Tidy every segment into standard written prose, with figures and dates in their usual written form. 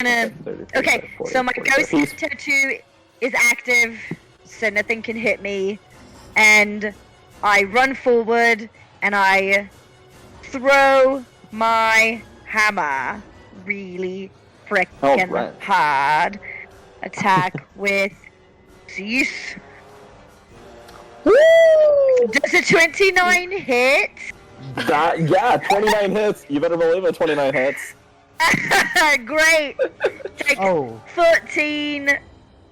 gonna. 30, Okay, 40, so my 45. ghost tattoo is active, so nothing can hit me, and I run forward and I throw my hammer really frickin' hard. Attack with Zeus. Does a 29 hit? Yeah, 29 hits. You better believe it, 29 hits. Great. Take 14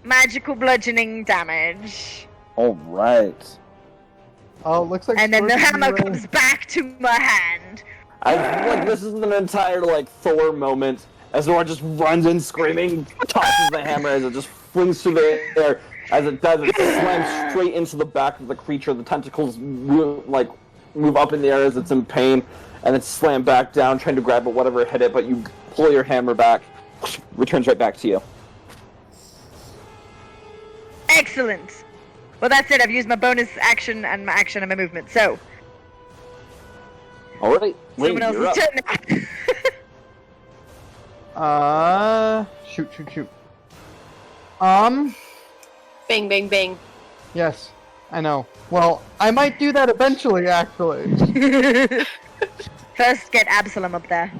magical bludgeoning damage. Alright. Oh, looks like. And then the hammer comes back to my hand. This is an entire, Thor moment, as Nora just runs in screaming, tosses the hammer as it just flings through the air. As it does, it slams straight into the back of the creature. The tentacles move up in the air as it's in pain, and it's slammed back down, trying to grab at whatever hit it, but you pull your hammer back, returns right back to you. Excellent. Well, that's it. I've used my bonus action and my action and my movement, so... Alright, someone else's turn now. Shoot. Bang, bang, bang. Yes, I know. Well, I might do that eventually, actually. First, get Absalom up there.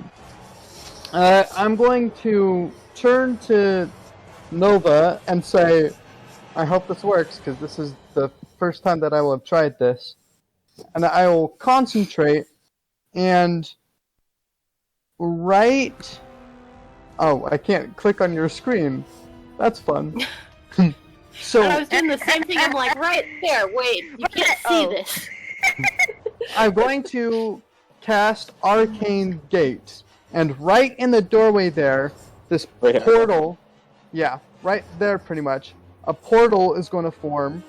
I'm going to turn to Nova and say, I hope this works, because this is the first time that I will have tried this. And I will concentrate and right... Oh, I can't click on your screen. That's fun. So I was doing the same thing. I'm like, right there. Wait, you can't see this. I'm going to cast Arcane Gate, and right in the doorway there, this portal. Yeah, right there, pretty much. A portal is going to form,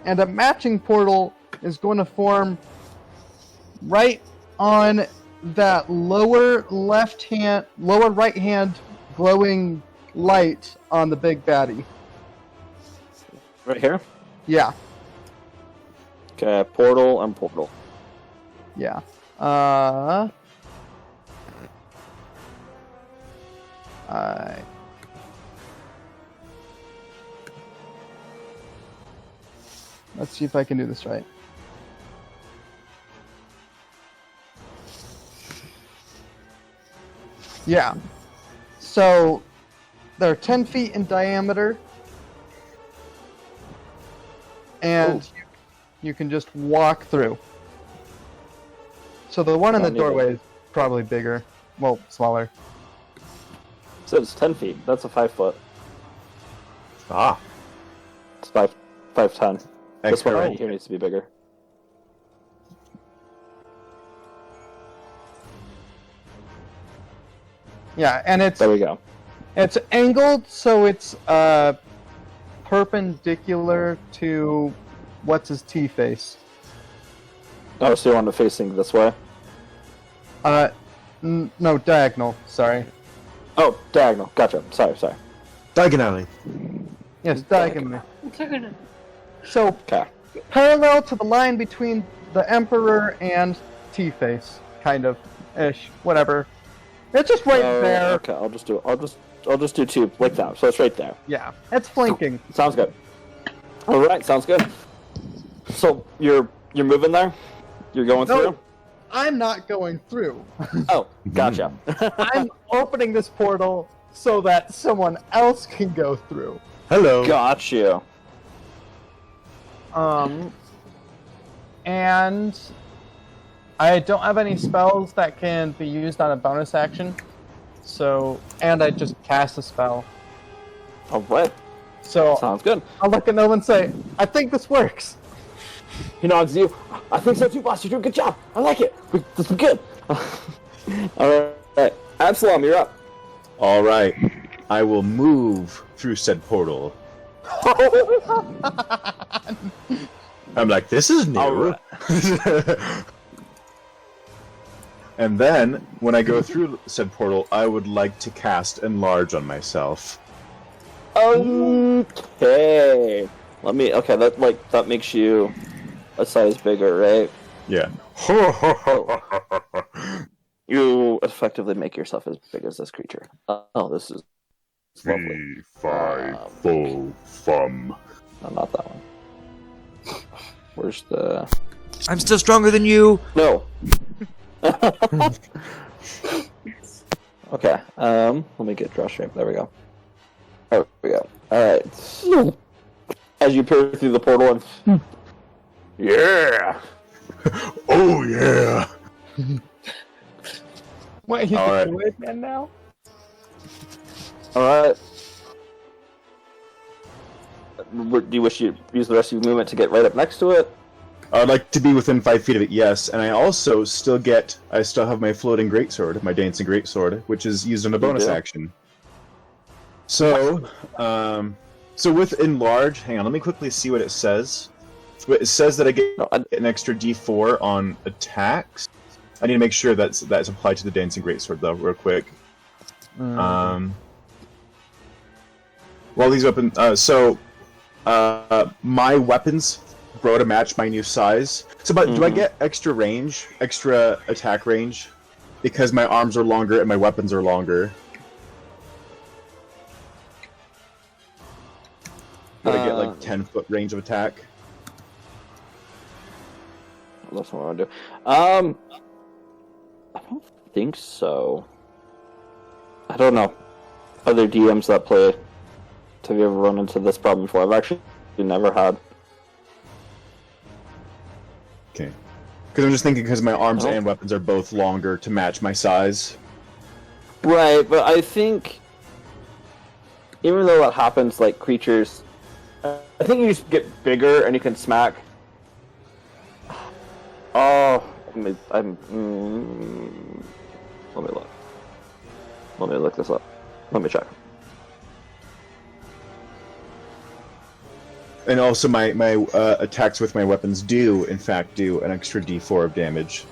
and a matching portal is going to form right on that lower right hand glowing light on the big baddie. Right here? Yeah. Okay, portal and portal. Yeah. Let's see if I can do this right. Yeah. So, they're 10 feet in diameter. And you can just walk through. So the one in the doorway is probably bigger. Well, smaller. So it's 10 feet. That's a 5 foot. Ah. It's 5'10". This one right here needs to be bigger. Yeah, and it's... There we go. It's angled, so it's perpendicular to what's his T-face. Oh, so you want it facing this way? No, diagonal. Sorry. Oh, diagonal. Gotcha. Sorry. Diagonally. Yes, diagonally. So, parallel to the line between the Emperor and T-face, kind of, ish, whatever. It's just right there. Okay, I'll just do two like that. So it's right there. Yeah, it's flanking. Sounds good. All right, sounds good. So you're moving there? You're going through? I'm not going through. Oh, gotcha. I'm opening this portal so that someone else can go through. Hello. Got you. And I don't have any spells that can be used on a bonus action. So, and I just cast a spell. All right. So sounds good. I'll look at Nova and say, I think this works. He nods you. I think so too, boss. You're doing a good job. I like it. This is good. All right. Absalom, you're up. All right. I will move through said portal. I'm like, this is new. Right. And then, when I go through said portal, I would like to cast Enlarge on myself. Okay. Okay, that makes you a size bigger, right? Yeah. You effectively make yourself as big as this creature. Oh, this is lovely. Fum. No, not that one. Where's the... I'm still stronger than you. No. Okay. Let me get draw shape. There we go. There we go. Alright. As you peer through the portal and... Yeah! Oh yeah. What, he's All right. the Kool-Aid Man now? Alright. Do you wish you use the rest of your movement to get right up next to it? I'd like to be within 5 feet of it, yes, and I also still have my floating greatsword, my dancing greatsword, which is used in a bonus do? action. So, with enlarge, hang on, let me quickly see what it says. It says that I get an extra D4 on attacks. I need to make sure that's applied to the dancing greatsword though, real quick. Well, these weapons, my weapons grow to match my new size. So, but do I get extra range, extra attack range, because my arms are longer and my weapons are longer? Would I get like 10-foot range of attack? That's what I want to do. I don't think so. I don't know. Other DMs that play, have you ever run into this problem before? I've actually never had. Okay. Because I'm just thinking because my arms and weapons are both longer to match my size. Right, but I think even though that happens, like creatures, I think you just get bigger and you can smack. Oh, let me look. Let me look this up. Let me check. And also my attacks with my weapons do, in fact, do an extra D4 of damage.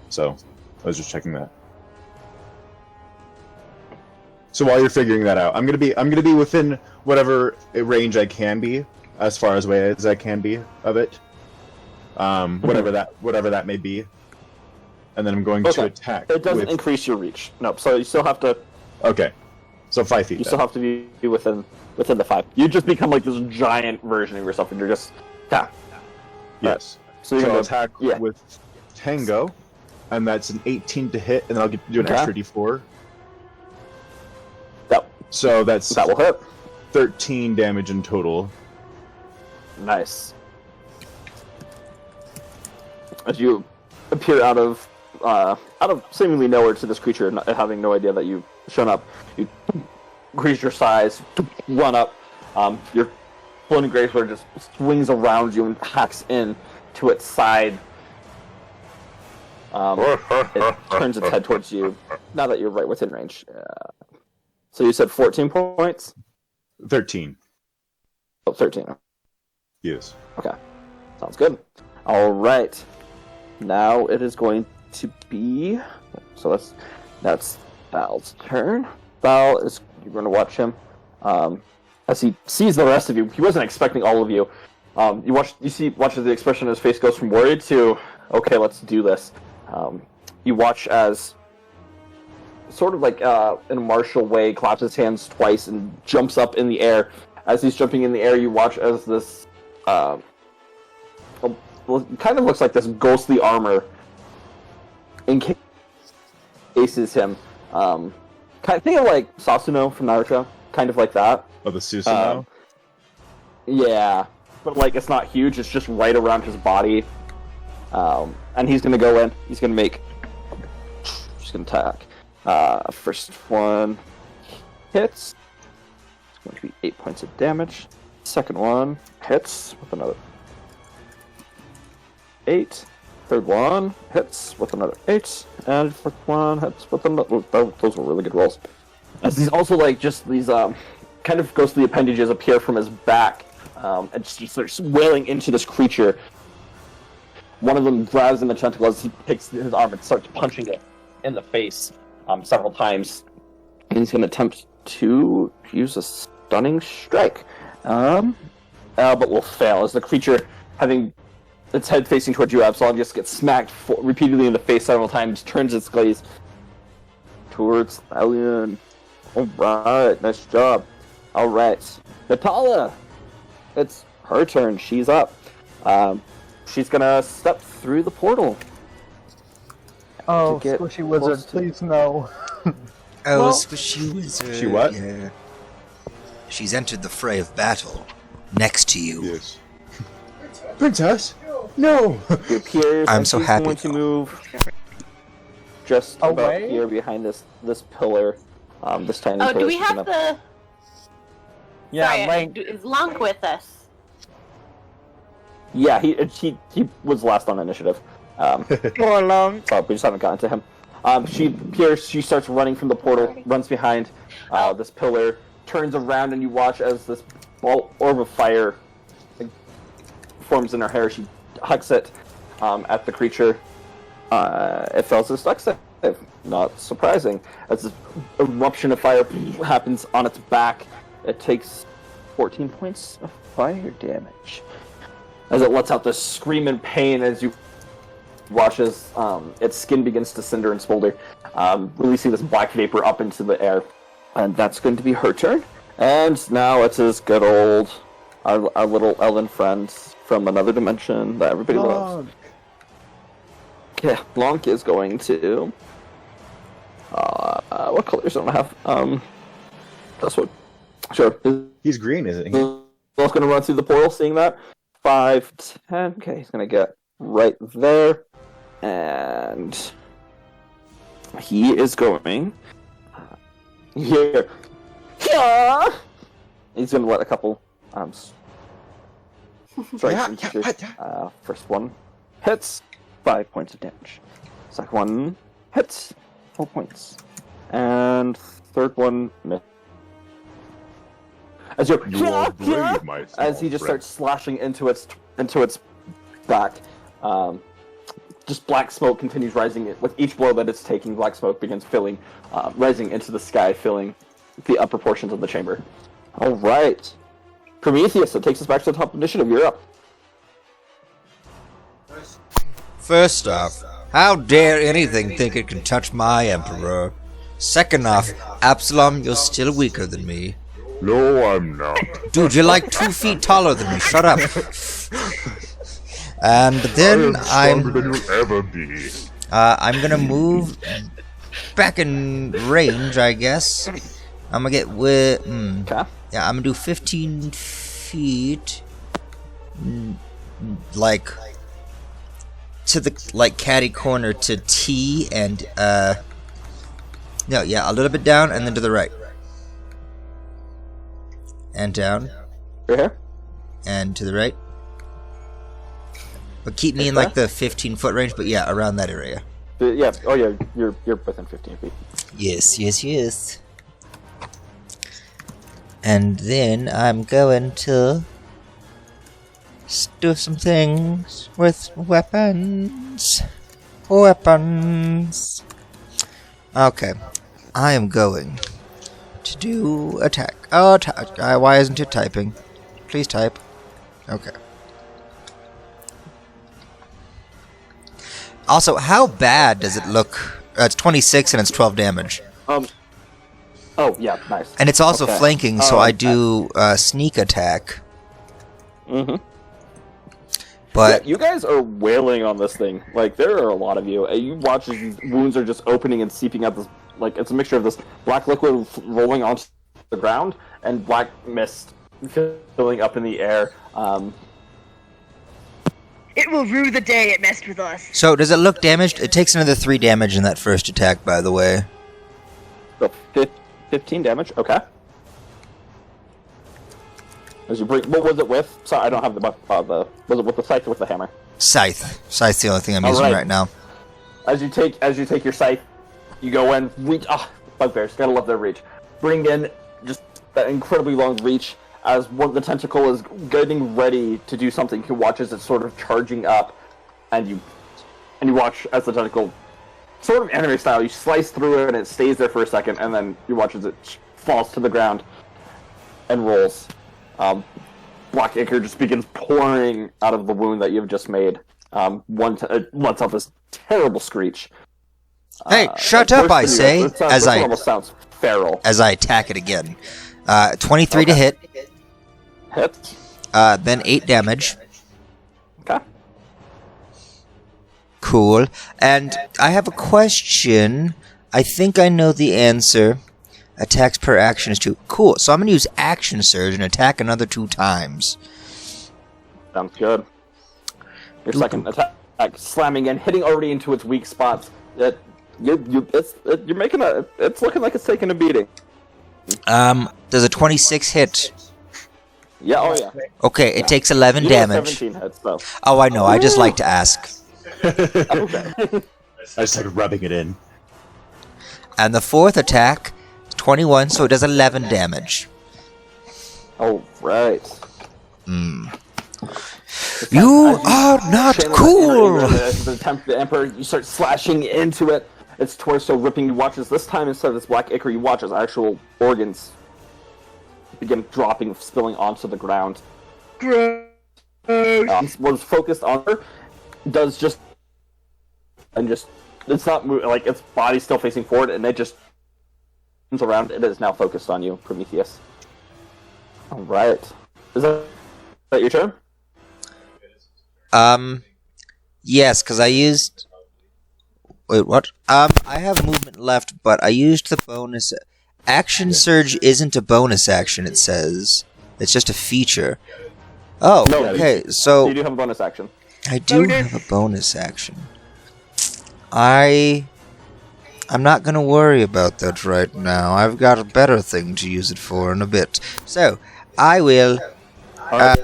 So, I was just checking that. So while you're figuring that out, I'm gonna be within whatever range I can be, as far as away as I can be of it. Whatever that may be. And then I'm going to attack. It doesn't increase your reach. No, so you still have to. Okay. So 5 feet. You still have to be within the 5. You just become like this giant version of yourself, and you're just Yes. So you're I'll gonna attack yeah. with Tango, and that's an 18 to hit, and then I'll get to do an extra D4. So that will hit. 13 damage in total. Nice. As you appear out of seemingly nowhere to this creature, having no idea that you've shown up, you increase your size, run up. Your floating greatsword just swings around you and hacks in to its side. It turns its head towards you. Now that you're right within range. So you said 14 points? 13. Oh, 13. Yes. Okay. Sounds good. All right. Now it is going to be... So that's Val's turn. Val is... You're going to watch him. As he sees the rest of you. He wasn't expecting all of you. You watch as the expression on his face goes from worried to, okay, let's do this. You watch as... sort of like in a martial way, claps his hands twice and jumps up in the air. As he's jumping in the air, you watch as this kind of looks like this ghostly armor encases him. Think of like Sasuno from Naruto, kind of like that. Oh, the Susanoo? Yeah, but like it's not huge; it's just right around his body. And he's gonna go in. He's gonna make. He's gonna attack. First one hits. It's going to be 8 points of damage. Second one hits with another 8. Third one hits with another 8. And fourth one hits with another... Those were really good rolls. As these also, like, just these kind of ghostly appendages appear from his back and just starts wailing into this creature. One of them grabs him in the tentacle as he picks his arm and starts punching it in the face. Several times, and he's going to attempt to use a stunning strike, but will fail as the creature, having its head facing towards you, Absol, just gets smacked repeatedly in the face several times, turns its gaze towards Thalion. Alright, nice job. Alright. Natala! It's her turn. She's up. She's gonna step through the portal. Oh, To get squishy wizard, close to- please no. Oh, Well- squishy wizard. She what? Yeah. She's entered the fray of battle next to you. Yes. Princess? No! She appears. I'm and so she's happy going to now. move just about Away? here behind this pillar. This tiny Oh, pillar. do we she's have gonna- the? Yeah, Sorry, is Lunk with us? Yeah, he was last on initiative. Go along. So we just haven't gotten to him. She appears. She starts running from the portal, runs behind this pillar, turns around, and you watch as this orb of fire forms in her hair. She hucks it at the creature. It fails its dex save. Not surprising. As this eruption of fire happens on its back, it takes 14 points of fire damage. As it lets out this scream in pain as you watch as its skin begins to cinder and smolder, releasing this black vapor up into the air. And that's going to be her turn. And now it's his good old, our little Ellen friend from another dimension that everybody loves. Yeah, Blanc is going to... what colors don't I have? That's what... Sure. He's green, isn't he? Blanc's going to run through the portal, seeing that. 5, 10. Okay, he's going to get right there. And... he is going... here. Yeah! He's going to let a couple... strikes into first one hits, 5 points of damage. Second one hits, 4 points. And third one misses. As you are brave, my small as he just friend. starts slashing into its back, just black smoke continues rising. With each blow that it's taking, black smoke begins rising into the sky, filling the upper portions of the chamber. All right, Prometheus. It takes us back to the top of initiative. You're up. First off, how dare anything think it can touch my Emperor? Second off, Absalom, you're still weaker than me. No, I'm not. Dude, you're like 2 feet taller than me. Shut up. And I then am stronger I'm than you'll ever be. gonna move back in range, I guess. I'm gonna get with Okay. yeah, I'm gonna do 15 feet, like to the catty corner to T, and no, yeah, a little bit down and then to the right, and down You're here. and to the right. But keep me in like the 15-foot range. But yeah, around that area. Yeah. Oh yeah. You're within 15 feet. Yes, yes, yes. And then I'm going to do some things with weapons. Weapons. Okay. I am going to do attack. Oh, why isn't it typing? Please type. Okay. Also, how bad does it look? It's 26 and it's 12 damage. Oh yeah. Nice. And it's also Okay. flanking, so I do sneak attack. Mm-hmm. But Yeah, you guys are wailing on this thing. Like, there are a lot of you. You watch as these wounds are just opening and seeping out this, like, it's a mixture of this black liquid rolling onto the ground and black mist filling up in the air. It will rue the day it messed with us. so does it look damaged? It takes another 3 damage in that first attack, by the way. So 15 damage. Okay. As you bring, what was it with? Sorry, I don't have the was it with the scythe or with the hammer? Scythe. Scythe's the only thing I'm using Alright. right now. As you take your scythe, you go in, reach. Bugbears, gotta love their reach. Bring in just that incredibly long reach. As one of the tentacle is getting ready to do something, you watch as it's sort of charging up, and you watch as the tentacle, sort of anime style, you slice through it and it stays there for a second, and then you watch as it falls to the ground and rolls. Black ichor just begins pouring out of the wound that you've just made. One lets out this terrible screech. Hey, shut up, I say, This one almost sounds feral. as I attack it again. 23 to hit, Hit. then 8 damage. Okay. Cool. And I have a question. I think I know the answer. Attacks per action is 2. Cool. So I'm going to use Action Surge and attack another 2 times. Sounds good. Your second attack, slamming in, hitting already into its weak spots. You're making a. It's looking like it's taking a beating. Does a 26 hit? Yeah. Oh yeah. Okay, it takes 11 You got damage. 17 hits though. Oh, I know. I just like to ask. Okay. I just like rubbing it in. And the fourth attack, 21, so it does 11 damage. All right. You are not cool! The Emperor, you start slashing into it. Its torso ripping. You watch as this time, instead of this black ichor, you watch as actual organs begin dropping, spilling onto the ground. Gross. What was focused on her does just, and just, it's not moving, like its body's still facing forward, and it just turns around. It is now focused on you, Prometheus. All right. Is that your turn? Yes, because I used... Wait, what? I have movement left, but I used the bonus... Action Surge isn't a bonus action, it says. It's just a feature. Oh, No, okay, so... You do have a bonus action. I do have a bonus action. I'm not gonna worry about that right now. I've got a better thing to use it for in a bit. So, I will... I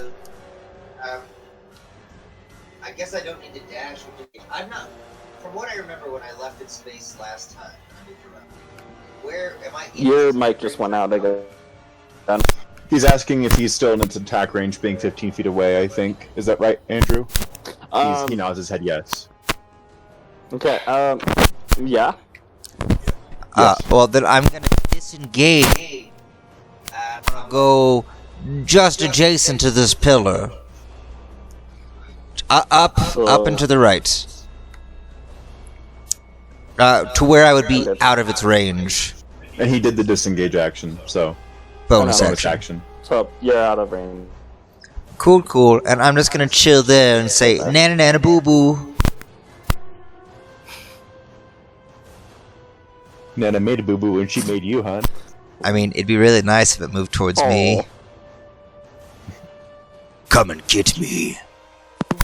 guess I don't need to dash. I'm not. From what I remember when I left its space last time, I moved around. Where am I? Your mic just went out. I go. Done. He's asking if he's still in its attack range, being 15 feet away, I think. Is that right, Andrew? He nods his head yes. Okay, yeah. Well, then I'm gonna disengage. And go just adjacent to this pillar. Up and to the right. To where I would be out of its range. And he did the disengage action, so... Bonus Bonus action. So, you're out of range. Cool, cool. And I'm just gonna chill there and say, nana nana boo boo. Nana made a boo-boo and she made you, hon. I mean, it'd be really nice if it moved towards me. Come and get me.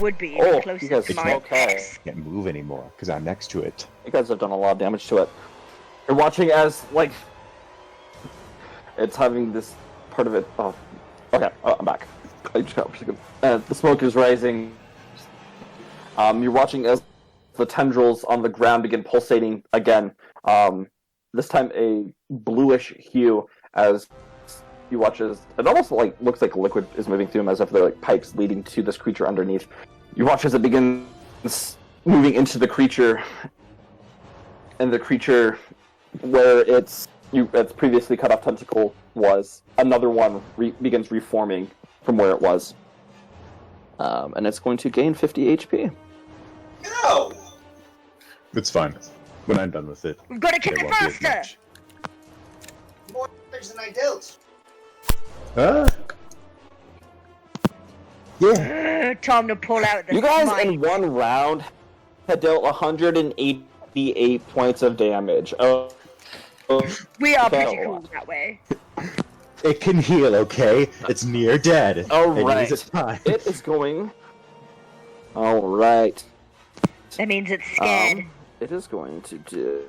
Would be Oh, close you guys to are my okay. Can't move anymore, because I'm next to it. You guys have done a lot of damage to it. You're watching as, like, it's having this part of it. Oh, okay. Oh, I'm back. I just got the smoke is rising. You're watching as the tendrils on the ground begin pulsating again. This time a bluish hue as you watch as it almost like looks like liquid is moving through them, as if they're like pipes leading to this creature underneath. You watch as it begins moving into the creature, and the creature where its previously cut off tentacle was, another one begins reforming from where it was, and it's going to gain 50 HP. No! It's fine. When I'm done with it, We've got to kick there it won't be as faster! much. More damage than I dealt. Yeah. Time to pull out the You guys smite. in one round had dealt 188 points of damage. We are pretty Okay. cool that way. It can heal, okay? It's near dead. All It right. needs its time. It is going. All right. That means it's scared. It is going to do.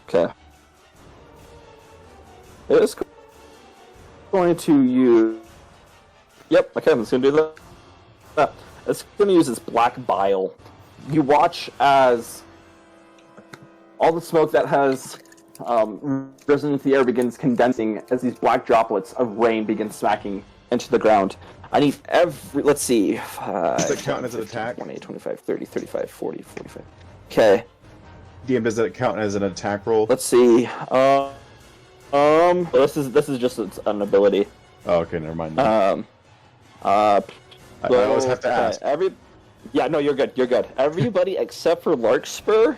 Okay. It is going to use. Yep. Okay, it's going to do that. It's going to use its black bile. You watch as all the smoke that has risen into the air begins condensing as these black droplets of rain begin smacking into the ground. I need every... Let's see. Does that count as an attack? 20, 25, 30, 35, 40, 45. Okay. DM, does that count as an attack roll? Let's see. This is just an ability. Oh, okay, never mind. I always have to ask. Yeah, no, you're good. You're good. Everybody except for Larkspur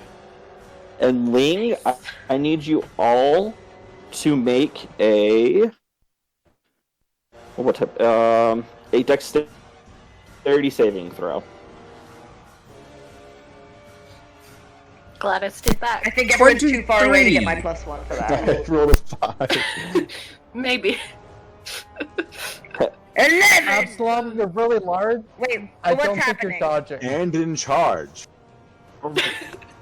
and Ling, I need you all to make a what type? A dexterity saving throw. Gladys did I that. think everyone's too far away to get 23. my +1 for I that. rolled a 5. Maybe. 11! Absalom, you're really large. Wait, I what's don't think happening? you're dodging. And in charge.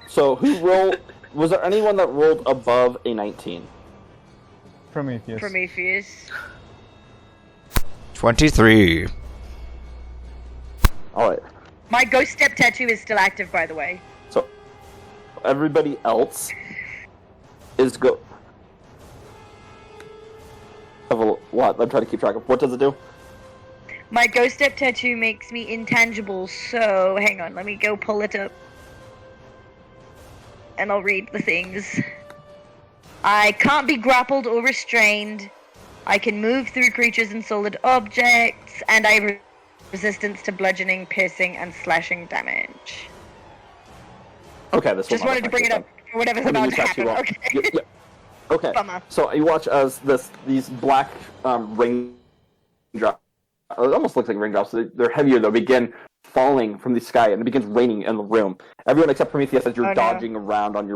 So who rolled? Was there anyone that rolled above a 19? Prometheus. Prometheus. 23. All right. My ghost step tattoo is still active, by the way. So everybody else is go. Have a lot. I'm trying to keep track of. What does it do? My ghost step tattoo makes me intangible, so hang on, let me go pull it up. And I'll read the things. I can't be grappled or restrained. I can move through creatures and solid objects, and I have resistance to bludgeoning, piercing, and slashing damage. Okay, this Just will not wanted to bring it affect up for whatever's I mean, about you to tattoo happen. well. Okay. Yeah. Okay. Bummer. So you watch as these black raindrops. It almost looks like raindrops. They're heavier. They'll begin falling from the sky, and it begins raining in the room. Everyone except Prometheus, as you're Oh, no. dodging around on your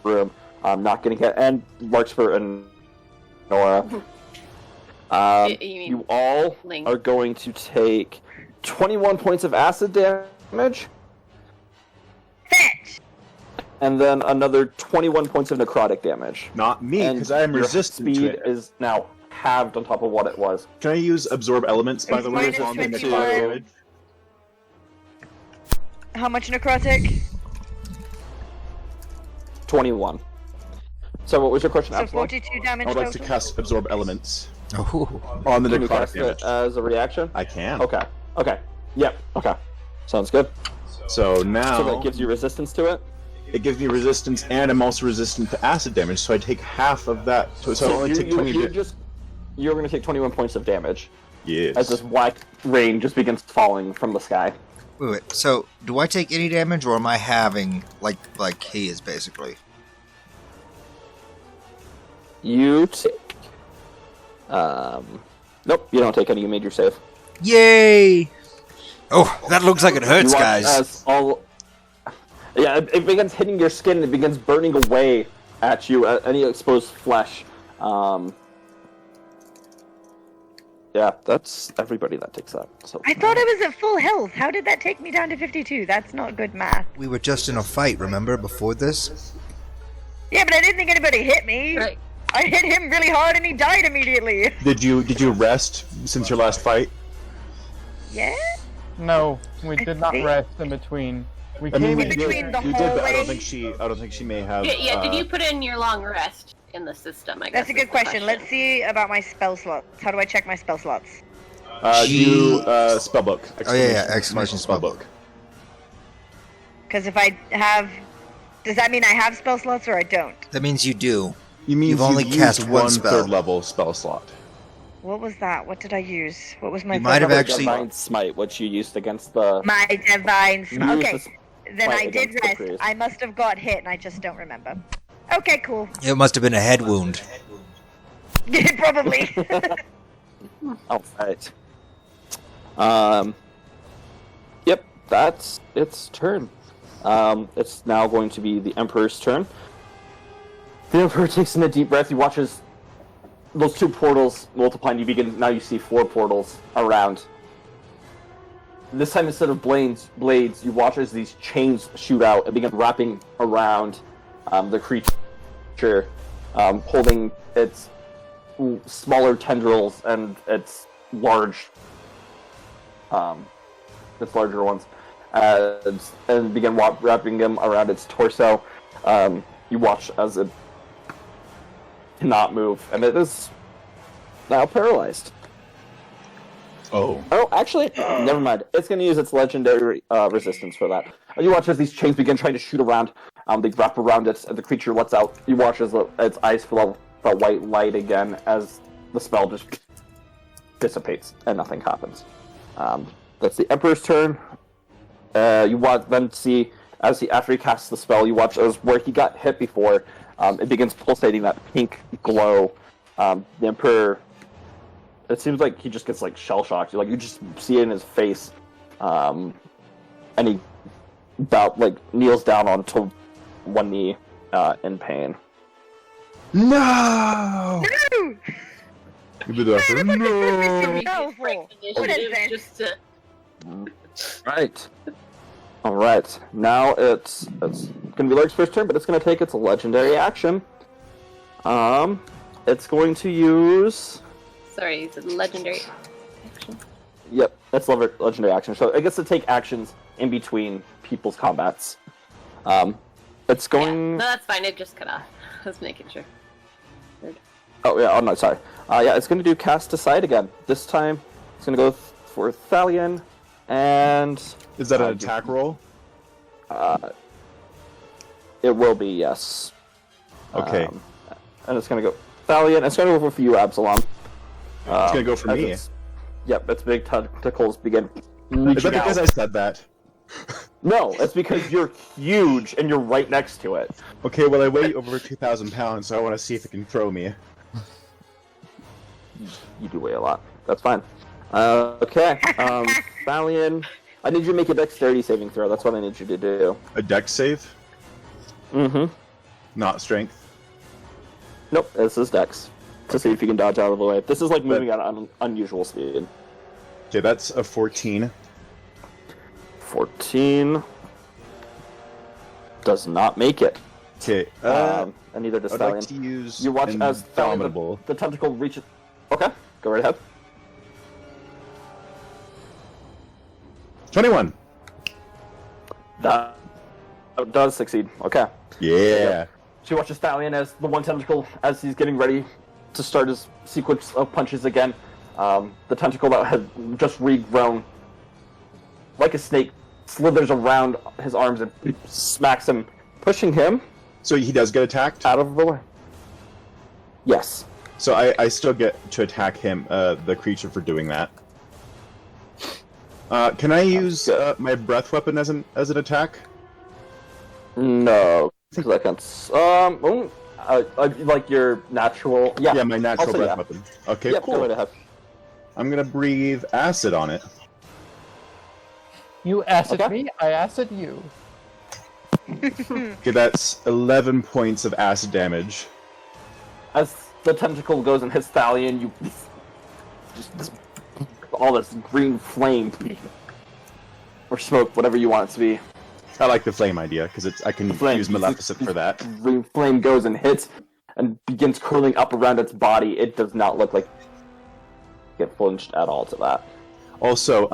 broom, not getting hit, and Larkspur and Nora. You mean You all Ling? are going to take 21 points of acid damage, Fetch! and then another 21 points of necrotic damage. Not me, And because I am your resistant speed to it. is now halved on top of what it was. Can I use absorb elements, by It's the way, minus as long as 21. necrotic damage? How much necrotic? 21. So what was your question, So Absalom? 42 damage I would like to total? cast absorb elements Oh. on the Can you necrotic cast it damage. as a reaction? I can. Okay. Okay. Yep. Okay. Sounds good. So now So that gives you resistance to it? it gives me resistance, and I'm also resistant to acid damage. So I take half of that. So I only take 20. You're going to take 21 points of damage Yes. as this black rain just begins falling from the sky. Wait. So, do I take any damage, or am I having like he is basically? You take. Nope, you don't take any. You made your save. Yay! Oh, that looks like it hurts, You watch guys. as it begins hitting your skin. It begins burning away at you. Any exposed flesh. Yeah, that's everybody that takes that. So I thought I was at full health. How did that take me down to 52? That's not good math. We were just in a fight, remember, before this? Yeah, but I didn't think anybody hit me. Right. I hit him really hard and he died immediately. Did you rest since your last fight? Yeah? No, we did not rest in between. We I came mean, in you between the did, but I hallway- don't think she may have. Yeah, did you put in your long rest in the system? I guess That's a is good the question. Let's see about my spell slots. How do I check my spell slots? Spellbook. Oh, yeah, exclamation spellbook. Because if I have... Does that mean I have spell slots or I don't? That means you do. You mean You've only used cast one one spell. third level spell slot. What was that? What did I use? What was my... You might have third- actually- Divine Smite, which you used against the. My divine... you Smite. used Okay, the then I smite did against the rest. priest. I must have got hit and I just don't remember. Okay, cool. It must have been a head wound. Probably. Alright. Yep, that's its turn. It's now going to be the Emperor's turn. The Emperor takes in a deep breath. He watches those two portals multiply, and now you see 4 portals around. This time, instead of blades, you watch as these chains shoot out and begin wrapping around the creature, holding its smaller tendrils and its larger ones, and begin wrapping them around its torso. You watch as it cannot move, and it is now paralyzed. Oh, actually, never mind. It's going to use its legendary resistance for that. You watch as these chains begin trying to shoot around. They wrap around it, and the creature lets out. You watch as its eyes fill the white light again as the spell just dissipates and nothing happens. That's the Emperor's turn. You then see, after he casts the spell, you watch as where he got hit before, it begins pulsating that pink glow. The Emperor, it seems like he just gets like shell shocked. You just see it in his face, and he kneels down onto one knee in pain. No! No! You did that for no! Powerful. What is this? Just to... Right. All right. Now it's gonna be Lurk's first turn, but it's gonna take its legendary action. It's going to use. Sorry, it's a legendary action. Yep, that's legendary action. So it gets to take actions in between people's combats. It's going. Yeah. No, that's fine. It just cut off. I was making sure. Oh yeah. Oh no, sorry. Yeah, it's going to do cast aside again. This time, it's going to go for Thalion, and Is that an attack roll? It will be, yes. Okay. And it's going to go Thalion. It's going to go for you, Absalom. It's gonna go for as me. Yep, its big tentacles begin Is reaching that because out. I said that? No, it's because you're huge and you're right next to it. Okay, well I weigh over 2,000 pounds, so I want to see if it can throw me. You do weigh a lot. That's fine. Okay. Thalion, I need you to make a dexterity saving throw. That's what I need you to do. A dex save, Mm-hmm. not strength. Nope, this is dex. To see if you can dodge out of the way. This is like moving at an unusual speed. Okay, that's a 14. 14 does not make it. Okay, And neither does I'd Thalion. like to use You watch as Thalion, Indomitable. the tentacle reaches. Okay, go right ahead. 21! That does succeed. Okay. Yeah! She watches Thalion as the one tentacle, as he's getting ready to start his sequence of punches again. The tentacle that had just regrown, like a snake, slithers around his arms and smacks him, pushing him So he does get attacked? out of the way. Yes. So I still get to attack him, the creature, for doing that. Can I use my breath weapon as an attack? No. 2 seconds. Like your natural. Yeah. Yeah, my natural Also, breath yeah. weapon. Okay, Yep, go cool. right ahead. I'm gonna breathe acid on it. You acid Okay. me, I acid you. Okay, that's 11 points of acid damage. As the tentacle goes and hits Thalion, you just all this green flame or smoke, whatever you want it to be. I like the flame idea because I can Flame. use Maleficent for that. Green flame goes and hits and begins curling up around its body. It does not look like it flinched at all to that. Also,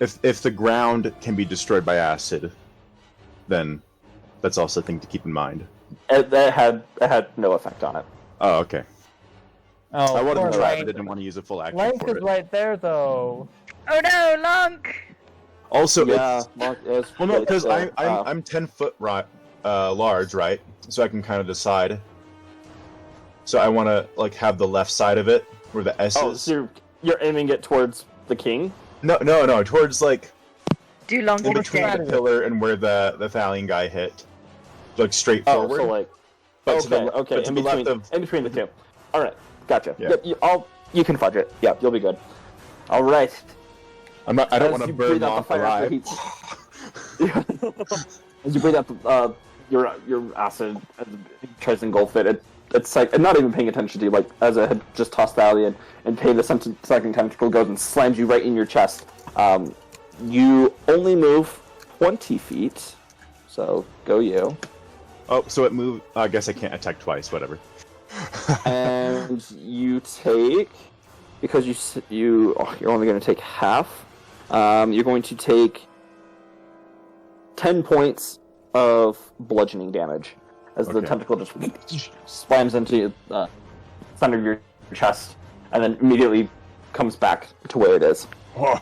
if the ground can be destroyed by acid, then that's also a thing to keep in mind. It had no effect on it. Oh, okay. Oh, I wanted poor to try, Link. but I didn't want to use a full action Link for is it. right there, though. Oh no, Lunk! Yeah, Also, it's, Mark is. well, no, because it's, I'm 10 foot large, right? So I can kind of decide. So I want to have the left side of it where the S Oh, is. so you're aiming it towards the king? No, towards Do Lunk in between instead. the pillar and where the Thalion guy hit, straight Oh, forward. so like. But to the- Okay. but to In the left between, of- in between the two. All right, gotcha. Yeah. Yep, you can fudge it. Yep, you'll be good. All right. I don't As want to you burn breathe out the off fire alive. heat. As you breathe out your acid, as it tries to engulf it, it's like not even paying attention to you. Like as it had just tossed Thalion, and the second tentacle goes and slams you right in your chest. You only move 20 feet, so go you. Oh, so it moved. I guess I can't attack twice. Whatever. And you take, because you're only going to take half. You're going to take 10 points of bludgeoning damage as the Okay. tentacle just slams into the center of your chest, and then immediately comes back to where it is. All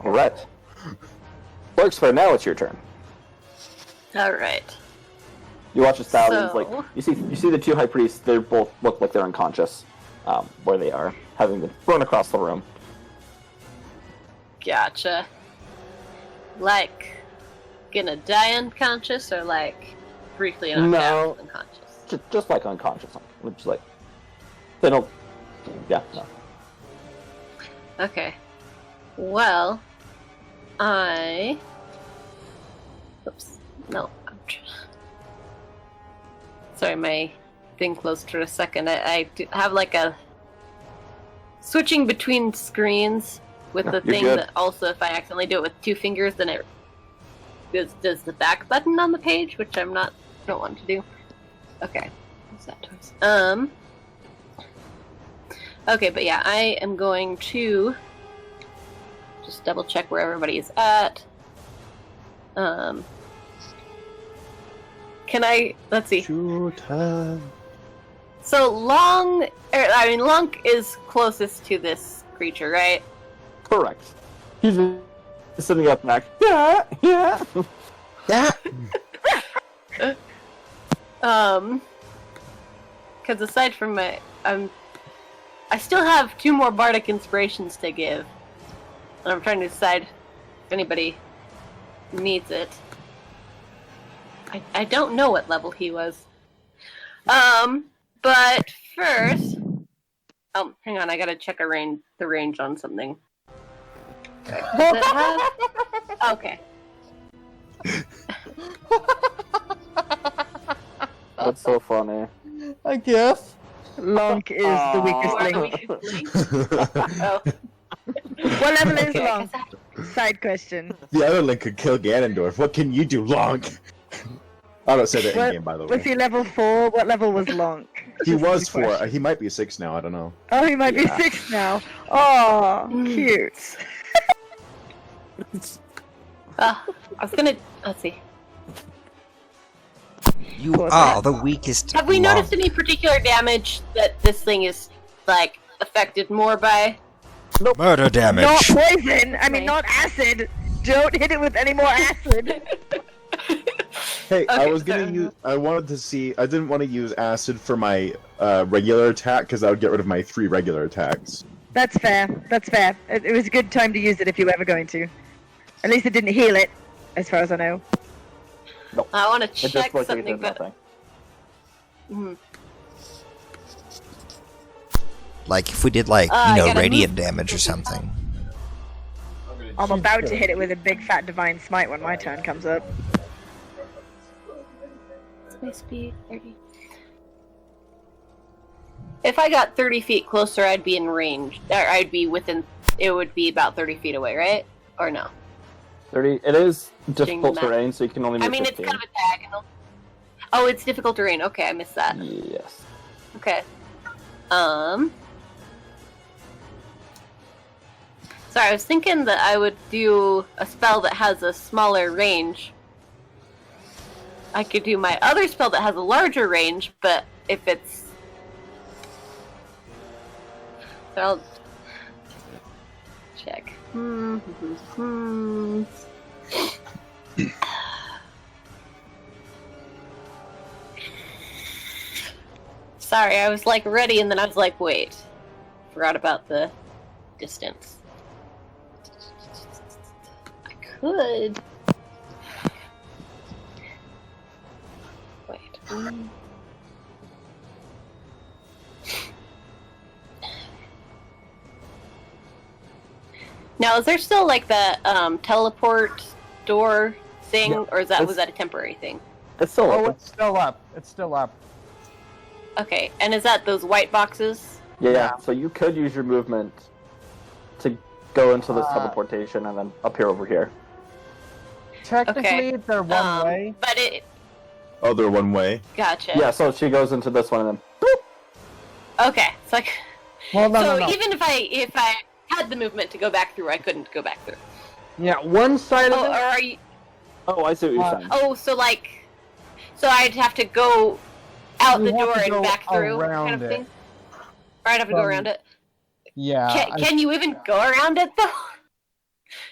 right. Lurk's Fair, now it's your turn. Alright. You watch the stallions, like So- you see the two high priests. They both look like they're unconscious, where they are, having been thrown across the room. Gotcha. Like, gonna die unconscious, or like briefly No. unconscious? Just like unconscious, which like they don't. Yeah. No. Okay. Well, Oops. No. Sorry, my thing closed for a second. I do have like a switching between screens with the You're thing good. that also, if I accidentally do it with 2 fingers, then it does the back button on the page, which don't want to do. Okay. What's that twice? Okay, but yeah, I am going to just double check where everybody is at. Let's see. Showtime. So Lunk is closest to this creature, right? Correct. He's just sitting up back. Yeah. Yeah. Because aside from my, I still have 2 more bardic inspirations to give, and I'm trying to decide if anybody needs it. I don't know what level he was. But first, hang on, I gotta check the range on something. Does it have... Okay. That's so funny. I guess. Lunk is the weakest link. Oh. What level is Okay. Lunk? Side question. The other Link could kill Ganondorf. What can you do, Lonk? I don't say that in game, by the Was way. he level 4? What level was Lunk? He This is was the 4. question. He might be 6 now. I don't know. Oh, he might Yeah. be 6 now. Oh, cute. I was gonna. Let's see. You are the weakest. Have we Lunk. noticed any particular damage that this thing is like affected more by? Murder Not damage? poison. I mean, Right. not acid. Don't hit it with any more acid. Hey, I Okay, was gonna so- use. I wanted to see. I didn't want to use acid for my regular attack because that would get rid of my 3 regular attacks. That's fair. That's fair. It was a good time to use it if you were ever going to. At least it didn't heal it, as far as I know. I want to It just check looks like it something, did but nothing. Mhm. Like if we did like, I gotta radiant move- damage or something. I'm about to hit it with a big fat divine smite when my turn comes up. What's my speed? 30. If I got 30 feet closer, I'd be in range. Or I'd be within. It would be about 30 feet away, right? Or no? 30. It is difficult map. terrain, so you can only move I mean, 15. it's kind of a diagonal. Oh, it's difficult terrain. Okay, I missed that. Yes. Okay. Sorry, I was thinking that I would do a spell that has a smaller range. I could do my other spell that has a larger range, but if it's... So I'll... check. Sorry, I was like ready and then I was like, wait. Forgot about the distance. I could. Wait. Now, is there still like the teleport door thing, Yeah, or was that it's- a temporary thing? It's still Oh, open. it's still up. It's still up. Okay, and is that those white boxes? Yeah, so you could use your movement to go into this Uh, teleportation and then appear over here. Technically, they're one way. But it. Oh, they're one way. Gotcha. Yeah, so she goes into this one and then boop! Okay, it's like. Well, no, so no, no. even if I had the movement to go back through, I couldn't go back through. Yeah, one side Oh, of or it. are you? Oh, I see what you're Uh, saying. Oh, so like, so I'd have to go out You the have door to and go back through, kind around of it. thing. Or I'd have to go From- around it. Yeah. Can you even go around it though?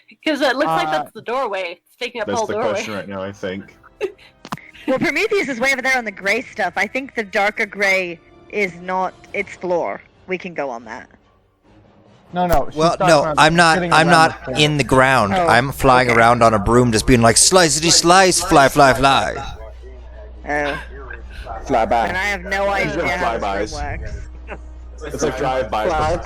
Because it looks like Uh, that's the doorway. It's taking up the That's whole the doorway. question right now, I think. Well, Prometheus is way over there on the gray stuff. I think the darker gray is not its floor. We can go on that. No. Well, she's talking no, about I'm not. sitting I'm around not the table. in the ground. Oh, I'm flying around on a broom, just being like slicey slice, fly, fly, fly. Oh. Fly And by. I have no idea how this flybys. room works. It's like drive-by.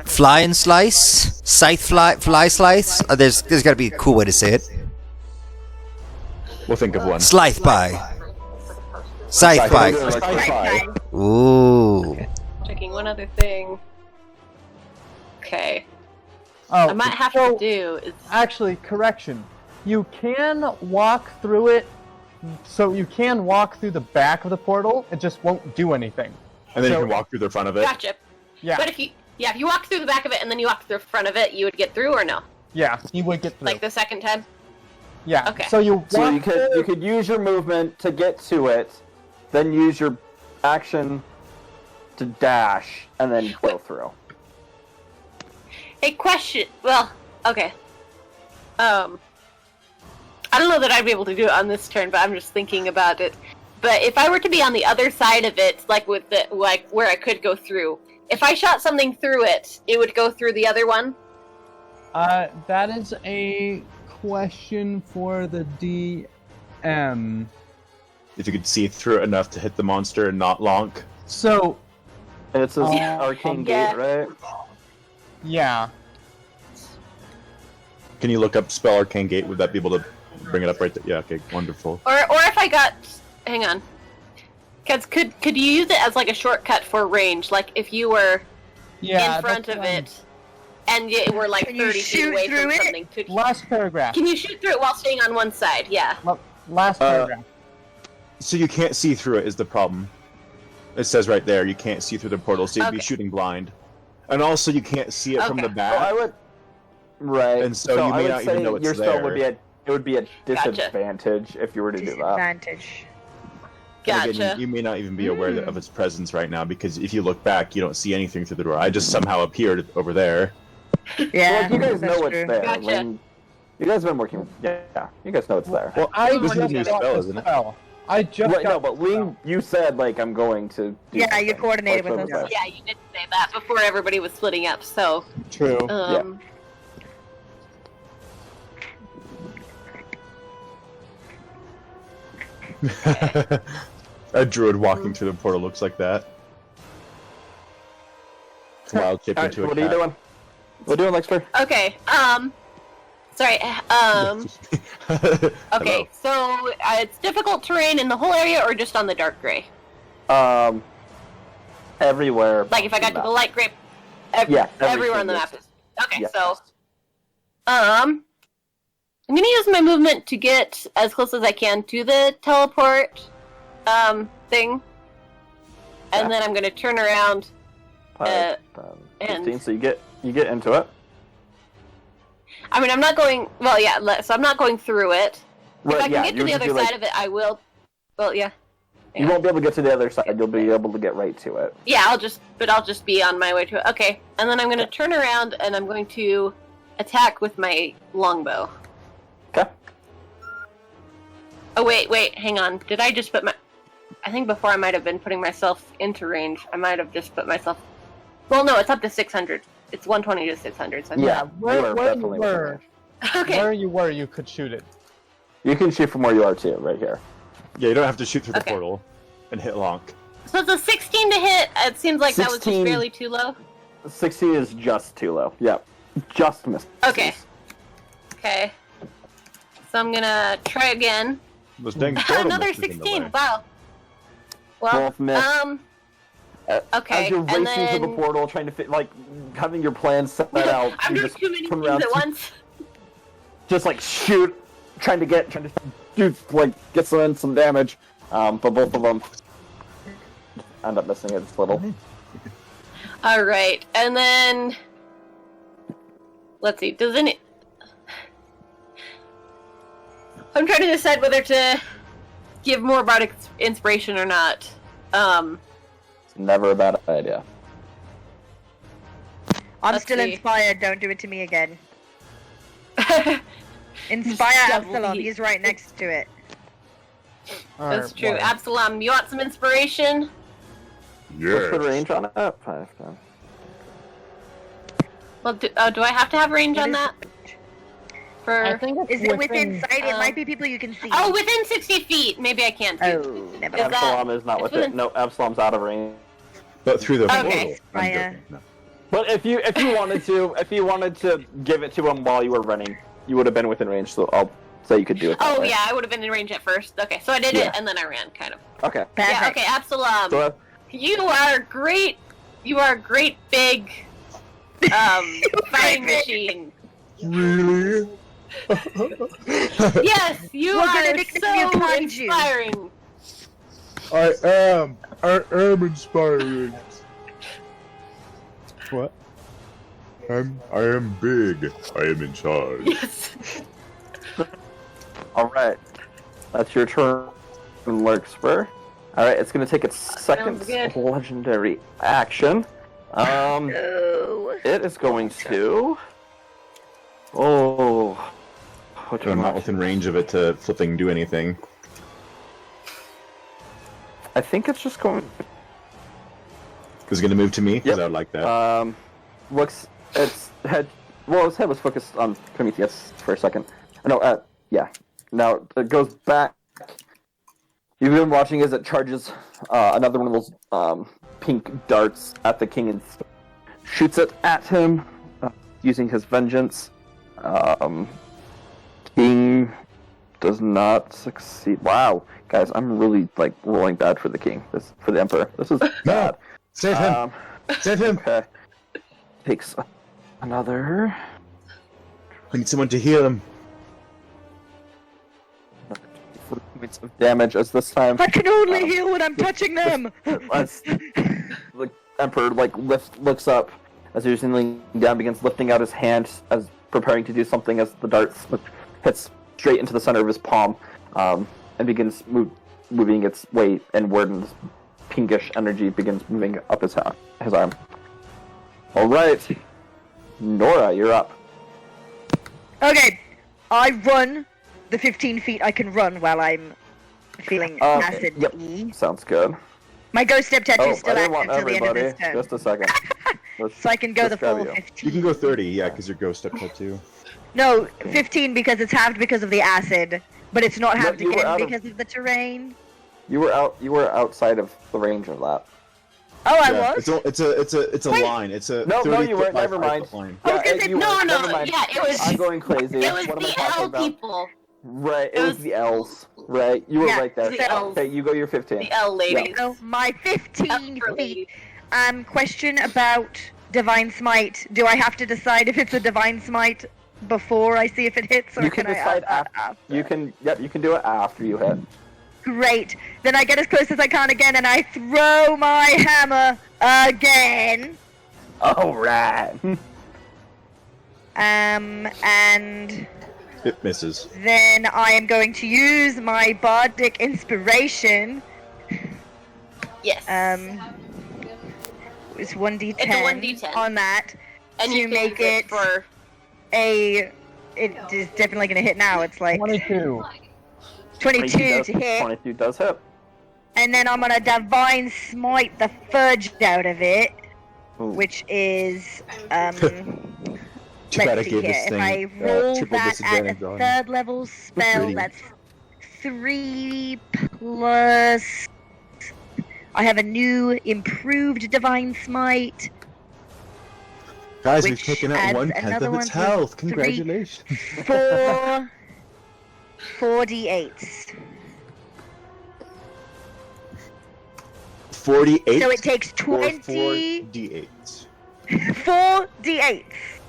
Fly and slice, scythe fly slice. There's got to be a cool way to say it. We'll think of one. Scythe by. Scythe by. Right, Ooh. Checking one other thing. Okay. Oh, I might have so, to do is Actually, correction. You can walk through it. So you can walk through the back of the portal. It just won't do anything. And then So- you can walk through the front of it. gotcha. Yeah. But if you walk through the back of it and then you walk through the front of it, you would get through or no? Yeah, you would get through. Like the second time? Yeah. Okay. So you walk So you through- could use your movement to get to it, then use your action to dash, and then go through. Hey, question. Well, okay. I don't know that I'd be able to do it on this turn, but I'm just thinking about it. But if I were to be on the other side of it, like with the where I could go through, if I shot something through it, it would go through the other one. That is a question for the DM. If you could see through it enough to hit the monster and not lonk. So, And it says Yeah. Arcane Yeah. Gate, right? yeah. Can you look up spell Arcane Gate? Would that be able to bring it up right there? Yeah, okay, wonderful. Or if I got, hang on, because could you use it as like a shortcut for range? Like if you were Yeah. in front that's of what I'm- it, and you were like Can you 30 feet shoot away through from it? something, Last paragraph. can you shoot through it while staying on one side? Yeah. Last paragraph. So you can't see through it is the problem. It says right there, you can't see through the portal, so you'd be Okay. shooting blind. And also you can't see it from Okay. the So I back. would. Right. And so you I may would not even say know it's your spell there. would be it would be a disadvantage if you were to do that. Disadvantage. And again, Gotcha. you may not even be aware of its presence right now, because if you look back, you don't see anything through the door. I just somehow appeared over there. Yeah. Well, you guys that's know it's true. there. Gotcha. When you guys have been working. Yeah, you guys know it's there. Well, I this is a just new got spell, the isn't it? spell. I just Right, got no, but the Ling, you said like I'm going to. Do Yeah, you something. coordinated Like, with so us. was Yeah, you did say that before everybody was splitting up. So, spell. True. A druid walking through the portal looks like that. Wild shaped Alright, into a what are you cat. doing? What are you doing, Lexter? okay. Sorry. Okay. So it's difficult terrain in the whole area, or just on the dark gray. Everywhere. Like if I got to the light gray, Yeah, everywhere on the everything map is. Okay. Yes. So, I'm gonna use my movement to get as close as I can to the teleport thing, and Yeah. then I'm gonna turn around. 5, 15, so you get into it. I mean, I'm not going. Well, yeah. So I'm not going through it. Right, If I can yeah, get to you the would other do, like- side of it, I will. Well, yeah. You won't be able to get to the other side. You'll be able to get right to it. Yeah, I'll just be on my way to it. Okay, and then I'm going to turn around and I'm going to attack with my longbow. Okay. Oh wait, hang on. Did I just put my? I think before I might have been putting myself into range. I might have just put myself. Well, no, it's up to 600. It's 120 to 600. So Yeah, where you are you definitely within were, range. okay. where you were, you could shoot it. You can shoot from where you are too, right here. Yeah, you don't have to shoot through the Okay. portal and hit lonk. So it's a 16 to hit. It seems like that was just 16. barely too low. 16 is just too low. Yep. Just missed. Okay. Okay. So I'm gonna try again. Those dang portal Another misters in the 16. way. Wow. Well, 12 missed. Okay, As you're and racing then to the portal, trying to fit, like, having your plan set out, I'm you doing just too many turn things around, at once. just like shoot, trying to do, like, get some damage. But both of them end up missing it just a little. All right, and then let's see. Does any? I'm trying to decide whether to give more bardic inspiration or not. It's never a bad idea. I'm Let's still see. inspired. Don't do it to me again. Inspire Double Absalom. D. He's right next to it. That's true. Absalom, you want some inspiration? What's the Yes. range on it? 5, 10. Well, do I have to have range What on is that? For I think it's Is it within sight? It might be people you can see. oh, within 60 feet. Maybe I can't. Oh, never Is mind. that- Absalom is not it's with it. within- No, Absalom's out of range. But through the Okay. portal. I'm Raya. joking, no. But if you wanted to give it to him while you were running, you would have been within range. So I'll say you could do it. that Oh way. yeah, I would have been in range at first. Okay, so I did Yeah. it and then I ran, kind of. Okay. Yeah. Perfect. Okay, Absalom. So You are great. You are a great big fighting machine. Really? Yes, you We'll get a are nickname you so can't use. inspiring. I am inspiring. What? I am big. I am in charge. Yes. all right, that's your turn, Larkspur. All right, it's gonna take its second good. legendary action. Oh. It is going to. Oh. What I'm not within range of it to flipping do anything. I think it's just going. Is it going to move to me? Because Yep. I would like that. Looks its head. Well, its head was focused on Prometheus for a second. No, yeah. Now it goes back. You've been watching as it charges another one of those pink darts at the king and shoots it at him using his vengeance. King does not succeed. Wow, guys, I'm really rolling bad for the king. For the emperor. This is bad. Save him! Save him! Okay. Takes another. I need someone to heal him. 4 points of damage as this time. I can only heal when I'm touching them. As the emperor looks up as he's kneeling down, begins lifting out his hand as preparing to do something as the dart hits straight into the center of his palm, and begins moving its way inward, and this pinkish energy begins moving up his arm. All right, Nora, you're up. Okay, I run the 15 feet I can run while I'm feeling acid Yep, E. sounds good. My ghost step tattoo Oh, is still I didn't active want until the end of everybody. this turn. Just a second. So I can go the Just grab full you. 15. You can go 30, yeah, because your ghost step tattoo. No, 15 because it's halved because of the acid, but it's not No, halved you were again out of- because of the terrain. You were outside of the range of that. Oh, I Yeah, was? it's a Wait. line. It's a No, 30 you foot weren't. by Never 5 mind. foot line. I was gonna say, you No, weren't. no, Never mind. yeah, it was. I'm going crazy. It was What am I the talking L about? people. Right, it It was was- the L's. Right, you were Yeah, right there. the L's. Okay, you go your 15. The L ladies. So my 15 Upper feet. ladies. Question about Divine Smite. Do I have to decide if it's a Divine Smite before I see if it hits, or You can I decide add that after. You can do it after you hit. Great. Then I get as close as I can again, and I throw my hammer again. All right. And It misses. then I am going to use my bardic inspiration. Yes. It's 1d10. It's a 1d10. on that and to you can make use it for. It is definitely going to hit now. It's like 22. 22 to hit. 22 does hit. And then I'm gonna divine smite the fudge out of it, Ooh. which is Too bad I let's see gave here. this If thing I roll triple that at a disadvantage on. third level spell, Pretty. that's 3 plus. I have a new improved divine smite. Guys, we've which taken out adds 1/10 another of one its to health. 3. Congratulations. 4d8s. 48. So it takes or 20. 4d8s. 4d8s.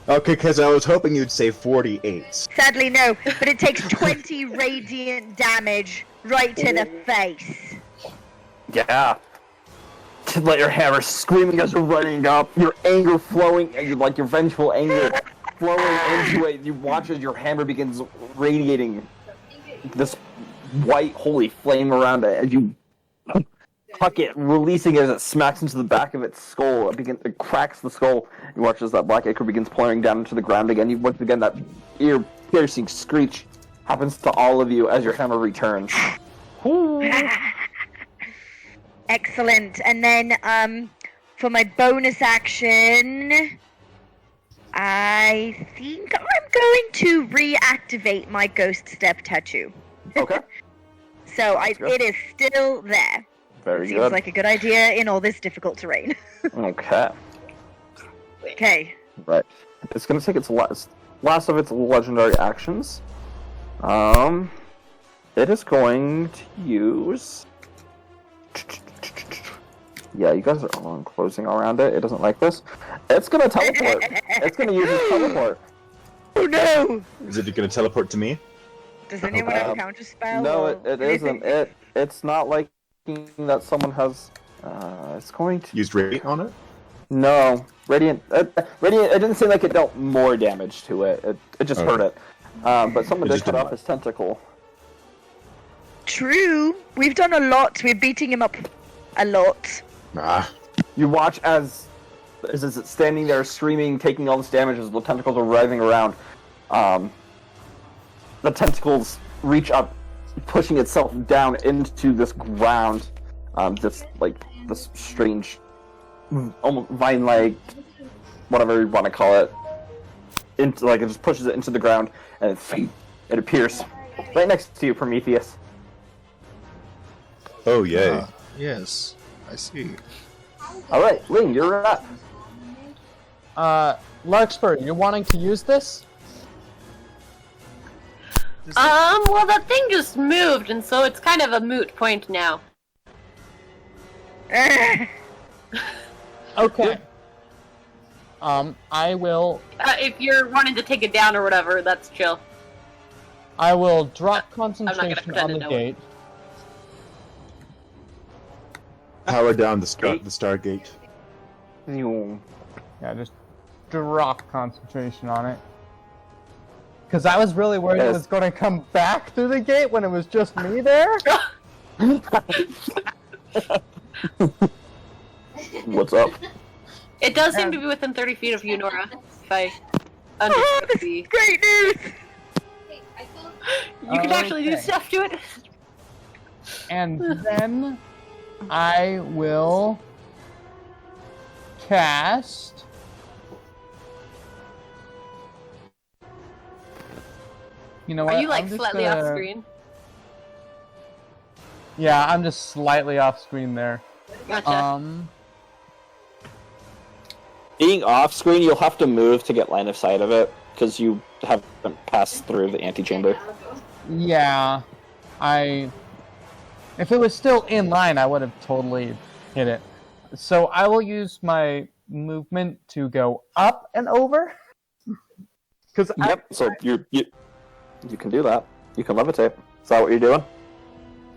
Okay, because I was hoping you'd say 48s. Sadly, no, but it takes 20 radiant damage right to the face. Yeah. To let your hammer screaming as you're running up, your anger flowing, your vengeful anger flowing into it. You watch as your hammer begins radiating this white holy flame around it as you huck it, releasing it as it smacks into the back of its skull. It cracks the skull. You watch as that black ichor begins pouring down into the ground again. You once again that ear-piercing screech happens to all of you as your hammer returns. Excellent. And then, for my bonus action, I think I'm going to reactivate my Ghost Step tattoo. Okay. So Good. it is still there. Very Seems good. like a good idea in all this difficult terrain. Okay. Okay. Right. It's gonna take its last of its legendary actions. It is going to use. Yeah, you guys are all closing around it. It doesn't like this. It's gonna teleport. It's gonna use its teleport. Oh no! Is it going to teleport to me? Does anyone have a counter spell? No, or it anything? isn't. It's not liking that someone has. It's going to. Used radiant on it? No, Radiant. Radiant. It didn't seem like it dealt more damage to it. It just hurt it. But someone It did just cut didn't off his tentacle. True. We've done a lot. We're beating him up a lot. Ah. You watch as it's standing there screaming, taking all this damage as the tentacles are writhing around. The tentacles reach up, pushing itself down into this ground. This strange, almost vine-like, whatever you want to call it. It just pushes it into the ground, and it appears right next to you, Prometheus. Oh, yay. Yes, I see. All right, Ling, you're up. Larkspur, you're wanting to use this? Well, that thing just moved, and so it's kind of a moot point now. Okay. I will. If you're wanting to take it down or whatever, that's chill. I will drop gonna concentration pretend on to the know gate. Power down the Stargate. Yeah, just drop concentration on it. Because I was really worried it was going to come back through the gate when it was just me there. What's up? It does seem to be within 30 feet of you, Nora. If I understood the... Great news! You can actually do Okay. stuff to it. And then I will cast. You know what? Are you like I'm just slightly off gonna- screen? Yeah, I'm just slightly off screen there. Gotcha. Being off screen, you'll have to move to get line of sight of it because you haven't passed through the antechamber. Yeah, if it was still in line, I would have totally hit it. So I will use my movement to go up and over. Because Yep. So you can do that. You can levitate. Is that what you're doing?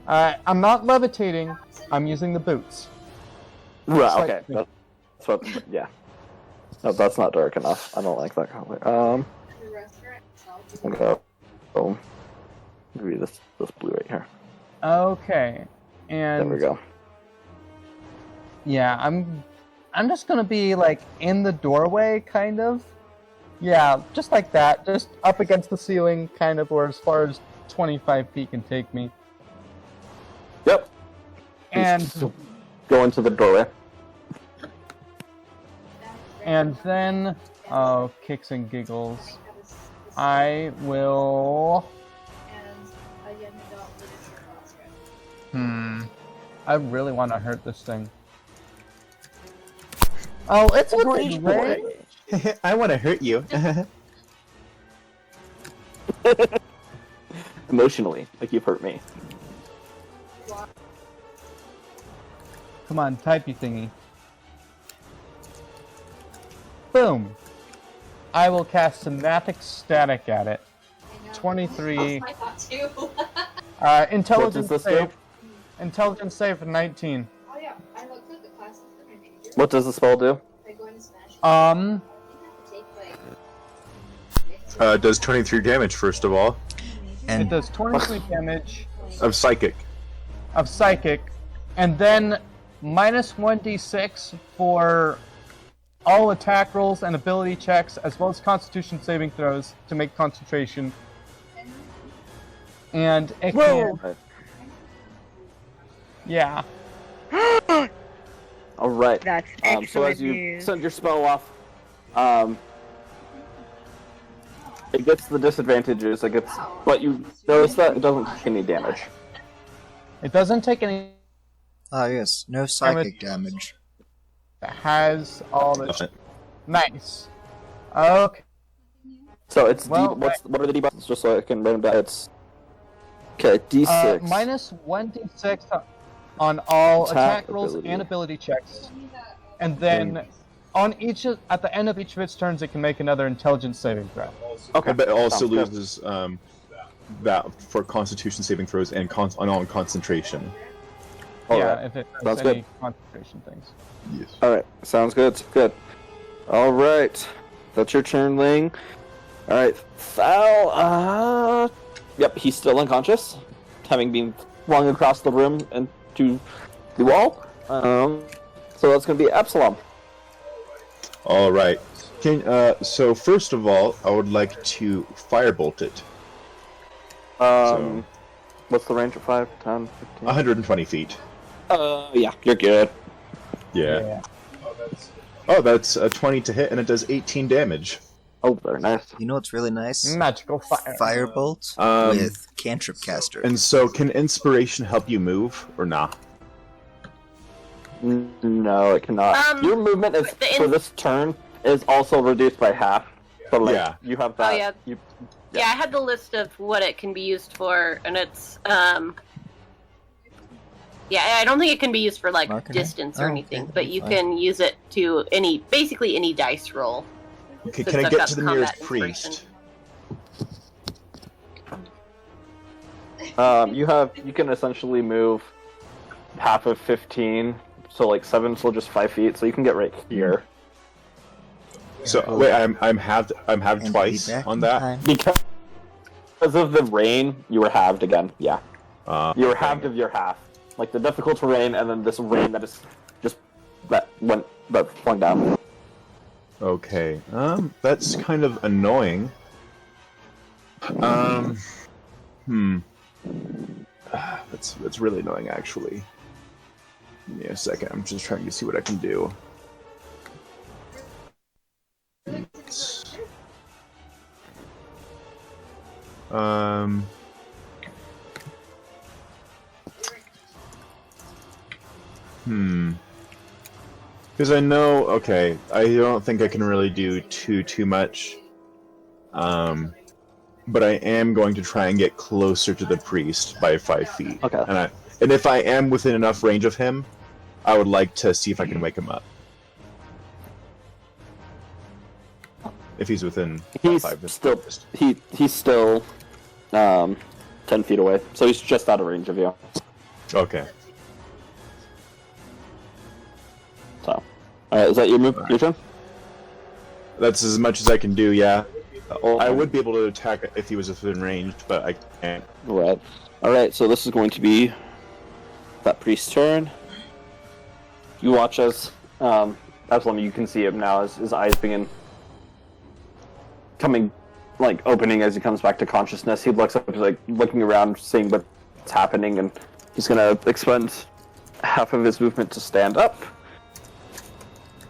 I'm not levitating. I'm using the boots. Right. It's Okay. like- That's what. Yeah. No, that's not dark enough. I don't like that color. Okay. Oh. Maybe this blue right here. Okay, and There we go. yeah, I'm just gonna be like in the doorway, kind of. Yeah, just like that, just up against the ceiling, kind of, or as far as 25 feet can take me. Yep. And Go into the doorway. then, oh, kicks and giggles. I will. I really want to hurt this thing. Oh, it's within range. I want to hurt you. Emotionally, like you've hurt me. Come on, typey thingy. Boom. I will cast Somatic Static at it. 23. I thought too. Intelligence this save. do? Intelligence save of 19. Oh yeah, I looked at the classes for my major. What does the spell do? By going to Smash. Um, I think I have to take like. Does 23 damage, first of all. it And does 23 damage Of Psychic. of Psychic, and then minus 1d6 for all attack rolls and ability checks, as well as Constitution saving throws to make concentration. And it can, Yeah. All right. That's So excellent as you news. send your spell off, it gets the disadvantages. But you notice that it doesn't take any damage. It doesn't take any. Ah, yes. No psychic damage. It has all the. Nice. Okay. So it's Well, what are the debuffs? Just so I can write them down. It's okay. D6. Minus 1d6 on all Attack, attack rolls ability. and ability checks, and then at the end of each of its turns, it can make another intelligence saving throw. Okay. But it also Sounds good. loses that for Constitution saving throws and on concentration. All yeah, right. if it Sounds does any good. concentration things. Yes. All right. Sounds good. Good. All right. That's your turn, Ling. All right. Thal. Yep. He's still unconscious, having been flung across the room and to the wall. So that's going to be Absalom. All right. So first of all, I would like to firebolt it. What's the range of 5, 10, 15? 120 feet. Yeah, you're good. Yeah. Oh, that's a 20 to hit, and it does 18 damage. Oh, very nice. You know what's really nice? Magical fire. Firebolt with cantrip caster. And so, can inspiration help you move, or not? No, it cannot. Your movement is for this turn is also reduced by half. So like Yeah. you have that. Oh, yeah. Yeah, I had the list of what it can be used for, and it's yeah, I don't think it can be used for like Marking it? distance or Oh, anything, okay, but you fine. can use it to basically any dice roll. Okay, Since can I I've get got to the combat nearest inspiration. priest? You can essentially move half of 15, so like 7, so just 5 feet, so you can get right here. So wait, I'm halved And be twice back on in that. time. Because of the rain, you were halved again. Yeah, you were Okay. halved of your half. Like the difficult terrain, and then this rain that is just that flung down. Okay, that's kind of annoying. That's really annoying, actually. Give me a second. I'm just trying to see what I can do. Because I know, okay, I don't think I can really do too much. But I am going to try and get closer to the priest by 5 feet. Okay. And if I am within enough range of him, I would like to see if I can wake him up. If he's within He's 5 still he's still 10 feet away, so he's just out of range of you. Okay. So, is that your move? Your turn? That's as much as I can do, yeah. Oh, I would be able to attack if he was within range, but I can't. Right. Alright, so this is going to be that priest's turn. You watch as Absalom, you can see him now as his eyes begin opening as he comes back to consciousness. He looks up, like looking around, seeing what's happening, and he's gonna expend half of his movement to stand up.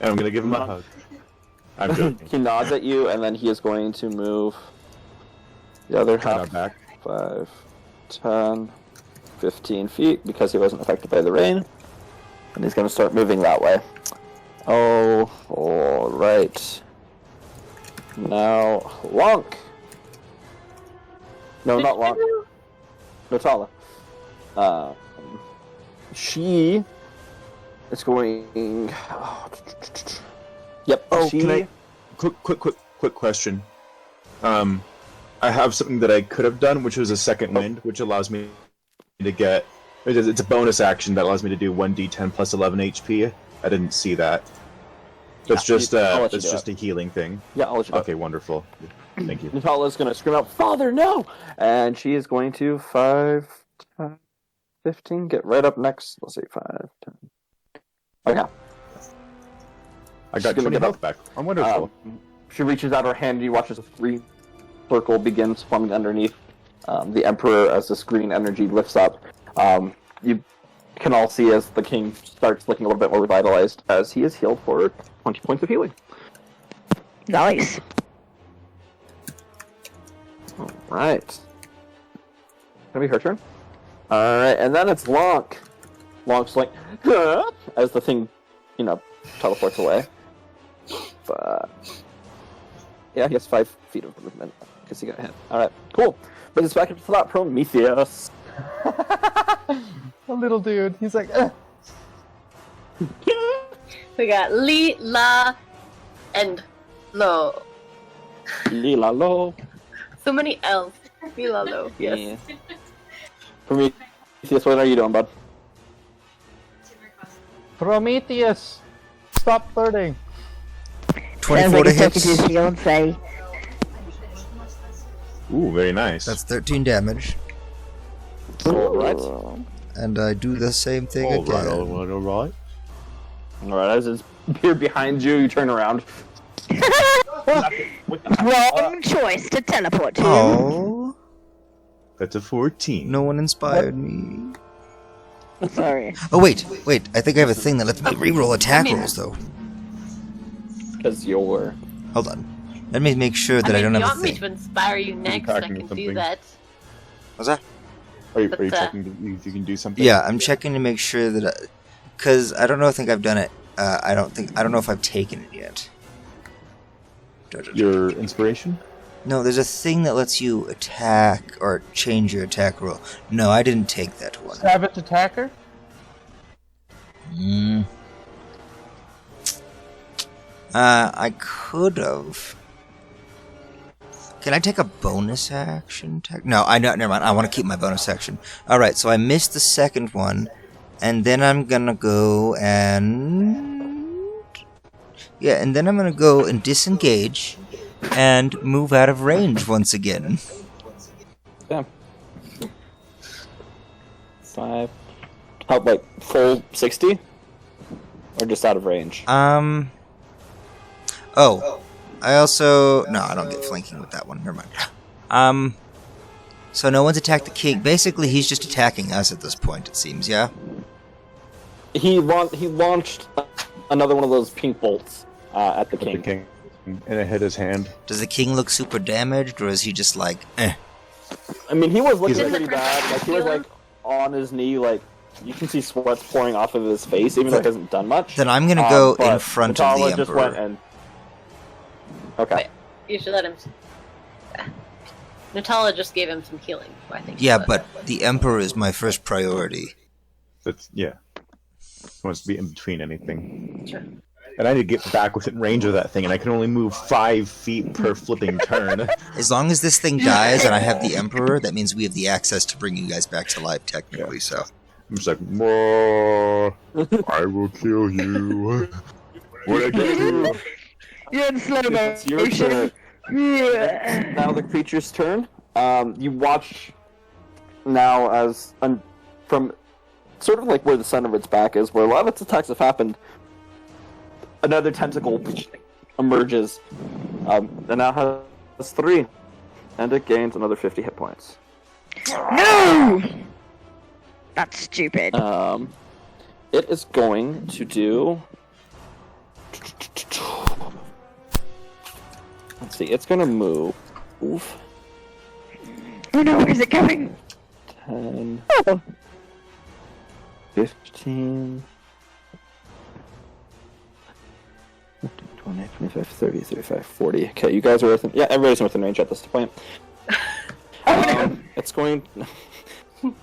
And I'm gonna give him a hug. I'm joking. He nods at you, and then he is going to move the other Cut half our back. 5, 10, 15 feet because he wasn't affected by the rain. And he's going to start moving that way. Oh, alright. Now, Lonk. No, not Lonk. Notala. She is going... Yep, Oh, she... can I... Quick question. I have something that I could have done, which was a second wind, which allows me to get... It's a bonus action that allows me to do 1d10 plus 11 HP. I didn't see that. That's Yeah, just I'll let you that's do just a healing thing. Yeah, I'll let you do it. Okay, wonderful. Thank you. Natala's going to scream out, "Father, no!" And she is going to 5, 10, 15, get right up next. Let's see, 5, 10. Okay. I She's got gonna 20 get health up. back. I'm wonderful. She reaches out her hand, you watch as a green circle begins forming underneath the Emperor as this green energy lifts up. You can all see as the king starts looking a little bit more revitalized as he is healed for 20 points of healing. Nice. Alright. Gonna be her turn. Alright, and then it's Lonk. Lonk's like, as the thing, teleports away. But yeah, he has 5 feet of movement because he got hit. Alright, cool. But it's back up to that Prometheus. A little dude. He's like, We got Li, La, and Lo. Lila lo. So many L's. Li, La, Lo. Yes. Yeah. Prometheus, what are you doing, bud? Prometheus, stop flirting. 24 to hit. Fiance. Ooh, very nice. That's 13 damage. Alright. And I do the same thing again. Alright. Alright, as it's appeared behind you, you turn around. Wrong choice to teleport to. Oh, That's a 14. no one inspired me. Sorry. Oh wait. I think I have a thing that lets me reroll attack rolls though. Because you're... Hold on. Let me make sure that I, don't if you have a want me thing. to inspire you next, I attacking can something. do that. What's that? Are you But, checking if you can do something? Yeah, I'm checking to make sure that, because I don't think I've done it. I don't know if I've taken it yet. Your inspiration? No, there's a thing that lets you attack or change your attack roll. No, I didn't take that one. Savage attacker. I could have. Can I take a bonus action? No, never mind. I want to keep my bonus action. All right, so I missed the second one, and then I'm gonna go and then I'm gonna go and disengage and move out of range once again. Yeah. 5. How, like, full 60? Or just out of range? Oh. I also... No, I don't get flanking with that one. Never mind. So no one's attacked the king. Basically, he's just attacking us at this point, it seems, yeah? He launched another one of those pink bolts at the king. The king. And it hit his hand. Does the king look super damaged, or is he just like, eh? I mean, he was looking He's pretty bad. Like, he was, like, on his knee, like, you can see sweats pouring off of his face, even though it hasn't done much. Then I'm gonna go but in front of the Natala just Emperor. went and... Okay. You should let him. Natala just gave him some healing, I think. Yeah, but the Emperor is my first priority. That's, yeah. He wants to be in between anything. Sure. And I need to get back within range of that thing, and I can only move 5 feet per flipping turn. As long as this thing dies and I have the Emperor, that means we have the access to bring you guys back to life, technically, so... I'm just like, more. I will kill you. What I get to? You're in slow It's your turn. Now the creature's turn. You watch now as from sort of like where the center of its back is, where a lot of its attacks have happened. Another tentacle emerges, and now has 3, and it gains another 50 hit points. No! That's stupid. It is going to do. Let's see. It's going to move. Oh no, where's it going? 10, 15, 20, 25, 30, 35, 40. Okay, you guys are within... Yeah, everybody's within range at this point. It's going...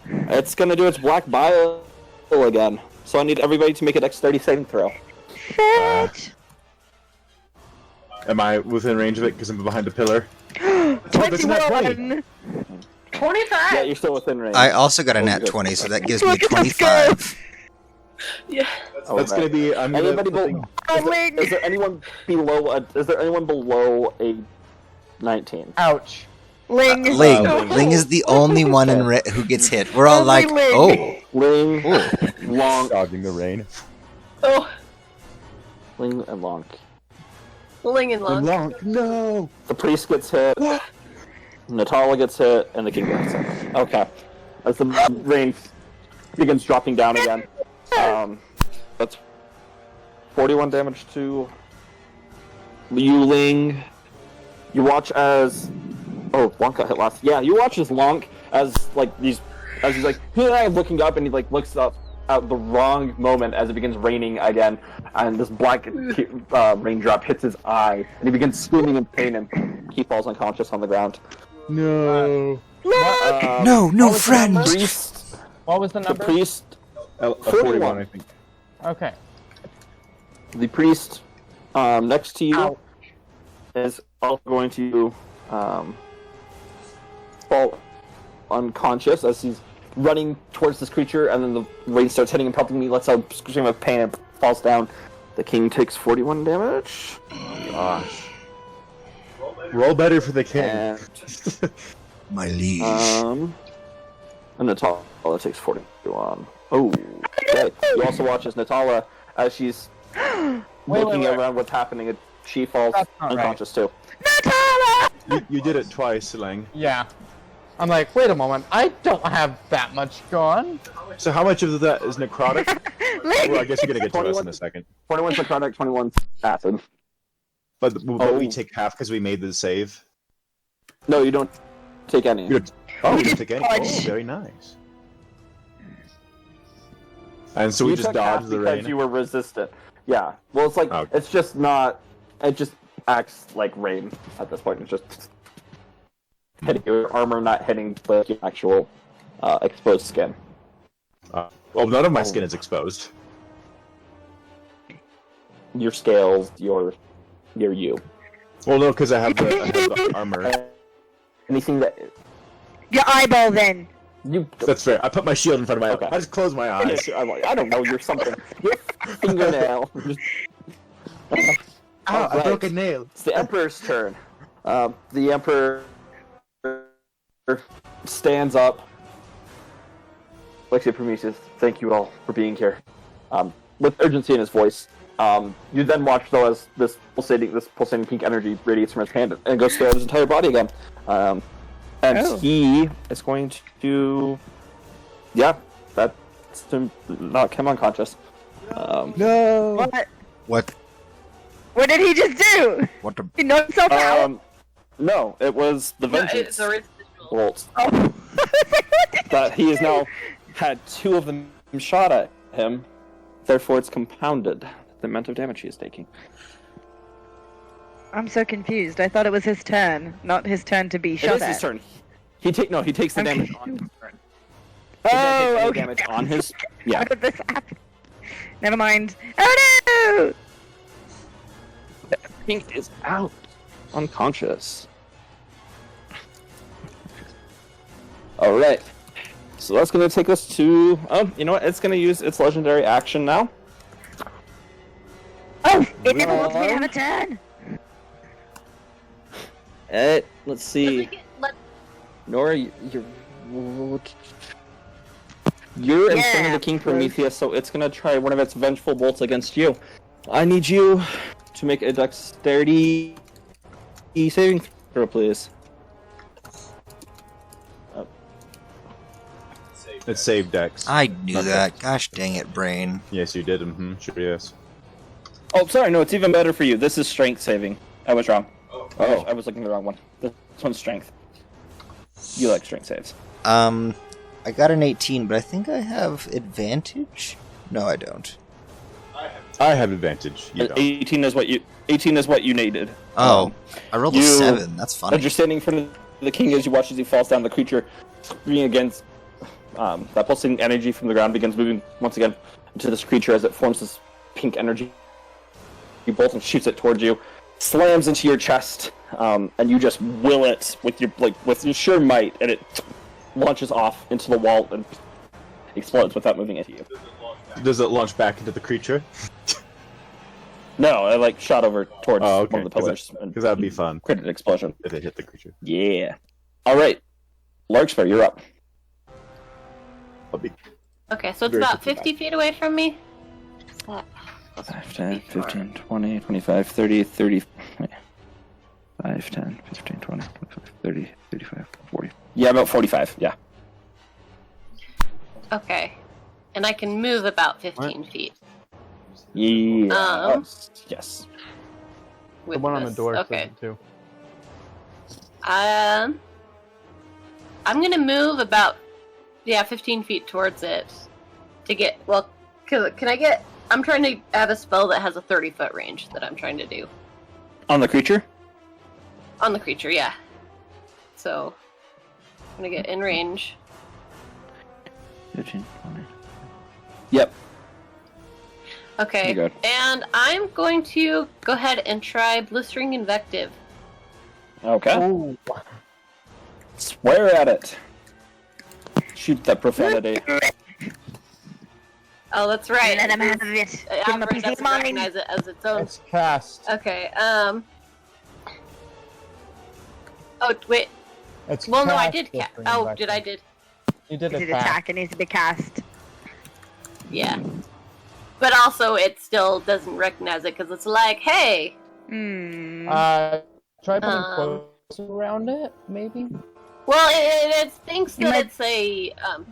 It's going to do its black bile again. So I need everybody to make a dexterity saving throw. Am I within range of it because I'm behind a pillar? that's not 21! 25! Yeah, you're still within range. I also got a Oh, nat good. 20, so that gives me Look at us 25. Yeah. Oh, That's right. gonna be. I'm gonna. Anybody flipping- is there anyone below a 19? Ouch. Ling! Ling. Ling. Ling is the only one who gets hit. We're all like, Ling. oh. Ling, Long, dodging the rain. Oh, Ling, and Long. Ling and Long. No. The priest gets hit. Natala gets hit, and the king gets hit. Okay. As the rain begins dropping down again. That's 41 damage to Liu Ling. You watch as Lonk got hit last. Yeah, you watch as Lonk as he's like looking up, and he looks up at the wrong moment as it begins raining again, and this black raindrop hits his eye, and he begins screaming in pain, and he falls unconscious on the ground. No. No, friend. Priest. What was the The number? priest. 41, I think. Okay. The priest next to you Ow. is also going to fall unconscious as he's running towards this creature, and then the rain starts hitting him, pelting him. He lets out a scream of pain and falls down. The king takes 41 damage. Gosh. Roll better for the king. And My liege. and Natala takes 41. Oh, okay. You also watch as Natala, as she's looking around what's happening, and she falls That's not unconscious too. You did it twice, Lang. Yeah. I'm like, wait a moment, I don't have that much gone. So how much of that is necrotic? Well, I guess you're gonna get to us in a second. 21's necrotic, 21's acid. But we take half because we made the save. No, you don't take any. We We didn't just take any. dodged. Oh, very nice. And so we You just took half dodged the because rain. you were resistant. Yeah. Well, it's like Oh. it's just not. It just acts like rain at this point. It's just hitting your armor, not hitting your actual exposed skin. Well, none of my skin is exposed. Your scales, your you. Well, no, because I have the armor. Anything that Your eyeball, then. you. That's fair. I put my shield in front of my Okay. I just close my eyes. I don't know. You're something. Your fingernail. Ow, I Right. broke a nail. It's the Emperor's turn. The Emperor stands up. Looks at Prometheus. Thank you all for being here. With urgency in his voice. You then watch though as this pulsating pink energy radiates from his hand and goes throughout his entire body again. And he is going to, that's to knock him unconscious. No. What? What? What did he just do? What the? He knocked himself out. No, it was the vengeance It's a residual. bolt Oh. that he has now had two of them shot at him. Therefore, it's compounded the amount of damage he is taking. I'm so confused. I thought it was his turn, not his turn to be It shot is at. his turn. He takes the Okay. damage on his turn. He doesn't take any Okay. damage on his. How Yeah. did this happen? Never mind. Oh no! Pink is out, unconscious. All right. So that's going to take us to. Oh, you know what? It's going to use its legendary action now. Oh, it never wants me to have a turn. Let's Does see. it get let- Nora, you're in front of Yeah. the King Prometheus, so it's gonna try one of its vengeful bolts against you. I need you to make a dexterity saving throw, please. It's save Dex. I knew Okay. that. Gosh dang it, brain. Yes, you did. Mm-hmm. Sure, yes. Oh, sorry, no, it's even better for you. This is strength saving. I was wrong. Oh. I was looking at the wrong one. This one's strength. You like strength saves. I got an 18, but I think I have advantage. No, I don't. I have advantage. You don't. 18 is what you needed. Oh, I rolled a you- 7. That's As funny. you're standing in front of the king, as you watch as he falls down, the creature screaming against that pulsing energy from the ground begins moving once again into this creature as it forms this pink energy. You bolt and shoots it towards you, slams into your chest, and you just will it with your sheer might, and it launches off into the wall and explodes without moving into you. Does it launch back into the creature? No, it shot over towards Oh, okay. one of the pillars and Because that'd be fun created an explosion. if it hit the creature. Yeah. All right, Larkspur, you're up. That'd be Okay, so it's Very about 55. 50 feet away from me. 5, 10, 15, 20, 25, 30, 30. Wait. 5, 10, 15, 20, 25, 30, 35, 40. Yeah, about 45, yeah. Okay. And I can move about 15 feet. Yeah. Yes. The With one on the this. door says Okay. it too. I'm gonna move about 15 feet towards it to get. Well, can I get? I'm trying to have a spell that has a 30-foot range that I'm trying to do On the creature? on the creature. Yeah. So I'm gonna get in range. 15, 20. Yep. Okay. You're good. And I'm going to go ahead and try blistering invective. Okay. Oh, Swear at it. Shoot that profanity. Oh, that's right. Let him have it. Give him a Alfred piece of doesn't mine. recognize it as its own. it's cast. Okay. Oh wait. It's Well, no, I cast did. Blistering Oh, Invective. did I did? You did Is it attack. attack? It needs to be cast. Yeah. But also, it still doesn't recognize it because it's like, hey. Hmm. Try putting Um, quotes around it, maybe. Well, it thinks You that might- it's a 'cause,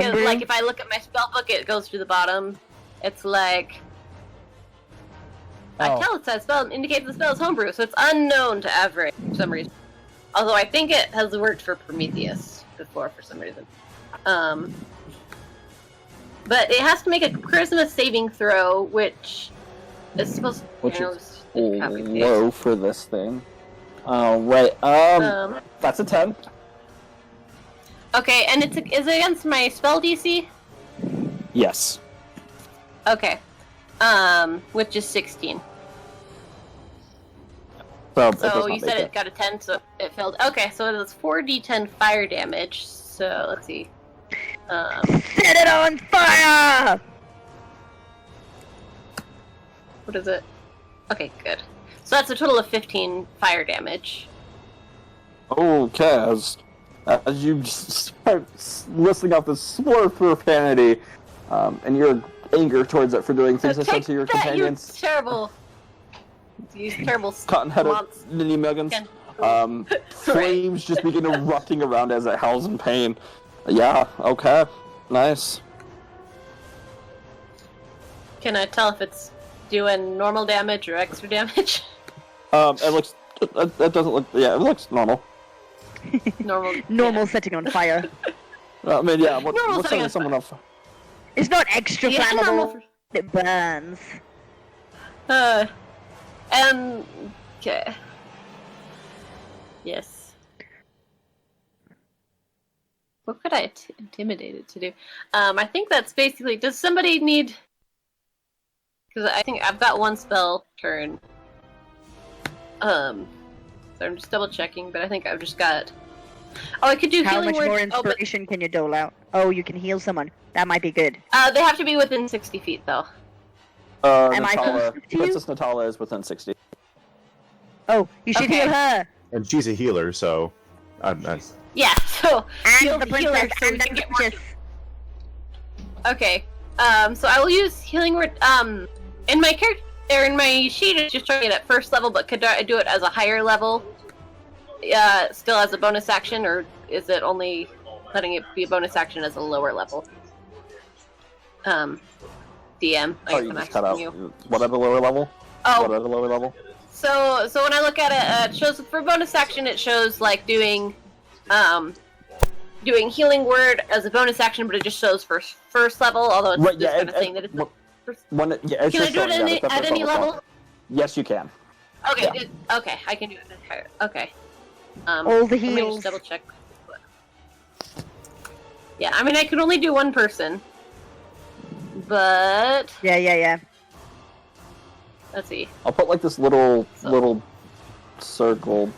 Homebrew? like if I look at my spell book, it goes to the bottom. It's like I Oh. tell it says spell indicates the spell is homebrew, so it's unknown to Everett for some reason. Although I think it has worked for Prometheus before for some reason. But it has to make a charisma saving throw, which is supposed to Which you know, is just copy paste. low for this thing. Right. That's a 10. Okay, and is it against my spell DC? Yes. Okay. Which is 16. So, it does So not you make said it. it got a 10, so it failed. Okay, so it was 4d10 fire damage. So let's see. Set it on fire! What is it? Okay, good. So that's a total of 15 fire damage. Okay, as you start listing off this swore of profanity, and your anger towards it for doing things it's done Take to your that, companions, you terrible. You terrible. cotton-headed monster. Ninny Muggins, Can- flames just begin erupting around as it howls in pain. Yeah, okay, nice. Can I tell if it's doing normal damage or extra damage? It looks, it doesn't look, yeah, it looks normal. Normal. Normal setting on fire. I mean, yeah, what's Normal setting setting on someone off? It's not extra Yeah, normal flammable. It burns. And okay. Yes. What could I intimidate it to do? I think that's basically. Does somebody need? Because I think I've got one spell turn. So I'm just double checking, but I think I've just got. Oh, I could do How healing much word. more Oh, but inspiration can you dole out? Oh, you can heal someone. That might be good. they have to be within 60 feet, though. Am I Natala, close to you? Princess Natala is within 60. Oh, you should Okay. heal her. And she's a healer, so Yeah. So heal And the the healer princess so we and the can get more. princess. Okay. So I will use healing word. In my character, or in my sheet, it's just showing it at first level, but could I do it as a higher level? Still as a bonus action, or is it only letting it be a bonus action as a lower level? DM. Oh, you just cut out. What at the lower level? What Oh, at the lower level? so when I look at it, it shows for bonus action. It shows like doing healing word as a bonus action, but it just shows for first level. Although it's Right, just yeah, kind of saying that it's. It's Can I just do it showing, yeah, at any first level? Yes, you can. Okay, Yeah. good. Okay, I can do it at higher. Okay. All the Let me heals. just double check. Yeah, I mean I could only do one person, but Yeah. let's see. I'll put like this little circle.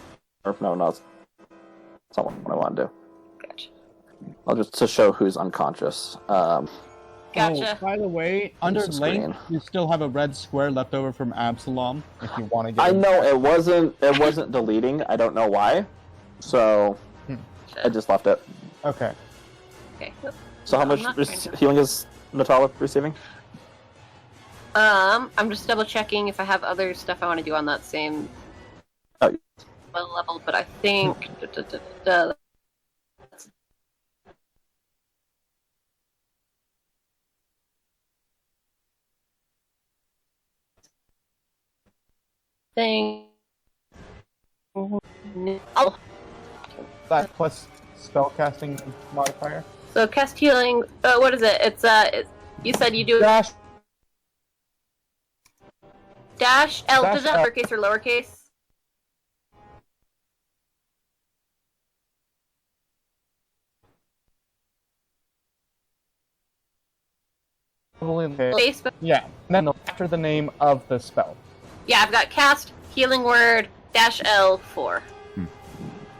Or no, that's not what I want to do. Gotcha. I'll just to show who's unconscious. Gotcha. Oh, by the way, under the link, screen. you still have a red square left over from Absalom if you want to get I it. know it wasn't deleting. I don't know why. So I just left it. Okay. Okay. So how I'm much not trying to- healing is Natala receiving? I'm just double checking if I have other stuff I want to do on that same Oh. level, but I think. thing. Oh, That plus spellcasting modifier. so cast healing. What is it? It's you said you do Dash. dash L. Dash Does that L. uppercase or lowercase? Base. Yeah. Then after the name of the spell. Yeah, I've got cast healing word dash L4.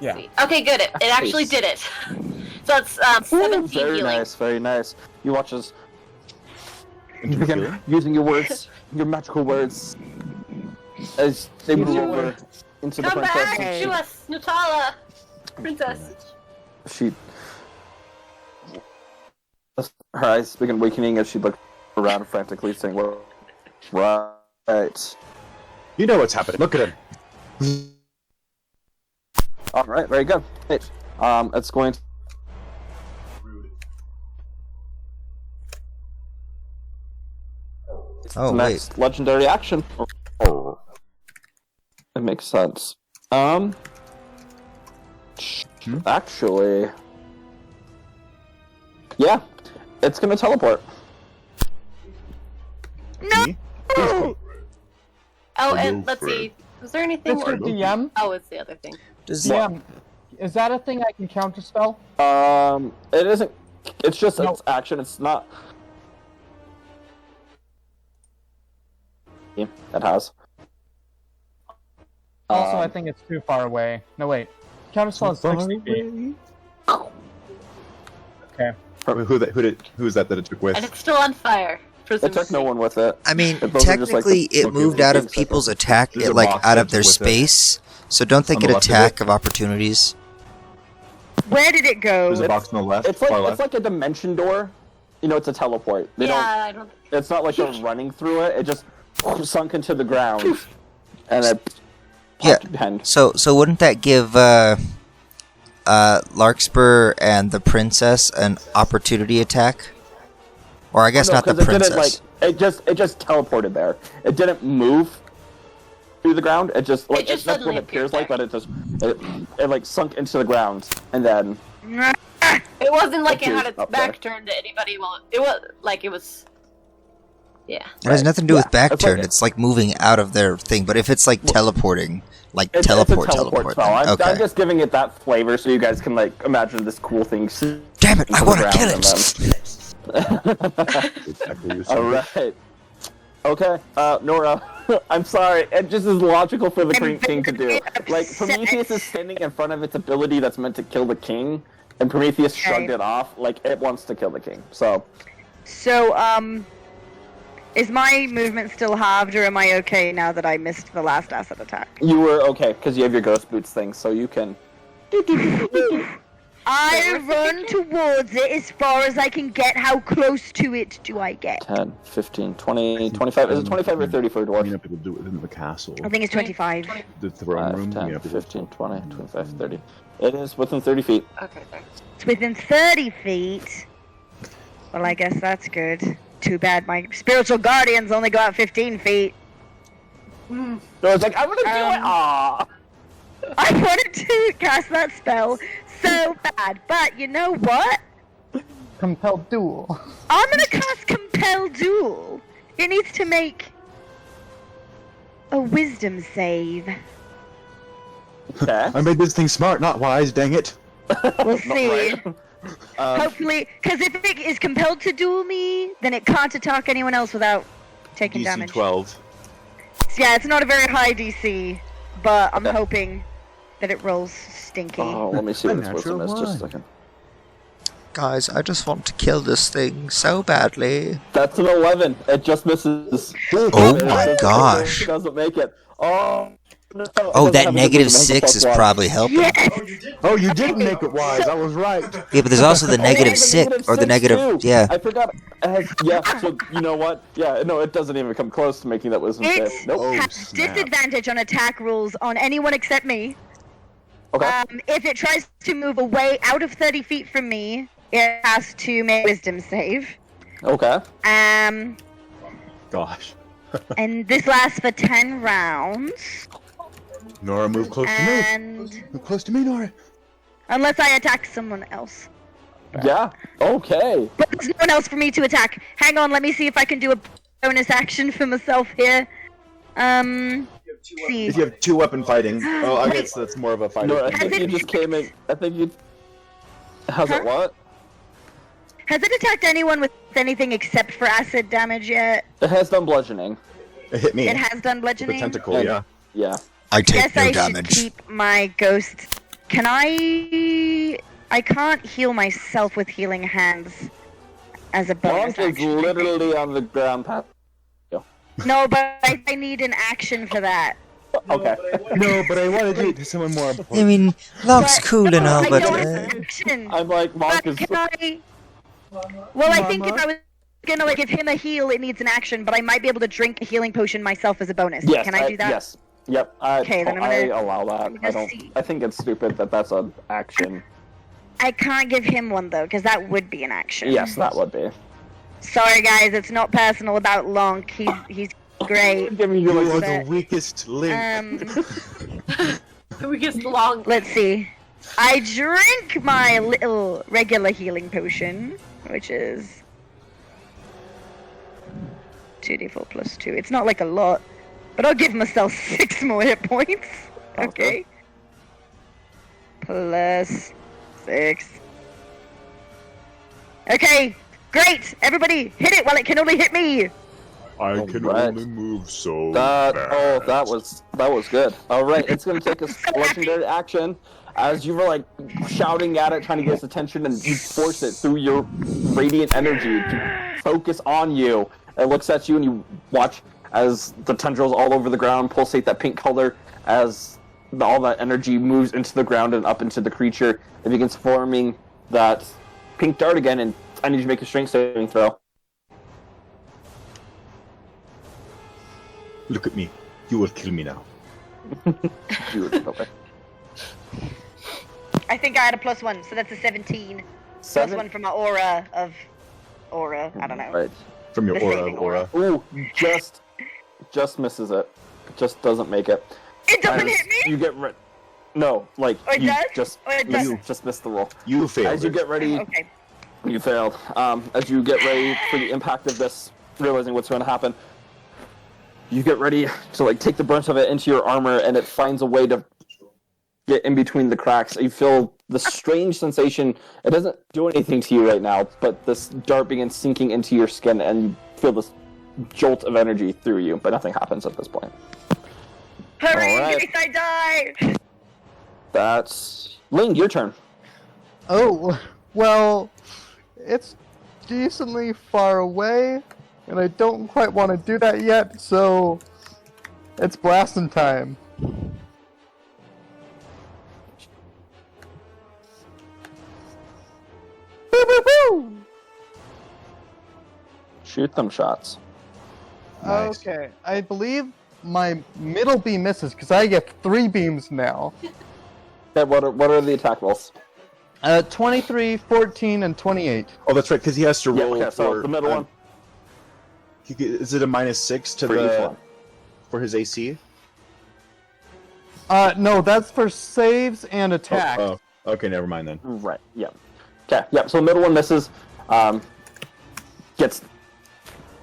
Yeah. Sweet. Okay, good. It actually did it. So it's 17 Very healing. nice, very nice. You watch as you Into begin healing? using your words, your magical words, as they move your over words. into the Come back princess. to us, Nutala, princess. She, her eyes begin awakening as she looks around frantically, saying, "Well, right, You know what's happening. Look at him. all right, very good. Hey, it's going to." Oh, wait. Next legendary action. Oh. It makes sense. Actually, yeah, it's gonna teleport. Me? Oh, and Hello, let's friend. see. Was there anything Mr. more? DM, Oh, it's the other thing. Does DM, is that a thing I can counterspell? It isn't. It's just No. its action. It's not. Yeah, it has. Also, I think it's too far away. No, wait. Counterspell is 60 feet. Okay. Who is that it took with? And it's still on fire. It took no one with it. I mean, Those are just like technically, the- it moved out of Okay. people's attack, There's a like box out of that's their with it. space. So don't they On get the left of attack it. of opportunities? Where did it go? There's a box on the left. It's like far it's left. like a dimension door. You know, it's a teleport. They Yeah, don't. I don't. It's not like they're running through it. It just sunk into the ground, and it Yeah. popped behind. So wouldn't that give Larkspur and the princess an opportunity attack? Or I guess No, not the 'cause it didn't, princess. it just teleported there. It didn't move through the ground. It just like just that's what suddenly it appears appeared like, but it like sunk into the ground, and then It wasn't like it had Appears its up back there. turned to anybody. Well, it was like it was. Yeah. It has nothing to do with Yeah, back it's like turn. a- It's like moving out of their thing. But if it's like teleporting, like it's teleport, a teleport spell. then- I'm okay. just giving it that flavor so you guys can like imagine this cool thing. Damn it! I into the want to ground kill and it. Exactly your All right. Okay, Nora. I'm sorry. It just is logical for the king to do. Like Prometheus is standing in front of its ability that's meant to kill the king, and Prometheus Okay. shrugged it off. Like it wants to kill the king. So So, is my movement still halved, or am I okay now that I missed the last acid attack? you were okay because you have your ghost boots thing, so you can. I run towards it as far as I can get. How close to it do I get? 10, 15, 20, 25. Is it 25 or 30 for a Being dwarf? able to do it within the castle. I think it's 25. The throne 5, room. being 10, able to- 15, 20, 25, 30. It is within 30 feet. Okay. There. It's within 30 feet. Well, I guess that's good. Too bad my spiritual guardians only go out 15 feet. So it's like, I'm gonna do it! Aww! I wanted to cast that spell so bad, but you know what? Compelled duel. I'm gonna cast Compel Duel. It needs to make a wisdom save. Okay. I made this thing smart, not wise. Dang it! We'll see. Right. Hopefully, because if it is compelled to duel me, then it can't attack anyone else without taking DC damage. 12. Yeah, it's not a very high DC, but I'm Okay. hoping that it rolls stinky. Oh, let me see what its Natural wisdom is. Just a one. second. Guys, I just want to kill this thing so badly. That's an 11. It just misses. Oh It my doesn't- gosh. It doesn't make it. Oh. No, it Oh, doesn't that have a negative wisdom, it has a 6 is +1. probably helping. Yes! Oh, you did make it wise. I was right. Yeah, but there's also the Oh, negative it has a 6, or the 6 negative, too. yeah. I forgot. It has, yeah, so you know what? Yeah, no, it doesn't even come close to making that wisdom It save. Nope. has snap. disadvantage on attack rolls on anyone except me. Okay. If it tries to move away out of 30 feet from me, it has to make a wisdom save. Okay. Gosh. And this lasts for 10 rounds. Nora, move close to And me. Move close to me, Nora. unless I attack someone else. Yeah. Okay. But there's no one else for me to attack. Hang on, let me see if I can do a bonus action for myself here. See. If you have 2 weapon fighting, oh, I guess that's more of a fighting. No, I Has think it you just came in. I think you. How's Huh? it what? Has it attacked anyone with anything except for acid damage yet? It has done bludgeoning. It hit me. It has done With a bludgeoning? tentacle, yeah. Yeah. I take Guess no I damage. should keep my ghost. Can I can't heal myself with healing hands as a bonus Monk is action. literally on the ground. No, but I need an action for that. Okay. No, but I want to do it to someone more I important. mean, Lock's But- cool and all, I but don't have an action. I'm like, Monk But is. can I? Well, I think if I was gonna like give him a heal, it needs an action. But I might be able to drink a healing potion myself as a bonus. Yes. Can I do that? Yes. Yep. Okay, then I'm I gonna- allow that. I'm I gonna don't. see. I think it's stupid that that's an action. I can't give him one though, because that would be an action. Yes, that would be. Sorry, guys. It's not personal about Lonk. He's great. Give me your You are But- the weakest link. We just long. Let's see. I drink my little regular healing potion, which is 2d4 plus 2. It's not like a lot, but I'll give myself 6 more hit points. Okay. Plus 6. Okay, great. Everybody, hit it while it can only hit me. I can Alright. only move so That fast. that was good. All right, it's gonna take a legendary action as you were like shouting at it, trying to get its attention, and you force it through your radiant energy to focus on you. It looks at you, and you watch as the tendrils all over the ground pulsate that pink color as all that energy moves into the ground and up into the creature. It begins forming that pink dart again, and I need you to make a strength saving throw. Look at me. You will kill me now. Okay. I think I had a +1, so that's a 17. Seven? +1 from my aura of aura. I don't know. Right. From your The aura saving of aura. Ooh, just misses it. Just doesn't make it. It doesn't As hit me. You get ready. No, like Oh, it you does? just missed the roll. You failed As you it. get ready, Okay. you failed. As you get ready for the impact of this, realizing what's going to happen, you get ready to like take the brunt of it into your armor, and it finds a way to get in between the cracks. You feel the strange sensation. It doesn't do anything to you right now, but this dart begins sinking into your skin, and you feel this jolt of energy through you, but nothing happens at this point. Hurry, All right. in case I die. That's Ling. Your turn. Oh, well, it's decently far away, and I don't quite want to do that yet, so it's blasting time. Woo-hoo-hoo! Shoot them shots. Nice. Okay, I believe my middle beam misses because I get 3 beams now. Okay, what are the attack rolls? 23, 14, and 28. Oh, that's right, because he has to Yeah, roll okay, so for... the middle one. Is it a -6 to For each the... one. For his AC? No, that's for saves and attacks. Oh, okay, never mind then. Right. Yep. Okay. Yep. So the middle one misses.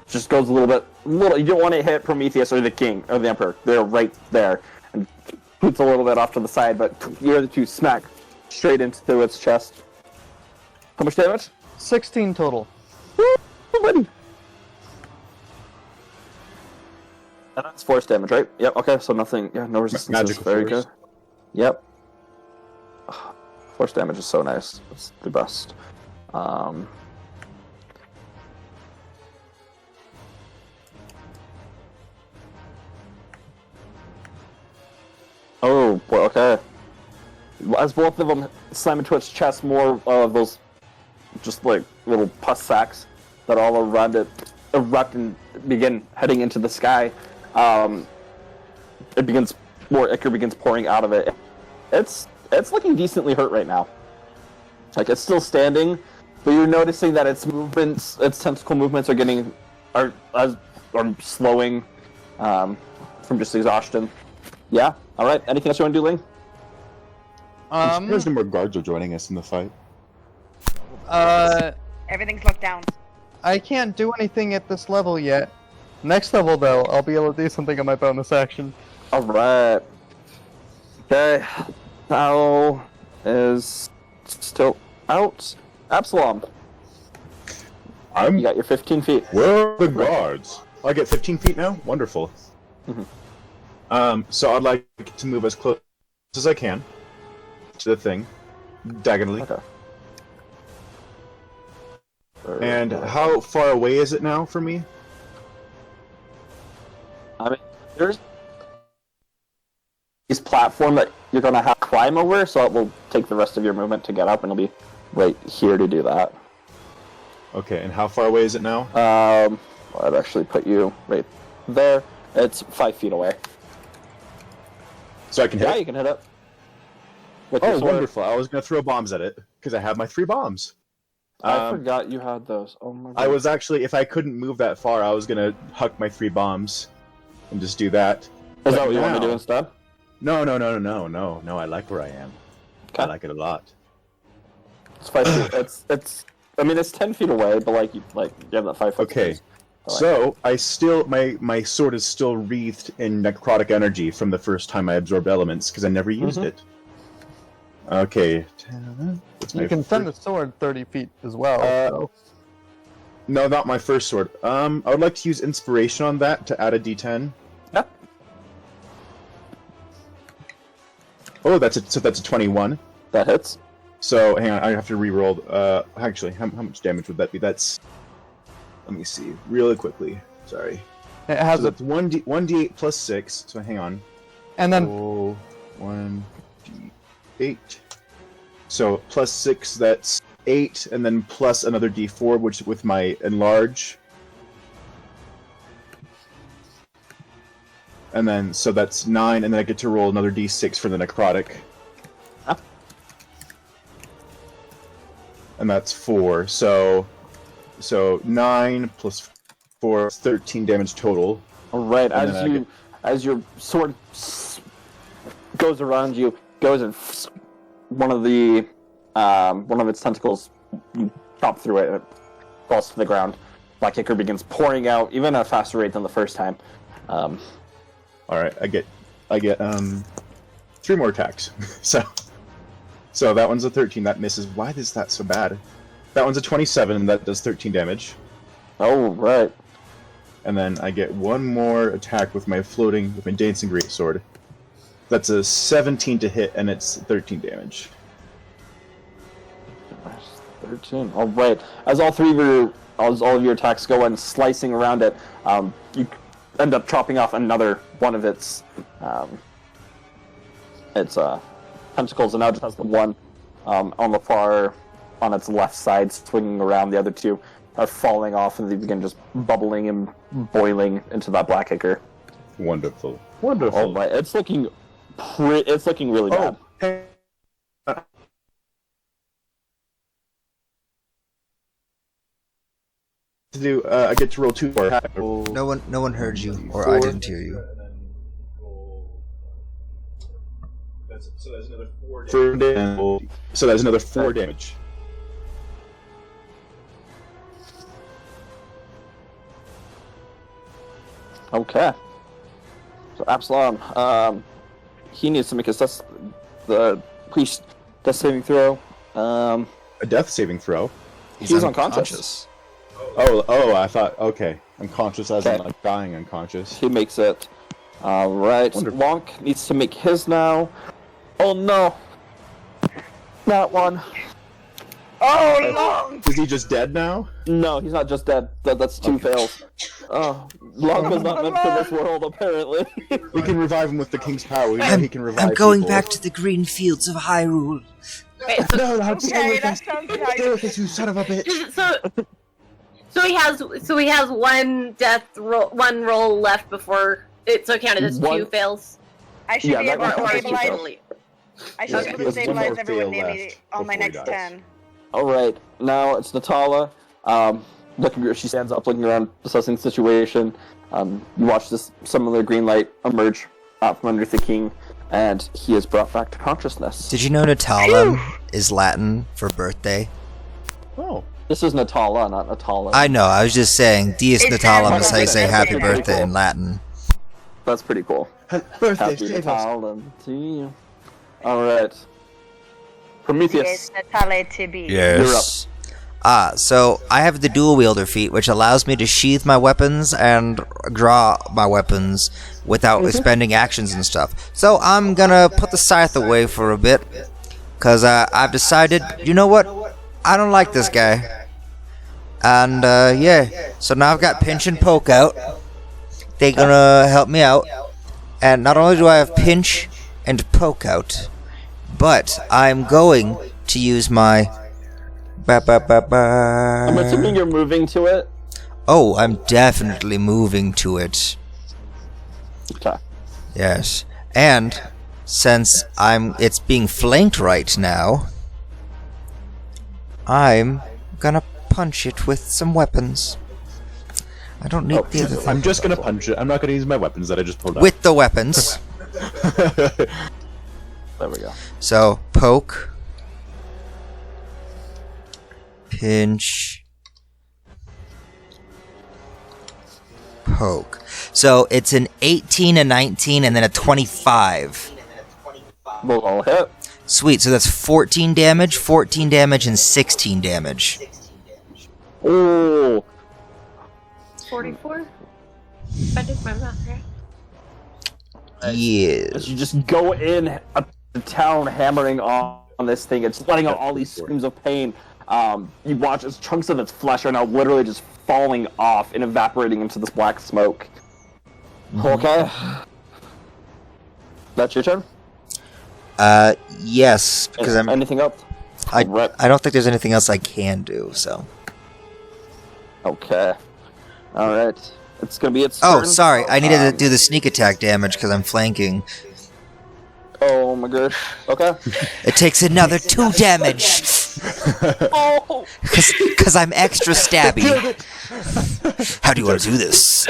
Just goes a little bit. You don't want to hit Prometheus or the King or the Emperor. They're right there, and boots a little bit off to the side. But the other two smack straight into its chest. How much damage? 16 total. And that's force damage, right? Yep. Okay. So nothing. Yeah. No resistance. Magical Very force. good. Yep. Force damage is so nice. It's the best. Oh boy. Okay. As both of them slam into its chest, more of those just like little pus sacks that all around it erupt and begin heading into the sky. It begins more ichor begins pouring out of it. It's looking decently hurt right now. Like it's still standing, but you're noticing that its movements, its tentacle movements, are slowing. from just exhaustion. Yeah. All right. Anything else you want to do, Ling? I'm surprised no more guards are joining us in the fight. Everything's locked down. I can't do anything at this level yet. Next level, though, I'll be able to do something on my bonus action. All right. Okay. Owl is still out. Absalom, you got your 15 feet. Where are the guards? I get 15 feet now? Wonderful. So I'd like to move as close as I can to the thing, diagonally. Okay. And how far away is it now from me? I mean, there's this platform that you're going to have to climb over, so it will take the rest of your movement to get up, and it'll be right here to do that. Okay, and how far away is it now? I'd actually put you right there. It's 5 feet away. So I can hit Yeah, it? you can hit it. With your Oh, sword. wonderful. I was going to throw bombs at it, because I have my 3 bombs. I forgot you had those. Oh my god. I was actually, if I couldn't move that far, I was going to huck my 3 bombs and just do that. Is But that what you want to now- do instead? No, I like where I am. I like it a lot. It's 5 feet. It's. I mean, it's 10 feet away, but you have that 5 foot. Okay, space. so I still, my sword is still wreathed in necrotic energy from the first time I absorbed elements, because I never used it. Okay. What's You my can send the sword 30 feet as well. So. No, not my first sword. I would like to use inspiration on that to add a d10. Yeah. Oh, that's a 21. That hits. So hang on, I have to re-roll. Actually, how much damage would that be? That's. Let me see, really quickly. Sorry. It has So a, that's 1d8 plus 6. So hang on. and then Oh, 1d8. So plus 6, that's 8, and then plus another d4, which with my enlarge. And then, so that's 9, and then I get to roll another d6 for the necrotic. And that's 4, so 9 plus 4, 13 damage total. All right. And then As your sword goes around you, goes and one of its tentacles, you chop through it, and it falls to the ground. Black Ichor begins pouring out, even at a faster rate than the first time. All right, I get 3 more attacks. So that one's a 13, that misses. Why is that so bad? That one's a 27, and that does 13 damage. Oh, right. And then I get 1 more attack with my dancing greatsword. That's a 17 to hit, and it's 13 damage. 13. All right. As all of your attacks go and slicing around it, you end up chopping off another one of its tentacles, and now just has the one on its left side swinging around. The other 2 are falling off, and they begin just bubbling and boiling into that Black Ichor. Wonderful. All right. It's looking really bad. Hey. I get to roll 2 more. No one heard you, or I didn't hear you. So that's another 4 damage. Okay. So Absalom, he needs to make the priest death saving throw. A death saving throw. He's unconscious. Oh, I thought, okay. Unconscious as in like dying unconscious. He makes it. Alright. Wonderful. Lonk needs to make his now. Oh no! That one. Oh, Lonk! Is he just dead now? No, he's not just dead. That's 2 fails. Oh, Lonk was not meant for this world, apparently. We can revive him with the king's power. We know he can revive I'm going people. back to the green fields of Hyrule. Wait, so, No, no, stay Okay, with that us. sounds Stay nice. with us, you son of a bitch. so he has 1 1 roll left before it's counted as 2 One- fails. I should Yeah, be that able one to counts as 2 stabilize. fails. I should Yeah, be able he to has one stabilize more everyone fail near me left on my before he next dies. 10. Alright, now it's Natala. She stands up, looking around, assessing the situation. You watch this similar green light emerge out from underneath the king, and he is brought back to consciousness. Did you know Natalum is Latin for birthday? Oh. This is Natala, not Natala. I know, I was just saying, Dies It Natalum sounds is how you say like happy it's pretty birthday cool. in Latin. That's pretty cool. Birthday, Happy save us. Natalum to you. Alright. Prometheus. Yes, Natale Tibi. Yes. So I have the dual wielder feat, which allows me to sheath my weapons and draw my weapons without expending actions and stuff. So I'm gonna put the scythe away for a bit, cause I've decided, you know what? I don't like this guy. And yeah, so now I've got pinch and poke out. They're gonna help me out. And not only do I have pinch and poke out, but I'm going to use my. I'm assuming you're moving to it. Oh, I'm definitely moving to it. Okay. Yes. And since it's being flanked right now, I'm gonna punch it with some weapons. I don't need the other thing. I'm just gonna punch it. I'm not gonna use my weapons that I just pulled out. With the weapons. There we go. So, poke. Pinch. Poke. So, it's an 18, a 19, and then a 25. We'll all hit. Sweet, so that's 14 damage, and 16 damage. Ooh. 44? If I did my math right. Yes. You just go in the town hammering on this thing. It's letting out all these screams of pain. You watch as chunks of its flesh are now literally just falling off and evaporating into this black smoke. Okay. That's your turn? Yes, because Anything else? I don't think there's anything else I can do, so. Okay. Alright. It's gonna be its Oh, turn. sorry, I needed to do the sneak attack damage because I'm flanking. Oh my gosh. Okay. It takes another 2 damage! Oh! Because I'm extra stabby. How do you want to do this?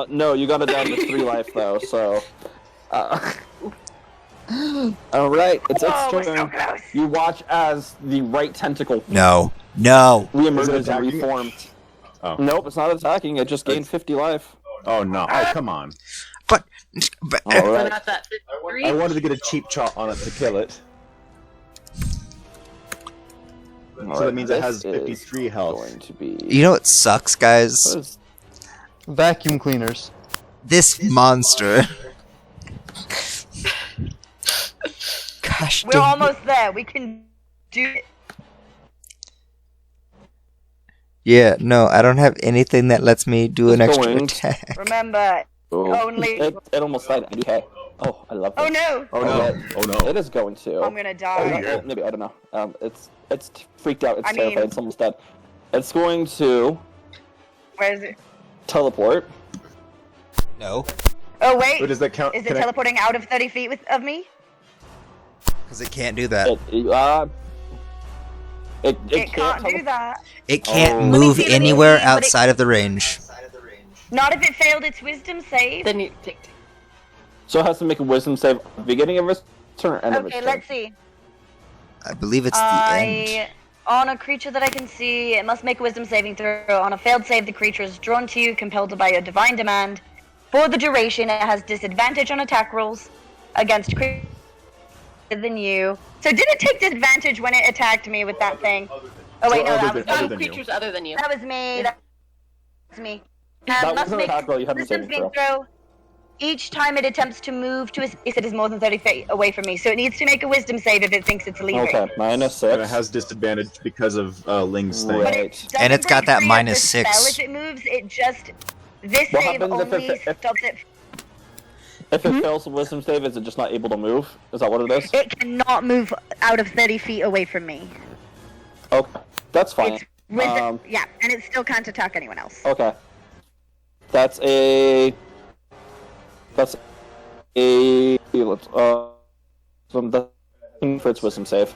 No, you got it down to 3 life though, so. Alright, it's its turn. You watch as the right tentacle No. reemerges and attacking? reformed. Oh. Nope, it's not attacking, it just gained 50 life. Oh no! Oh come on! But Alright. Not that I wanted to get a cheap shot on it to kill it. So that means it has 53 health. Going to be... you know what sucks, guys? What is... Vacuum cleaners. This monster. Gosh We're dang it. almost there. We can do it. Yeah, no, I don't have anything that lets me do an It's extra going. attack. Remember, only. It almost died. Okay. Oh, I love this. Oh no! Oh no. Oh no! It is going to. I'm gonna die. Oh, maybe, I don't know. It's freaked out. It's I mean- terrified. It's almost dead. It's going to Where is it? teleport. No, Oh wait. Wait, does that count? Is it Can I- teleporting out of 30 feet of me? because it can't do that. It can't do that. It can't Oh. move see, let me anywhere see what it- outside of the range. Not if it failed its wisdom save. Then you take. So it has to make a wisdom save at the beginning of its turn or end of its Okay, turn. let's see. I believe it's the end. On a creature that I can see, it must make a wisdom saving throw. On a failed save, the creature is drawn to you, compelled by your divine demand. For the duration, it has disadvantage on attack rolls against creatures than you. So did it take disadvantage when it attacked me with that thing? Oh wait, no, that was other On than you. creatures other than you. that was me. That was me. That Must wasn't an make attack roll, you had to wisdom saving saving throw. throw. Each time it attempts to move to if it is more than 30 feet away from me. So it needs to make a wisdom save if it thinks it's leaving. Okay, And it -6. has disadvantage because of Ling's thing. But Right. it doesn't And it's got break that free of minus the 6. Spell if it moves, it just this What save happens if only it- stops it. If it fails the wisdom save, is it just not able to move? Is that what it is? It cannot move out of 30 feet away from me. Okay, that's fine. It's yeah, and it still can't attack anyone else. Okay. That's a. Let's for its wisdom save.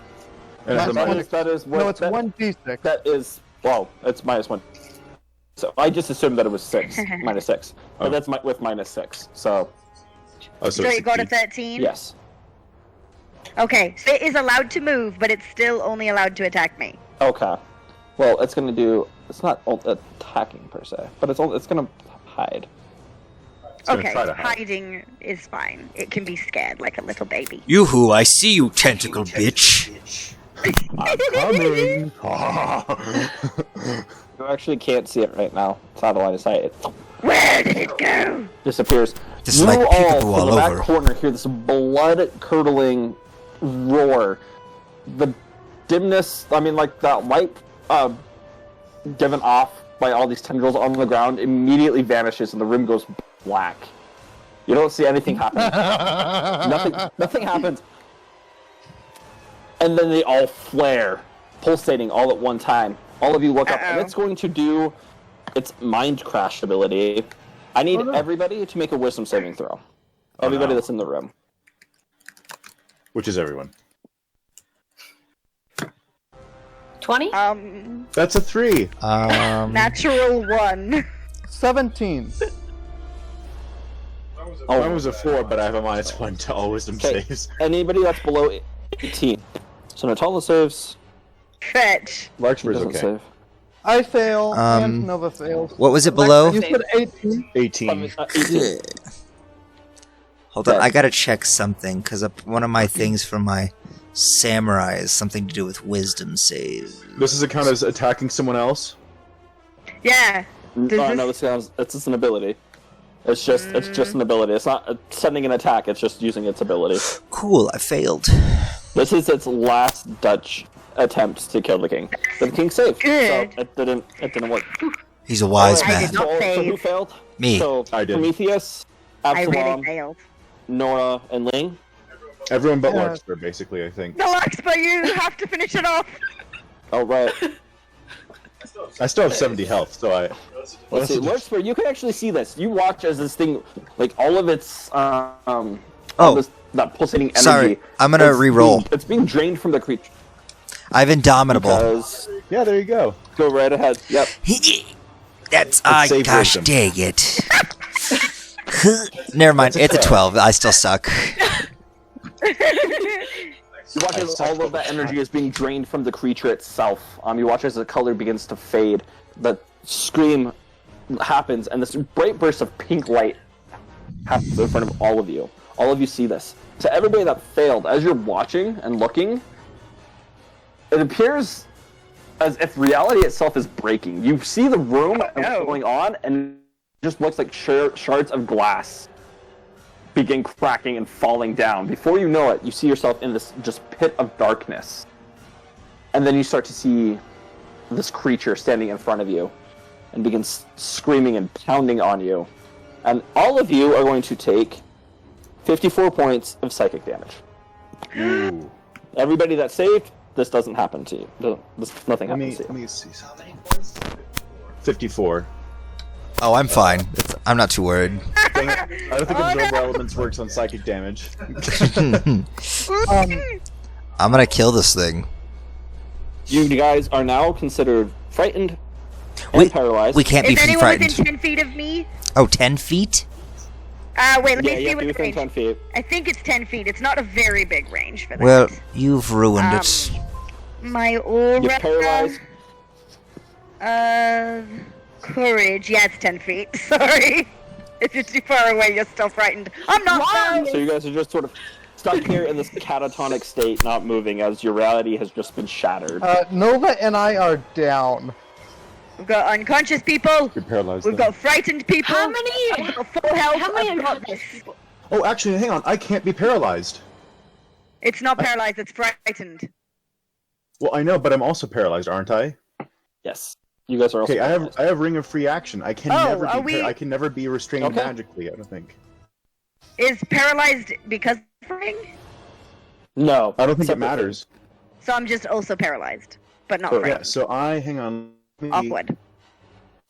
And it's a That's minus- That is what. No, it's that, 1d6. That is. Wow, it's -1. So I just assumed that it was 6, minus 6. But Oh. that's with minus 6. So Oh, So you got a succeed. 13? yes. Okay, so it is allowed to move, but it's still only allowed to attack me. Okay. Well, it's gonna do. It's not attacking per se, but it's gonna hide. It's gonna Okay, try to hide. hiding is fine. It can be scared like a little baby. Yoo-hoo, I see you, tentacle bitch. I'm coming. You actually can't see it right now. It's out of line of sight. It Where did it go? disappears. Just You like all peekaboo from all the back over. corner hear this blood-curdling roar. The dimness, I mean, like that light given off by all these tendrils on the ground immediately vanishes and the room goes black. You don't see anything happening. Nothing happens. And then they all flare, pulsating all at one time. All of you look up, and it's going to do its mind crash ability. I need everybody to make a wisdom saving throw. Everybody no. that's in the room. Which is everyone. 20? That's a 3. Natural 1. 17. Oh, Mine was a 4, but I have a -1 to all wisdom okay. saves. Anybody that's below 18. So Natala saves. Fetch. Larkspur's Doesn't okay. save. I fail, and Um, Nova fails. What was it below? You said 18? 18. 18. Hold on, I gotta check something, because one of my things for my samurai is something to do with wisdom save. This is a count as attacking someone else? Yeah. Does No, this- it's just an ability. It's just an ability. It's not sending an attack. It's just using its ability. Cool, I failed. This is its last Dutch attempt to kill the king. But the king saved, Good. so it didn't work. He's a wise I man. did not So who save. failed? Me. So I did. Prometheus, I Absalom, really failed. Nora, and Ling. Everyone but Yeah. Larkspur, basically, I think. The Larkspur, you have to finish it off. Oh right. I still have 70 health, so I... Let's see. Larkspur, you can actually see this. You watch as this thing, like all of its all this, that pulsating energy. Sorry, I'm gonna is re-roll. It's being drained from the creature. I've Indomitable. Because Yeah, there you go. go right ahead. Yep. That's save gosh wisdom. dang it. Never mind, it's a 12. I still suck. You watch as all of that energy is being drained from the creature itself. You watch as the color begins to fade. The scream happens, and this bright burst of pink light happens in front of all of you. All of you see this. To everybody that failed, as you're watching and looking, it appears as if reality itself is breaking. You see the room and what's going on, and it just looks like shards of glass begin cracking and falling down. Before you know it, you see yourself in this just pit of darkness. And then you start to see this creature standing in front of you and begins screaming and pounding on you. And all of you are going to take 54 points of psychic damage. Ooh. Everybody that saved, this doesn't happen to you. Nothing Let happens me to you. see. How many points? 54. Oh, I'm fine. I'm not too worried. Dang it. I don't think Absorber Elements works on psychic damage. Um, I'm gonna kill this thing. You guys are now considered frightened and We- paralyzed. We can't be Is anyone frightened. within 10 feet of me? Oh, 10 feet? Wait, let me yeah, you see have to what be the within range. 10 feet. I think it's 10 feet. It's not a very big range for that. Well, you've ruined it. My You're aura. paralyzed. Courage. Yeah, it's 10 feet. Sorry. If you're too far away, you're still frightened. I'm not though. So you guys are just sort of stuck here in this catatonic state, not moving, as your reality has just been shattered. Nova and I are down. We've got unconscious people. You're paralyzed. We've then. got frightened people. How many? I've got full health. How many I've got unconscious this. people? Oh, actually, hang on. I can't be paralyzed. It's not paralyzed. It's frightened. Well, I know, but I'm also paralyzed, aren't I? Yes. You guys are also Okay, I paralyzed. have Ring of Free Action. I can Oh, never are be we- I can never be restrained Okay. magically, I don't think. Is paralyzed because of ring? No. I don't think it separate matters. So I'm just also paralyzed, but not Correct. Yeah, frightened. so hang on. let me- Awkward.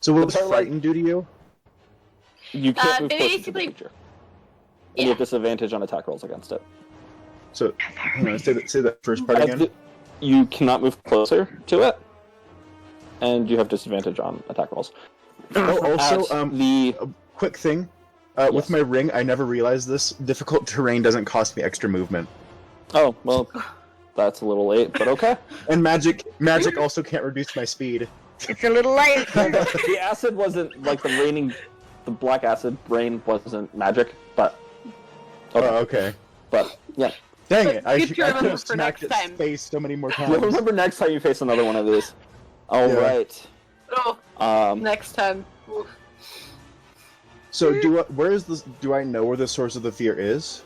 So what was Paralyzed- frightened do to you? things. You can't move closer to the basically- creature. And you have disadvantage on attack rolls against it. So hang on, say that first part As again. the- you cannot move closer to it, and you have disadvantage on attack rolls. Oh, also, the quick thing. Yes. With my ring, I never realized this. Difficult terrain doesn't cost me extra movement. oh well, that's a little late, but okay. And magic also can't reduce my speed. It's a little late. The acid wasn't like the black acid rain wasn't magic, but okay. Oh, okay. But yeah, Dang it! I Good could to remember have for smacked next its time. face so many more you'll times. remember next time you face another one of these. All Yeah. right. Oh, next time. Oof. So do I know where the source of the fear is?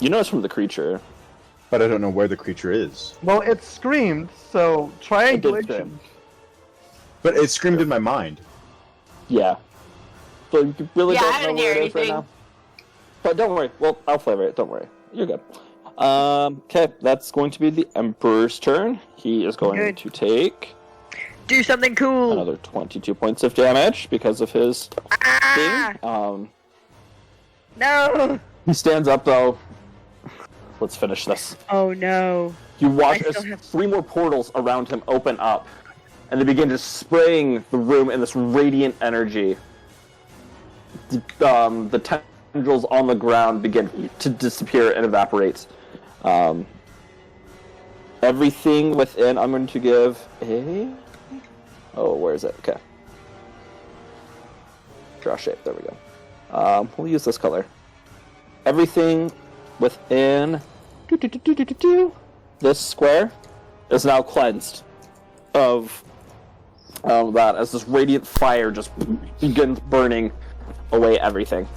You know it's from the creature. But I don't know where the creature is. Well, it screamed, so triangulation. But it screamed in my mind. Yeah. So you really Yeah, I don't know didn't where hear it is right anything. now. But don't worry. Well, I'll flavor it. Don't worry. You're good. Okay, that's going to be the Emperor's turn. He is going Good. to take Do something cool. another 22 points of damage because of his Ah! thing. No! He stands up though. Let's finish this. Oh no. You watch I as still have- 3 more portals around him open up, and they begin just spraying the room in this radiant energy. The tendrils on the ground begin to disappear and evaporate. Everything within, I'm going to give a... Oh, where is it? Okay. Draw shape, there we go. We'll use this color. Everything within this square is now cleansed of that, as this radiant fire just begins burning away everything.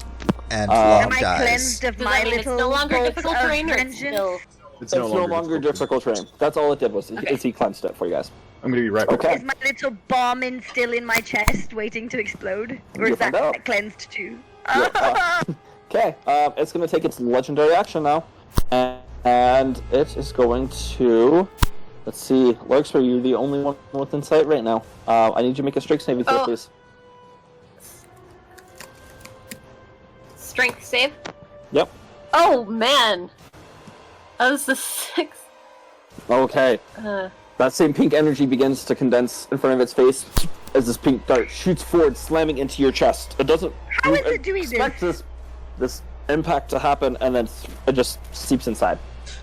And Am Log I dies. cleansed of Does my that mean it's little no longer bolt difficult of terrain, or it's vengeance? still... It's It's no longer difficult terrain. That's all it did was Okay. he cleansed it for you guys. I'm gonna be right back. Okay. Is my little bomb still in my chest, waiting to explode, or You'll is that find out. cleansed too? Okay, it's going to take its legendary action now, and it is going to. Let's see, Larkspur, you're the only one within sight right now. I need you to make a strength saving throw, Oh. please. Strength save? Yep. Oh, man! That was the 6. Okay. That same pink energy begins to condense in front of its face as this pink dart shoots forward, slamming into your chest. It doesn't. How is it doing expect this impact to happen, and then it just seeps inside.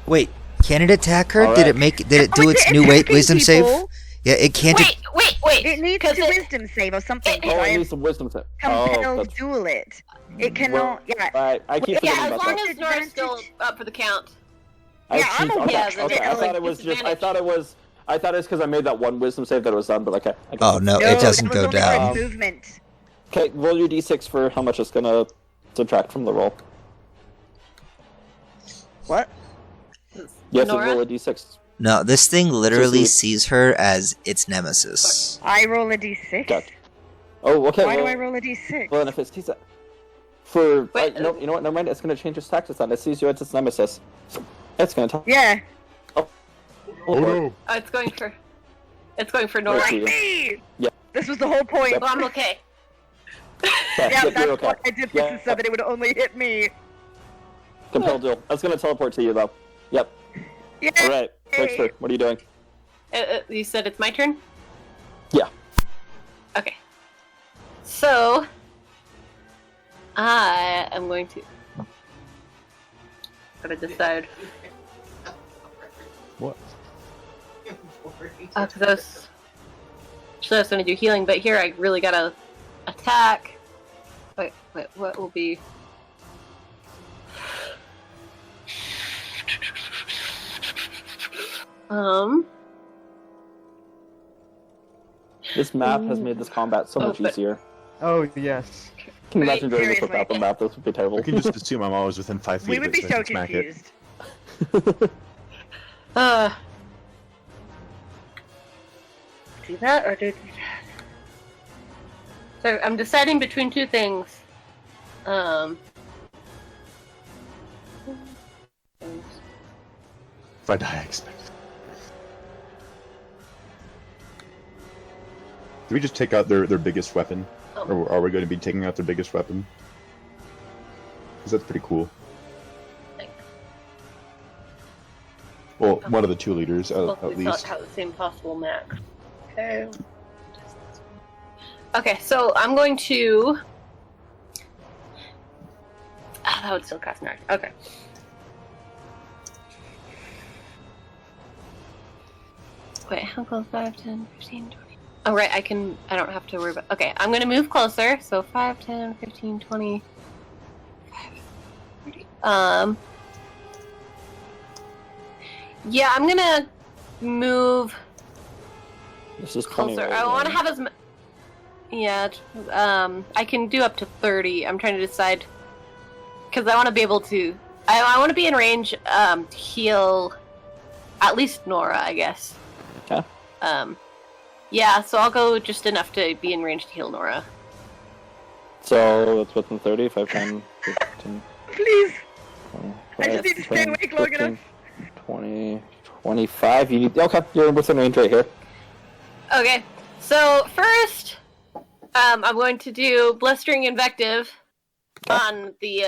Wait, can it attack her? All Did right. Did it do Oh, its it's new attacking wisdom save? people. Yeah, it can't. Wait! It needs 'cause to wisdom save or something. Oh, I it am needs some wisdom save. compelled that's dual it. It cannot. well, yeah. Right, I keep Yeah, forgetting as about long that. as Nora's still up for the count. Yeah, I'm cheat- aware okay, of okay. it. I thought it was just. I Disadvantage. thought it was. I thought it's because I made that one wisdom save that it was done, but okay. I Oh no, No, it doesn't that go was only for down. its movement. Okay, roll your d6 for how much it's gonna subtract from the roll. What? You have Nora? to roll a d6. No, this thing literally So sees her as its nemesis. I roll a d6. Gotcha. Oh, okay. Why do well, I roll a d6? Well, then if it's d6. For. Wait, no, you know what? Never mind. It's gonna change its tactics then. It sees you as its nemesis. It's gonna talk. Yeah. Oh no! Oh, it's going for Nora. Right. Like me. Yeah. This was the whole point. Well, I'm okay. Okay, Yeah, yep, that's you're okay. why I did this Yeah. so that it would only hit me. Compel duel. That's gonna teleport to you though. Yep. Yeah. Alright. Larkspur, what are you doing? You said it's my turn? Yeah. Okay. So, I am going to... Gotta decide. What? Because I was gonna do healing, but here I really gotta attack. Wait, what will be... This map has made this combat so much but- easier. Oh yes. Can you Wait, imagine doing this seriously. without the map? This would be terrible. I can just assume I'm always within 5 feet We of would it, be so I so can smack it. confused. Do that or do that? So I'm deciding between two things. If I die, I expect it. Do we just take out their biggest weapon? Oh. Or are we going to be taking out their biggest weapon? Because that's pretty cool. Well, one of the 2 leaders, Both at we thought least. have the same possible max. Okay. Okay, so I'm going to... that would still cost 9. Okay. Wait, how close? 5, 10, 15, 20... Oh, right, I don't have to worry about... Okay, I'm gonna move closer, so 5, 10, 15, 20... 30. Yeah, I'm gonna move This is closer. 20. I want to have as much... Yeah, I can do up to 30. I'm trying to decide... Because I want to be able to... I want to be in range to heal at least Nora, I guess. Okay. Yeah, so I'll go just enough to be in range to heal Nora. So that's within 30, 5, 10, 15, Please. 20, I just need to stay awake long enough. 20, 25. You need. Okay, you're within range right here. Okay, so first, I'm going to do Blustering Invective on the,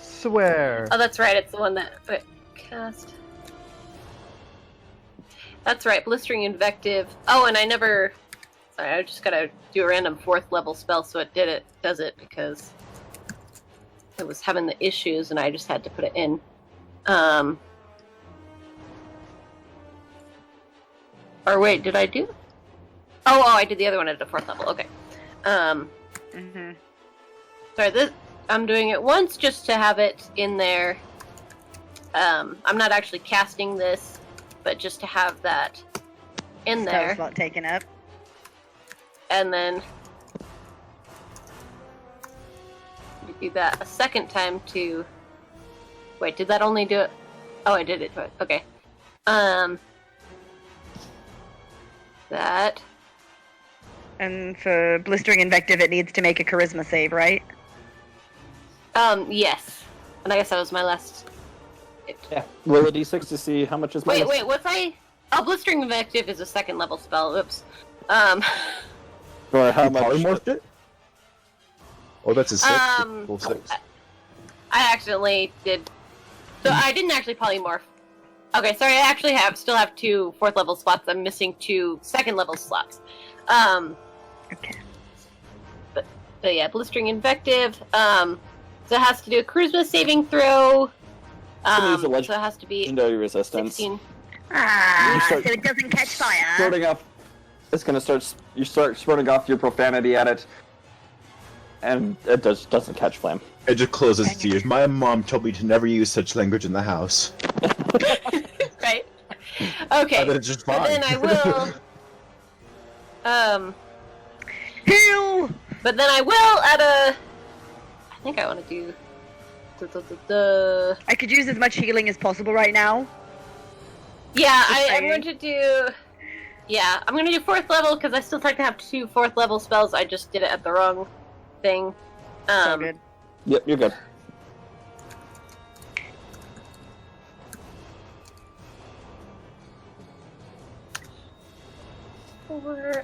Swear. Oh, that's right, it's the one that... Wait, cast... That's right, Blistering Invective. Oh, and I never... Sorry, I just gotta do a random 4th level spell, so it does it, because it was having the issues, and I just had to put it in. Or wait, did I do? Oh, I did the other one at a 4th level, okay. Sorry, I'm doing it once just to have it in there. I'm not actually casting this, but just to have that in Spell there. slot taken up. And then do that a second time to... Wait, did that only do it? Oh, I did it twice. Okay. That. And for Blistering Invective, it needs to make a Charisma save, right? Yes. And I guess that was my last... Yeah. Roll a d6 to see how much is minus. Wait, what's I... Oh, Blistering Invective is a 2nd level spell. Oops. Or how You much? polymorphed it? Oh, that's a 6. Full 6. I accidentally did... So I didn't actually polymorph. Okay, sorry, I actually still have 2 4th level slots. I'm missing 2 2nd level slots. Okay. But yeah, Blistering Invective. So it has to do a Charisma saving throw. Gonna use the So it has to be legendary resistance. 16. You start- So it doesn't catch fire. Starting off, it's gonna start. You start spurting off your profanity at it, and it doesn't catch flame. It just closes its ears. My mom told me to never use such language in the house. Right? Okay. But it's just But fine. then I will... Heal! But then I will at a... I think I want to do... I could use as much healing as possible right now. Yeah, Just I'm saying. going to do... Yeah, I'm going to do 4th level because I still technically have 2 4th level spells. I just did it at the wrong thing. So good. Yep, you're good.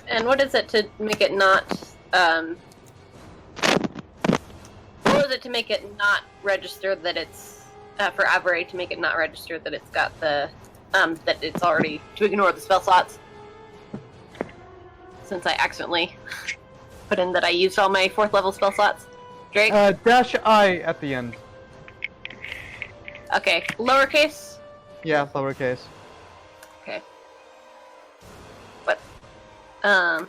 And what is it to make it not... What was it to make it not register that it's... for Avery to make it not register that it's got the... that it's already... To ignore the spell slots. Since I accidentally put in that I used all my 4th level spell slots. Drake? Dash I at the end. Okay, lowercase? Yeah, lowercase. Okay. What? I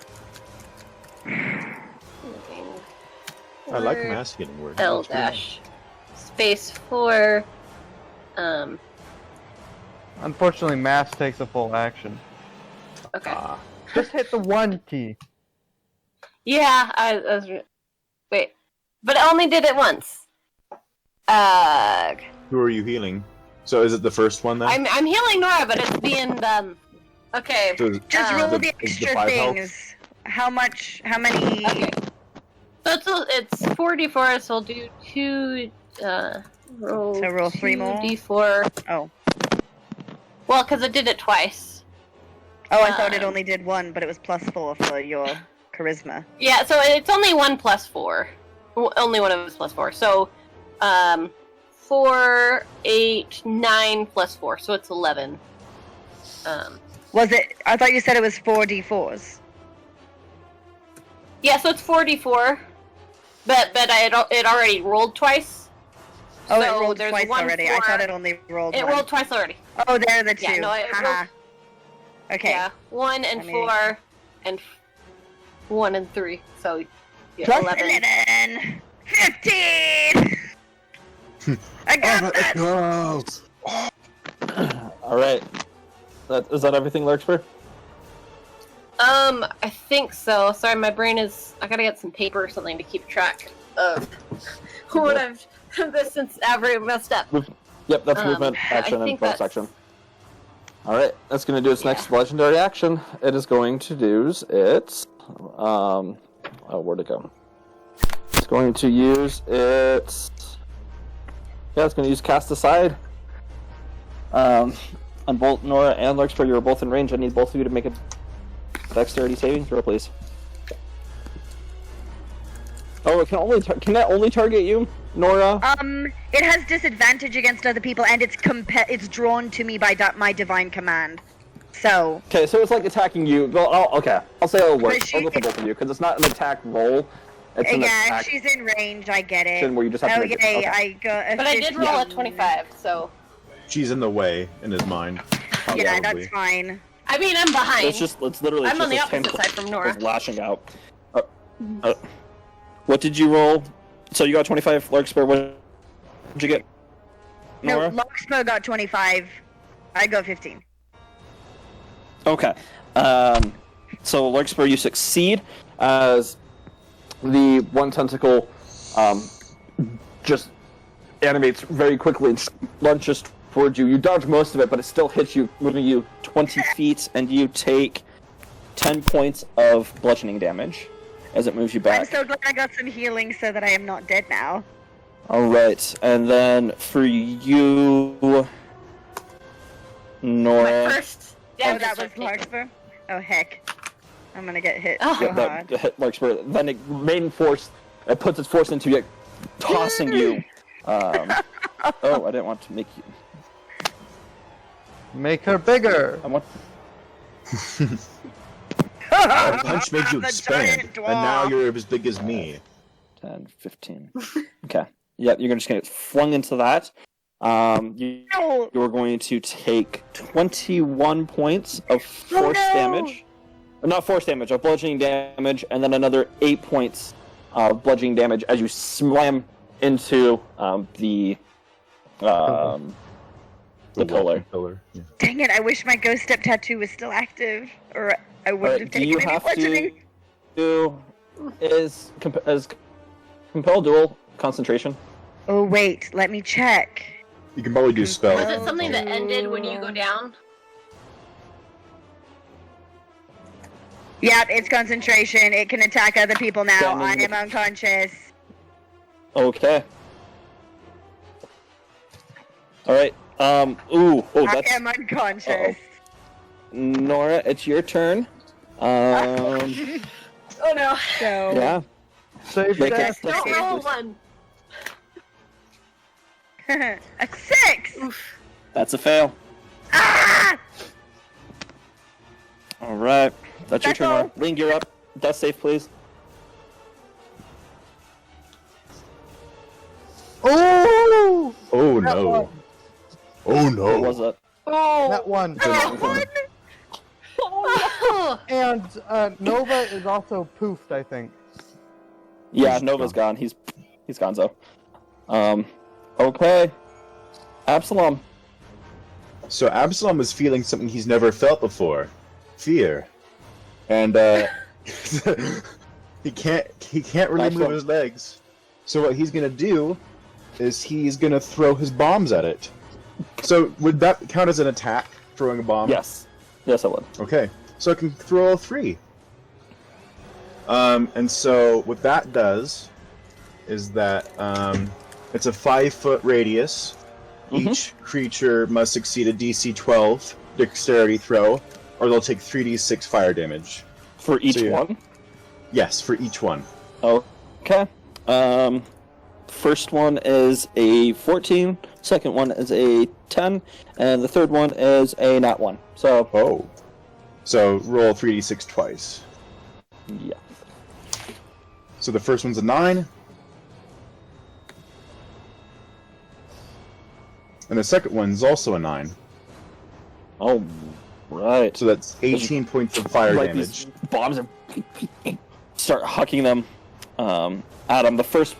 like mask getting worse. L dash space 4. Unfortunately, mass takes a full action. Okay. Just hit the 1 key. Yeah, I was. Wait, but I only did it once. Who are you healing? So is it the first one then? I'm healing Nora, but it's being Okay. So is- Just roll the- the is the extra 5 health? things. How many... Okay. So it's 4d4, so I'll do 2. Roll. So roll 3 more? 2d4. Oh. Well, because I did it twice. Oh, I thought it only did 1, but it was +4 for your charisma. Yeah, so it's only 1 + 4. Only one of them is +4. So, 4, 8, 9 + 4. So it's 11. Was it? I thought you said it was 4d4s. Yeah, so it's 4d4, but it already rolled twice. Oh, So it rolled there's twice one already. I for- thought it only rolled It one. rolled twice already. Oh, there are the two. Yeah, no, it Haha. rolled- Okay. Yeah, 1 and I mean- 4, and 1 and 3. So yeah, Plus 11. 11. 15! I got this! Alright. Is that everything, Larkspur? I think so. Sorry, my brain is. I gotta get some paper or something to keep track of what I've done this since Avery messed up. Yep, that's movement, I action, and think bonus that's- action. Alright, that's going to do its next legendary action. It is going to use its... oh, where'd it go? It's going to use its... Yeah, it's going to use Cast Aside. On both Nora and Larkspur, you're both in range. I need both of you to make a dexterity saving throw, please. Oh, can that only target you, Nora? It has disadvantage against other people, and it's drawn to me by my divine command. So. Okay, so it's like attacking you. Well, okay, I'll say it'll work. But she- I'll go for both of you, because it's not an attack roll. It's an Yeah, attack she's in range. I get it. where you just have to make it. Okay, Okay. I got. A But I did roll a 15. 25, so. She's in the way in his mind. Yeah, probably. that's fine. I mean, I'm behind. It's literally I'm just on the this 10 opposite side from Nora. of lashing out. What did you roll? So you got 25, Larkspur. What did you get, Nora? No, Larkspur got 25. I got 15. Okay. So Larkspur, you succeed as the one tentacle just animates very quickly and launches towards you. You dodge most of it, but it still hits you, moving you 20 feet, and you take 10 points of bludgeoning damage as it moves you I'm back. so glad I got some healing so that I am not dead now. Alright, and then for you, Nora... My first Oh, damage that was taken. Larkspur? Oh, heck. I'm gonna get hit Oh. so Yeah, hard. that hit Larkspur. Then it main force, it puts its force into you, tossing you. Oh, I didn't want to make you... Make her bigger. I want... That punch made you The expand, giant and now dwarf. you're as big as me. 10, 15. Okay. Yep, you're just going to get flung into that. No! You're going to take 21 points of force no! damage. Or not force damage, of bludgeoning damage, and then another 8 points of bludgeoning damage as you slam into the pillar. Pillar. Yeah. Dang it, I wish my ghost step tattoo was still active. Or I wouldn't Alright, have do taken you any have bludgeoning. to do is compel dual concentration? Oh, wait, let me check. You can probably do spell. Was it something that ended when you go down? Yep, it's concentration. It can attack other people now. Yeah, I I mean, am unconscious. Okay. Alright, ooh, oh, I that's... am unconscious. Nora, it's your turn. Oh no. So, Yeah. Save Make that. it- Don't roll one. a 6! That's a fail. Ah! Alright, that's your That's turn, all. Nora. Ling, you're up. Death save, please. Oh! Oh That no. one. Oh What no. was it? Oh. That one. That one? Oh. And Nova is also poofed, I think. Yeah, He's Nova's gone. He's gonzo. Okay. Absalom. So Absalom is feeling something he's never felt before. Fear. And he can't really move Absalom. his legs. So what he's gonna do is he's gonna throw his bombs at it. So would that count as an attack, throwing a bomb? Yes. Yes, I would. Okay. So I can throw all three. And so what that does is that it's a 5-foot radius. Mhm. Each creature must succeed a DC 12 dexterity throw, or they'll take 3d6 fire damage. For each So, yeah. one? Yes, for each one. Okay. First one is a 14, second one is a 10, and the third one is a nat 1. So, Oh. So roll 3d6 twice. yeah. So the first one's a 9. And the second one's also a 9. Oh, right. So that's 18 points of fire Like damage. these bombs are start hucking them at him. The first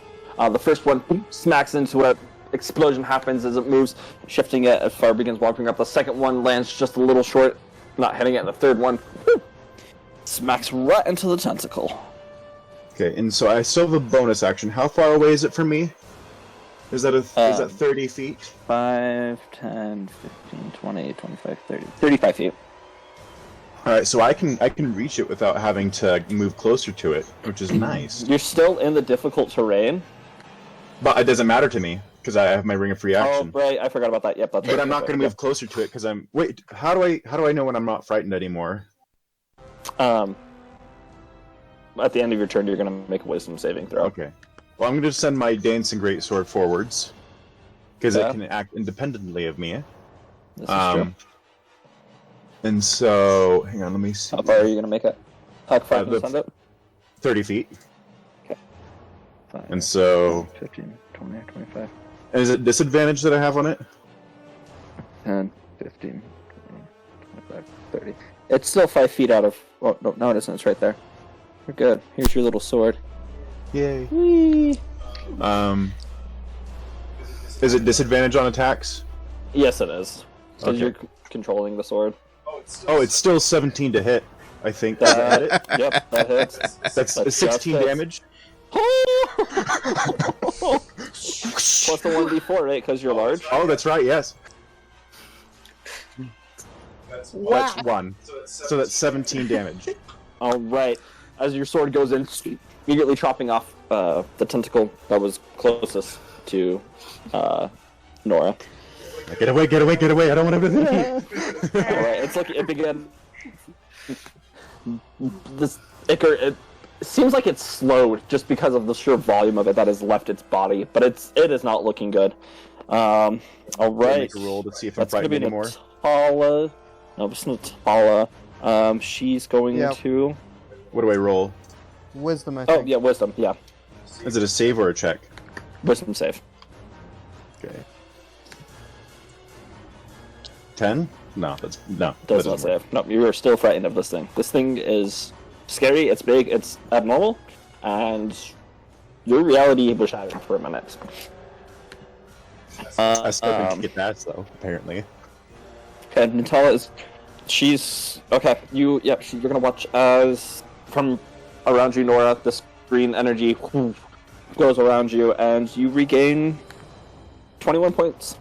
one smacks into it. Explosion happens as it moves, shifting it as fire begins walking up. The second one lands just a little short, not hitting it. And the third one smacks right into the tentacle. Okay, and so I still have a bonus action. How far away is it from me? Is that is that 30 feet? 5, 10, 15, 20, 25, 30. 35 feet. Alright, so I can reach it without having to move closer to it, which is nice. You're still in the difficult terrain. But it doesn't matter to me, because I have my ring of free action. Oh, right, I forgot about that. Yep, that's But right. I'm not going to move closer to it, because I'm... Wait, how do I know when I'm not frightened anymore? At the end of your turn, you're going to make a wisdom saving throw. Okay. Well, I'm going to send my Dancing Greatsword forwards, because Yeah. it can act independently of me. This is true. And so... Hang on, let me see. How far are you going to make it? How far can you the- send it? 30 feet. 5, And so... 15, 20, 25, Is it disadvantage that I have on it? 10, 15, 20, 25, 30. It's still 5 feet out of... Oh, no, it isn't. It's right there. We're good. Here's your little sword. Yay. Whee! Is it disadvantage on attacks? Yes, it is. Because Okay. you're controlling the sword. Oh, it's still 17 to hit, I think. Does that hit it? Yep, that hits. That's just 16 hits. damage? Plus the 1d4, right? Because you're large. Oh, that's right, yes. That's 1. So that's 17 damage. All right. As your sword goes in, immediately chopping off the tentacle that was closest to Nora. Get away, get away, get away, I don't want to do that. All right. It's like it began. This Icar, it seems like it's slowed just because of the sheer volume of it that has left its body, but it is not looking good. All right. Make a roll to see if I'm That's gonna fighting be anymore. Natala. No, it's Natala. She's going Yeah. to. What do I roll? Wisdom, I Oh think. yeah, wisdom. Yeah, Is it a save or a check? wisdom save. Okay. 10? No, that's no. Does that not doesn't work. save. No, you are still frightened of this thing. This thing is scary. It's big. It's abnormal, and your reality was shattered for a minute. I still can get that though. Apparently. And Natala is. She's okay. You're gonna watch as from around you, Nora. This green energy goes around you, and you regain 21 points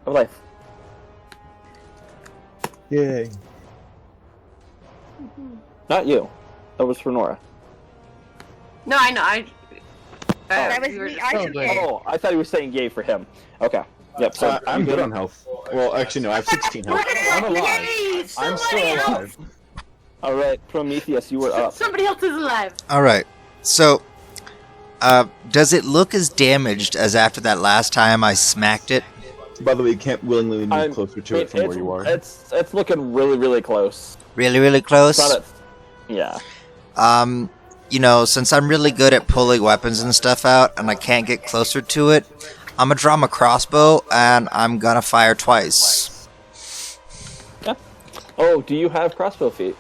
of life. Yay. Not you. That was for Nora. No, I know. That was we were me. just- I should get Oh, I thought you were saying yay for him. Okay. Yep. So I'm good on health. Well, actually, no, I have 16 health. I'm alive. Yay! I'm Somebody still else! alive. All right, Prometheus, you were up. Somebody else is alive. All right. So, does it look as damaged as after that last time I smacked it? By the way, you can't willingly move I'm- closer to it from where you are. It's looking really, really close. Really, really close? It's not a, yeah. Since I'm really good at pulling weapons and stuff out, and I can't get closer to it, I'm gonna draw my crossbow, and I'm gonna fire twice. Oh, do you have crossbow feet?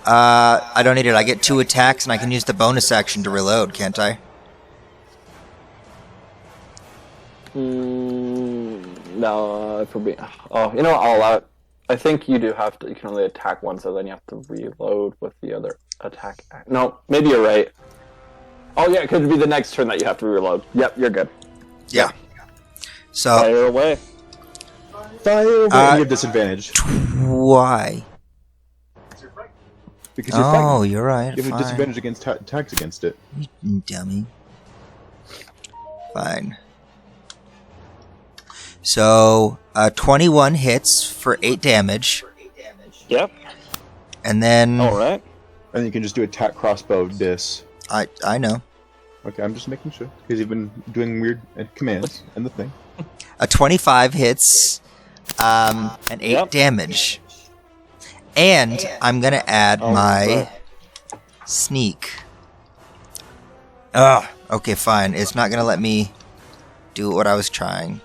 I don't need it. I get 2 attacks, and I can use the bonus action to reload, can't I? No, for me. Oh, you know what? I'll allow it. I think you do have to. You can only attack once, so then you have to reload with the other attack. No, maybe you're right. Oh yeah, it could be the next turn that you have to reload. Yep, you're good. Yeah. So, Fire away. Fire away. You have disadvantage. why? Because you're Oh, frightened. you're right. You have a Fine. disadvantage against attacks against it. You dummy. Fine. So, 21 hits for 8 damage, Yep. and then All right. And you can just do attack crossbow dis. I know. Okay, I'm just making sure because you've been doing weird commands and the thing. A 25 hits, and 8 damage. And I'm gonna add my sneak. Ugh. Okay, fine. It's not gonna let me do what I was trying.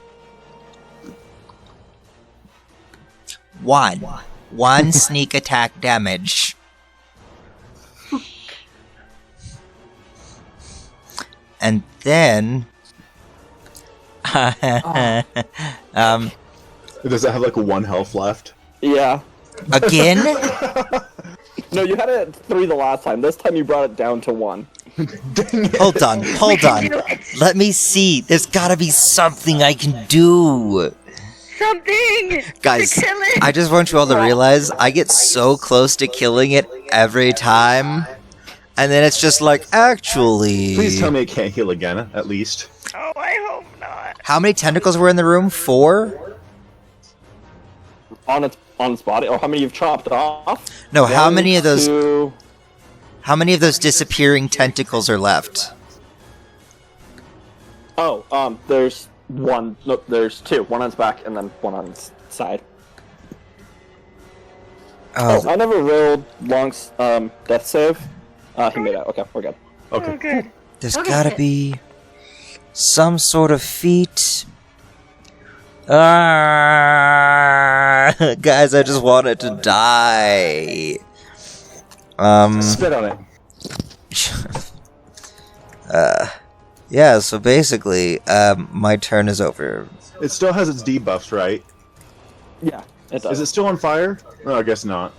1 sneak attack damage. And then Does it have like 1 health left? Yeah. again? No, you had it at 3 the last time. This time you brought it down to 1. Hold on. Let me see. There's gotta be something I can do. Something! Guys, to kill it. I just want you all to realize I get so close to killing it every time. And then it's just like, actually... Please tell me it can't heal again, at least. Oh, I hope not. How many tentacles were in the room? 4? On its body? Or how many you've chopped off? No, how 1, many of those... 2... How many of those disappearing tentacles are left? Oh, there's 1. No, there's 2. 1 on its back and then 1 on its side. Oh, I never rolled Long's death save. He made it. Okay, we're good. Okay. Oh, good. there's gotta be some sort of feat. Guys, I just want it to die. Spit on it. Yeah, so basically, my turn is over. It still has its debuffs, right? Yeah, it does. Is it still on fire? No, I guess not.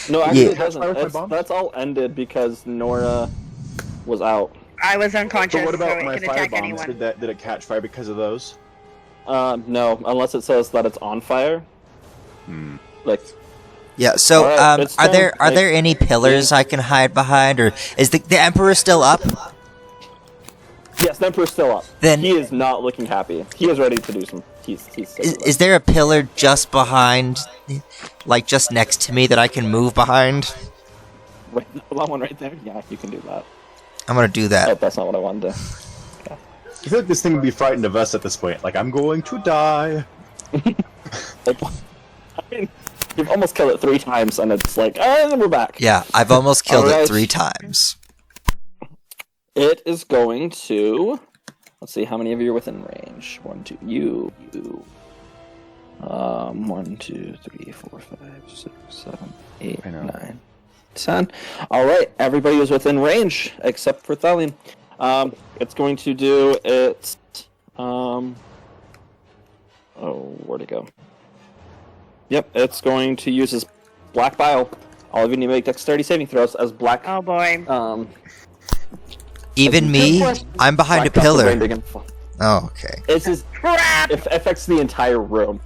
No, actually Yeah. it doesn't. Fire with my bombs? That's all ended because Nora was out. I was unconscious, But what so about it my can fire attack bombs? anyone. Did it catch fire because of those? No, unless it says that it's on fire. Like, Yeah, so Alright, it's are done. there any pillars I can hide behind, or is the Emperor still up? yes, the Emperor's still up. Then- he is not looking happy. He is ready to do some. He's sick of it. Is there a pillar just behind, like just next to me that I can move behind? Wait, that one right there. Yeah, you can do that. I'm gonna do Oh, that. that's not what I wanted to. I feel like this thing would be frightened of us at this point. Like, I'm going to die. I mean, you've almost killed it 3 times, and it's like, and we're back. Yeah, I've almost killed it Alright. 3 times. It is going to. Let's see how many of you are within range. 1, 2. You. 1, 2, 3, 4, 5, 6, 7, 8, I know. 9, 10. All right, everybody is within range except for Thalion. It's going to do its. Oh, where'd it go? Yep, it's going to use its black bile. All of you need to make dexterity saving throws as black. Oh boy. Even me? I'm behind a black dust of rain pillar. begin fall. Oh, okay. It's just, Crap! it affects the entire room.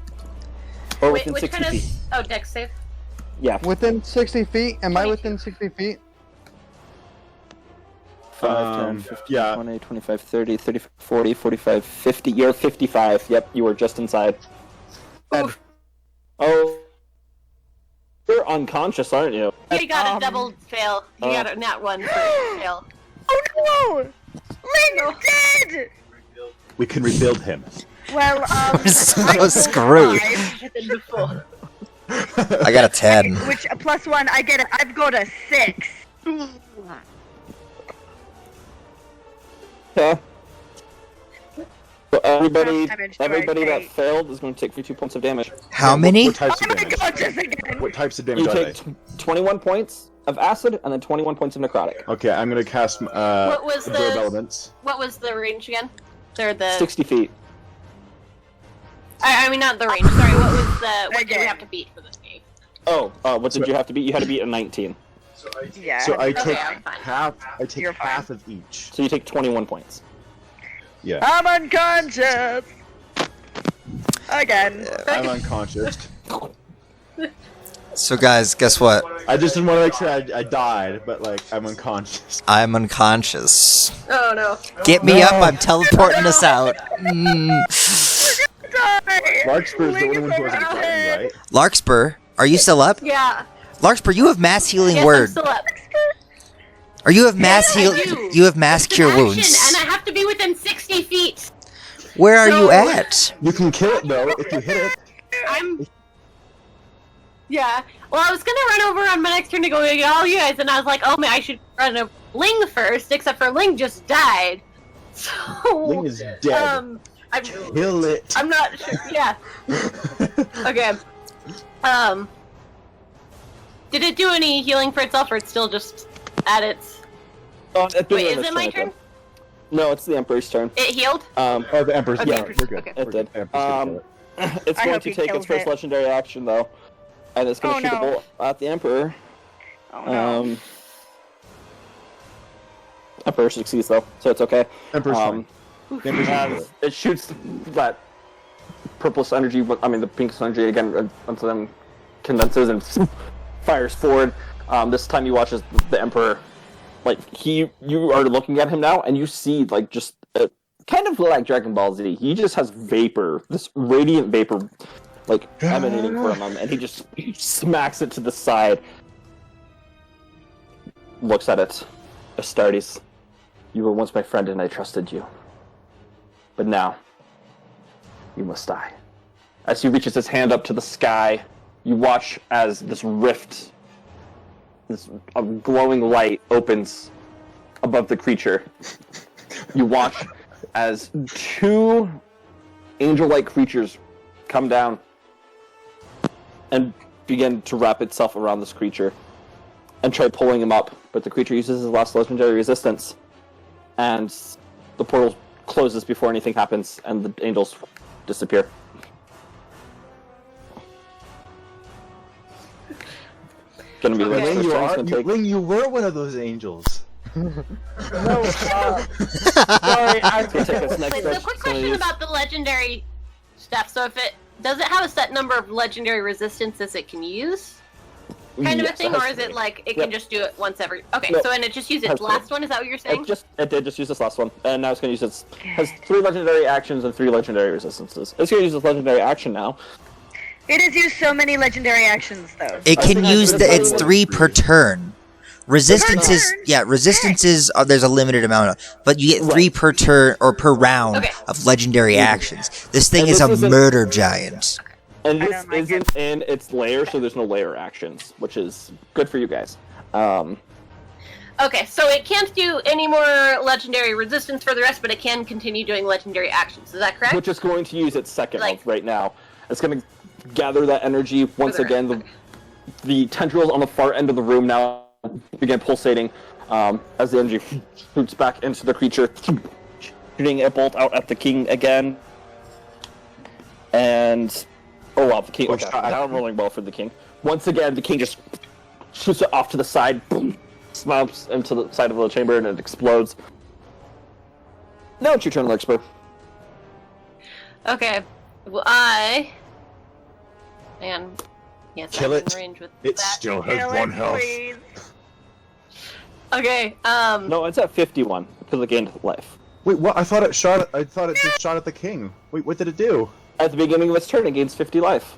Or Wait, within which 60 kind of? feet. Oh, dex save. Yeah. Within 60 feet? Am I within 60 feet? 5, 10, 15, yeah. 20, 25, 30, 30, 40, 45, 50. You're 55. Yep, you were just inside. Oof. Oh. You're unconscious, aren't you? You got a double fail. You got a nat 1 for fail. Oh no! Lynn's dead! We can rebuild him. Well, We're so I rolled screwed. 5, I got a 10. which plus 1, I've got a 6. Yeah. So everybody, Damage to everybody our that fate. failed is going to take 2 points of damage. How many? What types of I'm damage? unconscious again! What types of damage You are take they? 21 points of acid and then 21 points of necrotic. Okay, I'm gonna cast What was Absorb the- Elements. What was the range again? Or the? 60 feet. I mean, not the range. Sorry. What was the? What did we Again. have to beat for this game? Oh, what did you have to beat? You had to beat a 19. Yeah. So I Okay, take I'm fine. half. I take You're fine. half of each. So you take 21 points. Yeah, I'm unconscious! Again. I'm unconscious. So guys, guess what? I just didn't want to make sure I died, but like I'm unconscious. I'm unconscious. Oh no. Get me up, I'm teleporting us out. Die! Larkspur is the Link only one who wasn't around. frightened, right? Larkspur, are you still up? Yeah. Larkspur, you have mass healing Yes, word. I'm still up. Or you have mass heal. I do. You have mass It's an cure action, wounds. and I have to be within 60 feet. Where are you So- at? You can kill it though if you hit it. I'm. Yeah. Well, I was gonna run over on my next turn to go get all you guys, and I was like, oh man, I should run over Ling first. Except for Ling just died. So. Ling is dead. Kill it. I'm not sure. Yeah. Okay. Did it do any healing for itself, or it's still just at its? Wait, is it my turn? No, it's the Emperor's turn. It healed. Oh, the Emperor's. Okay. Yeah, we're good. Okay. It We're did. good. Emperor's gonna kill it. It's I going hope to he take its kills first it. legendary action though, and it's going Oh, to shoot no. a bolt at the Emperor. Oh no. Emperor succeeds though, so it's okay. Emperor's fine. The Emperor's gonna kill As it. it shoots that purplish energy, the pink energy again onto them, condenses and fires forward. This time you watch as the Emperor, you are looking at him now, and you see just kind of like Dragon Ball Z. He just has vapor, this radiant vapor, emanating from him, and he just smacks it to the side. Looks at it. Astartes, you were once my friend and I trusted you. But now, you must die. As he reaches his hand up to the sky, you watch as this rift, a glowing light opens above the creature. You watch as two angel-like creatures come down and begin to wrap itself around this creature and try pulling him up, but the creature uses his last legendary resistance, and the portal closes before anything happens, and the angels disappear. Gonna be the Okay. next Ling, turn, it's gonna take- Ling, you were one of those angels. Sorry, I have to take this next Wait, so stretch. quick It's gonna question use- about the legendary stuff. So if it does it have a set number of legendary resistances it can use? Kind of a Yes, thing, it or has is three. it like it Yep. can just do it once every? Okay, No, so and it just uses has its last one. Is that what you're saying? It did just use this last one, and now it's gonna use its has 3 legendary actions and 3 legendary resistances. It's gonna use its legendary action now. It has used so many legendary actions, though. It I can think use that's it's what it 3 per turn. Resistances, turn? yeah, resistances. There's a limited amount of, but you get 3 per turn or per round Okay. of legendary actions. This thing And is this a isn't- murder giant. And I this don't like isn't in its layer, so there's no layer actions, which is good for you guys. Okay, so it can't do any more legendary resistance for the rest, but it can continue doing legendary actions. Is that correct? Which is going to use its second Like- move right now. It's going to gather that energy once For the again. rest, The tendrils on the far end of the room now begin pulsating as the energy shoots back into the creature, shooting a bolt out at the king again. And oh wow, the king! Okay, now I'm rolling well for the king. Once again, the king just shoots it off to the side, boom, slumps into the side of the chamber, and it explodes. Now it's your turn, Larkspur. Okay. Well, and yes, Kill I'm it. in range with It that. still has Kill one it, health. please. Okay. No, it's at 51 because it gained life. Wait, what? I thought it just shot at the king. Wait, what did it do? At the beginning of its turn, it gains 50 life.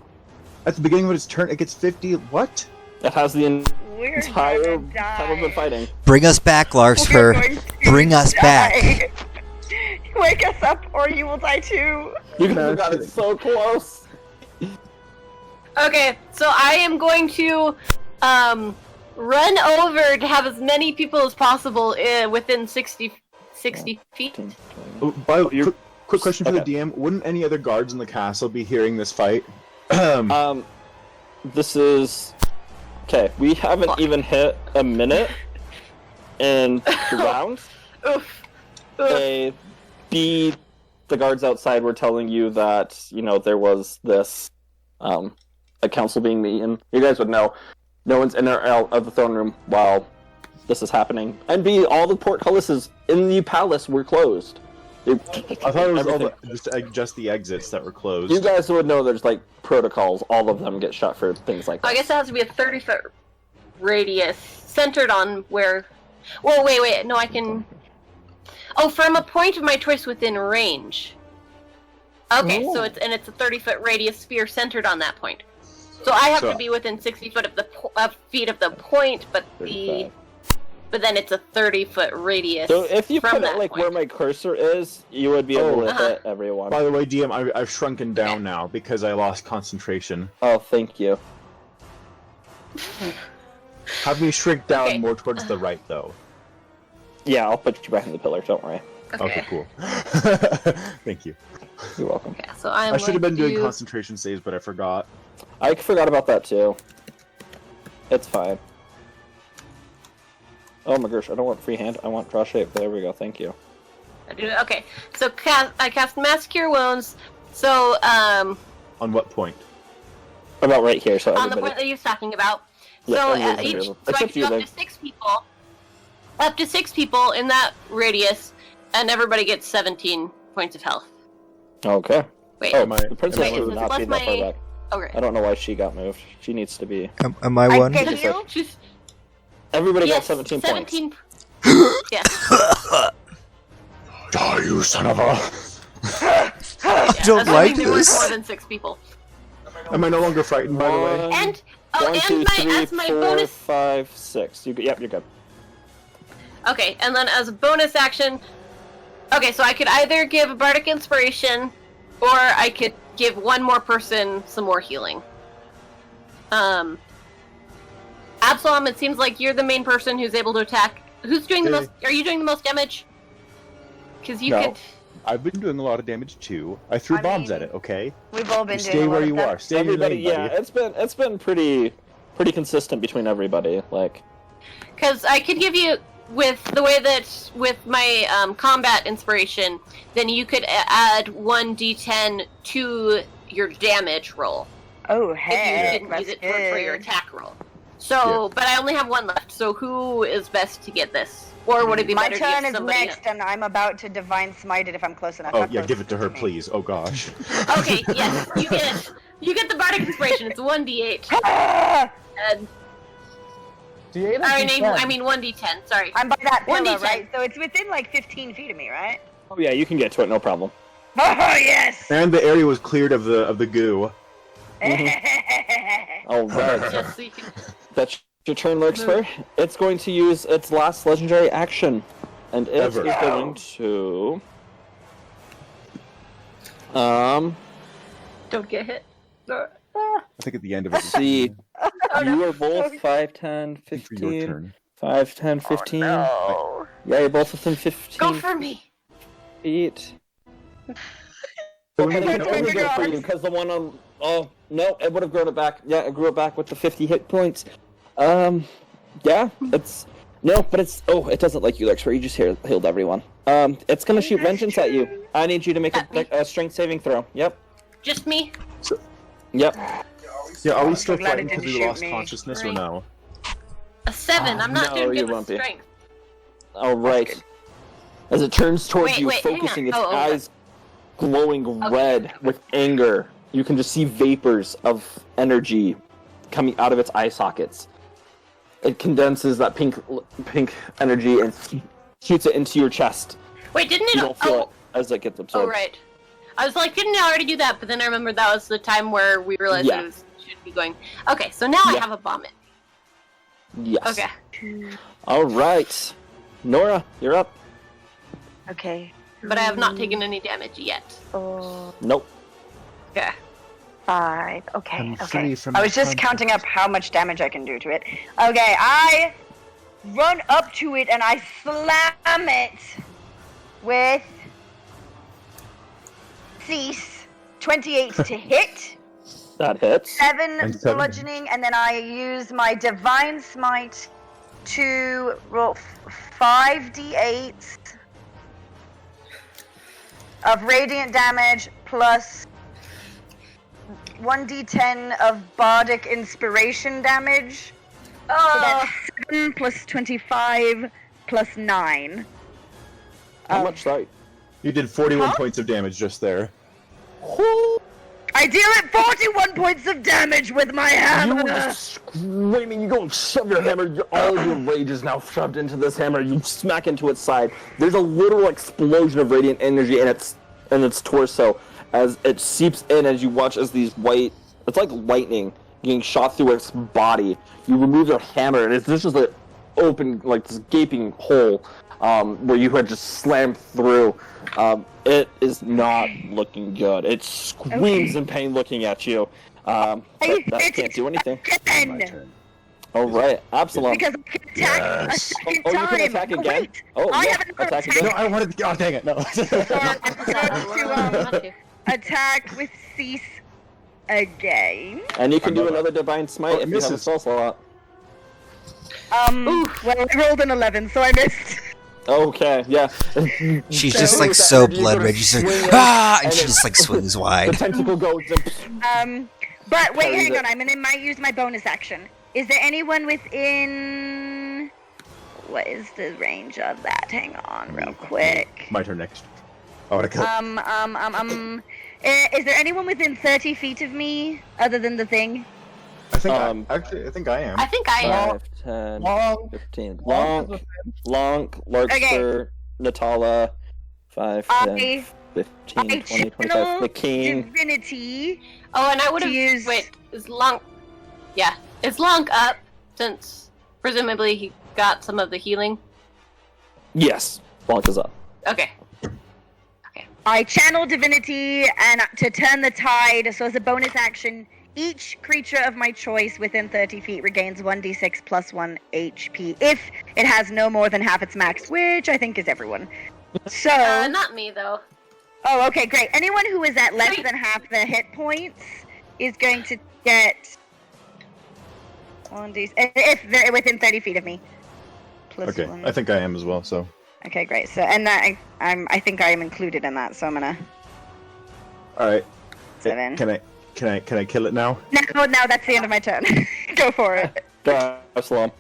At the beginning of its turn, it gets 50. What? It has the We're entire gonna time of the die. fighting. Bring us back, We're Larkspur. going to Bring us back. die. Wake us up, or you will die too. You guys have got it so close. Okay, so I am going to run over to have as many people as possible within 60 feet. Oh, quick question for Okay. the DM: wouldn't any other guards in the castle be hearing this fight? This is okay. We haven't even hit a minute in the round. Oof. The guards outside were telling you that there was this a council being meeting. You guys would know. No one's in or out of the throne room while this is happening. And B, all the portcullises in the palace were closed. I thought it was all everything. just the exits that were closed. You guys would know there's protocols. All of them get shut for things like that. I guess it has to be a 30-foot radius centered on where. Well, wait. No, I can. Oh, from a point of my choice within range. Okay, so it's a 30-foot radius sphere centered on that point. So I have to be within 60 foot of the feet of the point, but the but then it's a 30-foot radius. So if you from put that it like point. where my cursor is, you would be able to Uh-huh. hit everyone. By the way, DM, I've shrunken down now because I lost concentration. Oh, thank you. Have me shrink down Okay. more towards the right, though. Yeah, I'll put you back in the pillar. Don't worry. Okay, cool. Thank you. You're welcome. Okay, so I'm I should have been going doing to- concentration saves, but I forgot. I forgot about that too. It's fine. Oh my gosh, I don't want freehand. I want draw shape. There we go. Thank you. Okay, so I cast Mass Cure Wounds. So, On what point? About right here, so on the everybody. point that you're talking about. Yeah, So, everybody's each, available. so I Except can you, go up then. to 6 people. Up to 6 people in that radius, and everybody gets 17 points of health. Okay. Wait, Oh, Am I- the princess Wait, should is this not plus be that far my- back. okay. I don't know why she got moved. She needs to be. Am I one? I can Just heal. She's, Everybody got yes, 17 points. 17 Yes. Die, you son of a... I don't assuming like there were this. more than 6 people. Am I no longer frightened, by the way? One, And one, two, three, as my 4, bonus. 5, 6. Yep, you're good. Okay, and then as a bonus action, okay, so I could either give a bardic inspiration, or I could give one more person some more healing. Absalom, it seems like you're the main person who's able to attack. Who's doing the Hey. most? Are you doing the most damage? Because you No. could. I've been doing a lot of damage too. I threw I bombs mean- at it, okay? We've all been You doing stay a lot where of you that. are. Stay in your Everybody, lane, buddy. yeah, it's been pretty consistent between everybody. Like, Because I could give you, with the way that, with my combat inspiration, then you could add 1d10 to your damage roll. Oh If you heck, didn't that's use it for your good. attack roll. So, but I only have one left, so who is best to get this? Or would it be My better to turn give is somebody next, and I'm about to divine smite it if I'm close enough. Oh, How yeah, close give it to is her, me? please. Oh, gosh. Okay, yes, you get the bardic inspiration. It's 1d8. Ah! And, D8 or I D10? mean 1d10. Sorry. I'm by that pillar, 1d10. right? So it's within like 15 feet of me, right? oh yeah, you can get to it, no problem. Oh yes! And the area was cleared of the goo. All right, Just so you can. that's your turn, Lurkspur. It's going to use its last legendary action, and it is Ever. going to. Don't get hit. I think at the end of it. Let's see. You are both 5, 10, For your 15. turn. 5, 10, 15. Oh, Yeah, you're both within 15 Go for me. feet. Okay, But it my can turn only to go for go. you because the one on. Oh no, it would have grown it back. Yeah, it grew it back with the 50 hit points. Yeah, it's no, but it's it doesn't like you, Lurkspur. You just healed everyone. It's gonna shoot vengeance at you. I need you to make a strength saving throw. Yep. Just me. Yep. Yeah, are we I'm still so glad fighting it because didn't we shoot lost me. consciousness or Right. no? A 7. I'm not no, doing you good with won't be. strength. All right. As it turns towards Wait, you, wait, hang focusing on. its Oh, okay. eyes glowing red with anger, you can just see vapors of energy coming out of its eye sockets. It condenses that pink energy and shoots it into your chest. Wait, didn't it? You don't feel it as it gets absorbed. Oh, right. I was like, didn't I already do that? But then I remembered that was the time where we realized Yeah. it should be going. Okay, so now I Yeah. have a vomit. Yes. Okay. All right. Nora, you're up. Okay. But I have not taken any damage yet. 4, Nope. Okay. 5. Okay. I'm okay. free from I was just contact. counting up how much damage I can do to it. Okay, I run up to it and I slam it with cease 28 to hit. That hits. 7 And 7. bludgeoning, and then I use my divine smite to roll 5d8 of radiant damage plus 1d10 of bardic inspiration damage. So that's 7 plus 25 plus 9. How much that? You did 41 Huh? points of damage just there. I deal it 41 points of damage with my You hammer. were just screaming. You go and shove your hammer. All of your rage is now shoved into this hammer. You smack into its side. There's a literal explosion of radiant energy in its torso as it seeps in. As you watch as these white, it's like lightning getting shot through its body. You remove your hammer, and it's just a open, like this gaping hole, where you had just slammed through. It is not looking good. It screams in pain looking at you. But that can't do anything. Again! All right, Absalom. Because I can attack a second Oh, you time. can attack again? Wait, Oh, I yeah, have another attack attack. again. No, I wanted to. Oh, dang it! No. So I'm Not to. attack with cease again. And you can do another divine smite Oh, if you have a misses. spell slot. Well, I rolled an 11, so I missed. Okay, yeah. She's So- just like With that, so you go blood to red. She's like, swing it, ah, and and she it- just like swings The wide. tentacle goes and But wait, Carry hang the- on. I might use my bonus action. Is there anyone within? What is the range of that? Hang on, real quick. My turn next. Oh, I got. Is there anyone within 30 feet of me other than the thing? I think. actually, I think I am. I think I am. 5, 10, Long. 15. Long. Lonk, Larkspur, Natala, 5, 10, I 15, 20, 25. channel The king. divinity. Oh, and I would To have. use- Wait, is Lonk. Yeah. Is Lonk up since presumably he got some of the healing? Yes, Lonk is up. Okay. I channel divinity and to turn the tide. So as a bonus action, each creature of my choice within 30 feet regains 1d6 plus 1 HP if it has no more than half its max, which I think is everyone. So, Not me though. oh, okay, great. Anyone who is at less Wait. than half the hit points is going to get 1d if they're within 30 feet of me. Plus Okay, 1. I think I am as well. So. Okay, great. So, and that I think I am included in that. So I'm gonna All right. 7. Can I kill it now? No, that's the end of my turn. Go for it. Go, Absalom.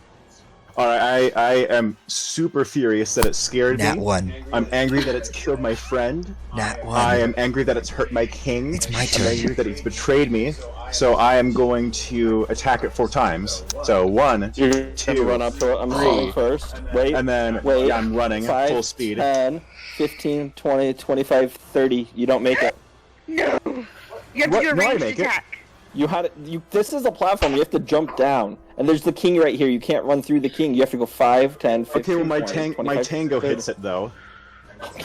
All right. I am super furious that it scared Nat me. 1. I'm angry that it's killed my friend. Nat 1. I am angry that it's hurt my king. It's my I'm turn. angry that he's betrayed me. So I am going to attack it 4 times. So 1, You're gonna 2, run up to it. I'm rolling first. Wait. and then Wait. I'm running 5, full speed. 10, 15, 20, 25, 30. You don't make it. No, you have What? to do a No, I ranged make it. attack. You had it. This is a platform. You have to jump down. And there's the king right here. You can't run through the king. You have to go 5, 10, 15, Okay, well my 20, my 25, tango 30. hits it though,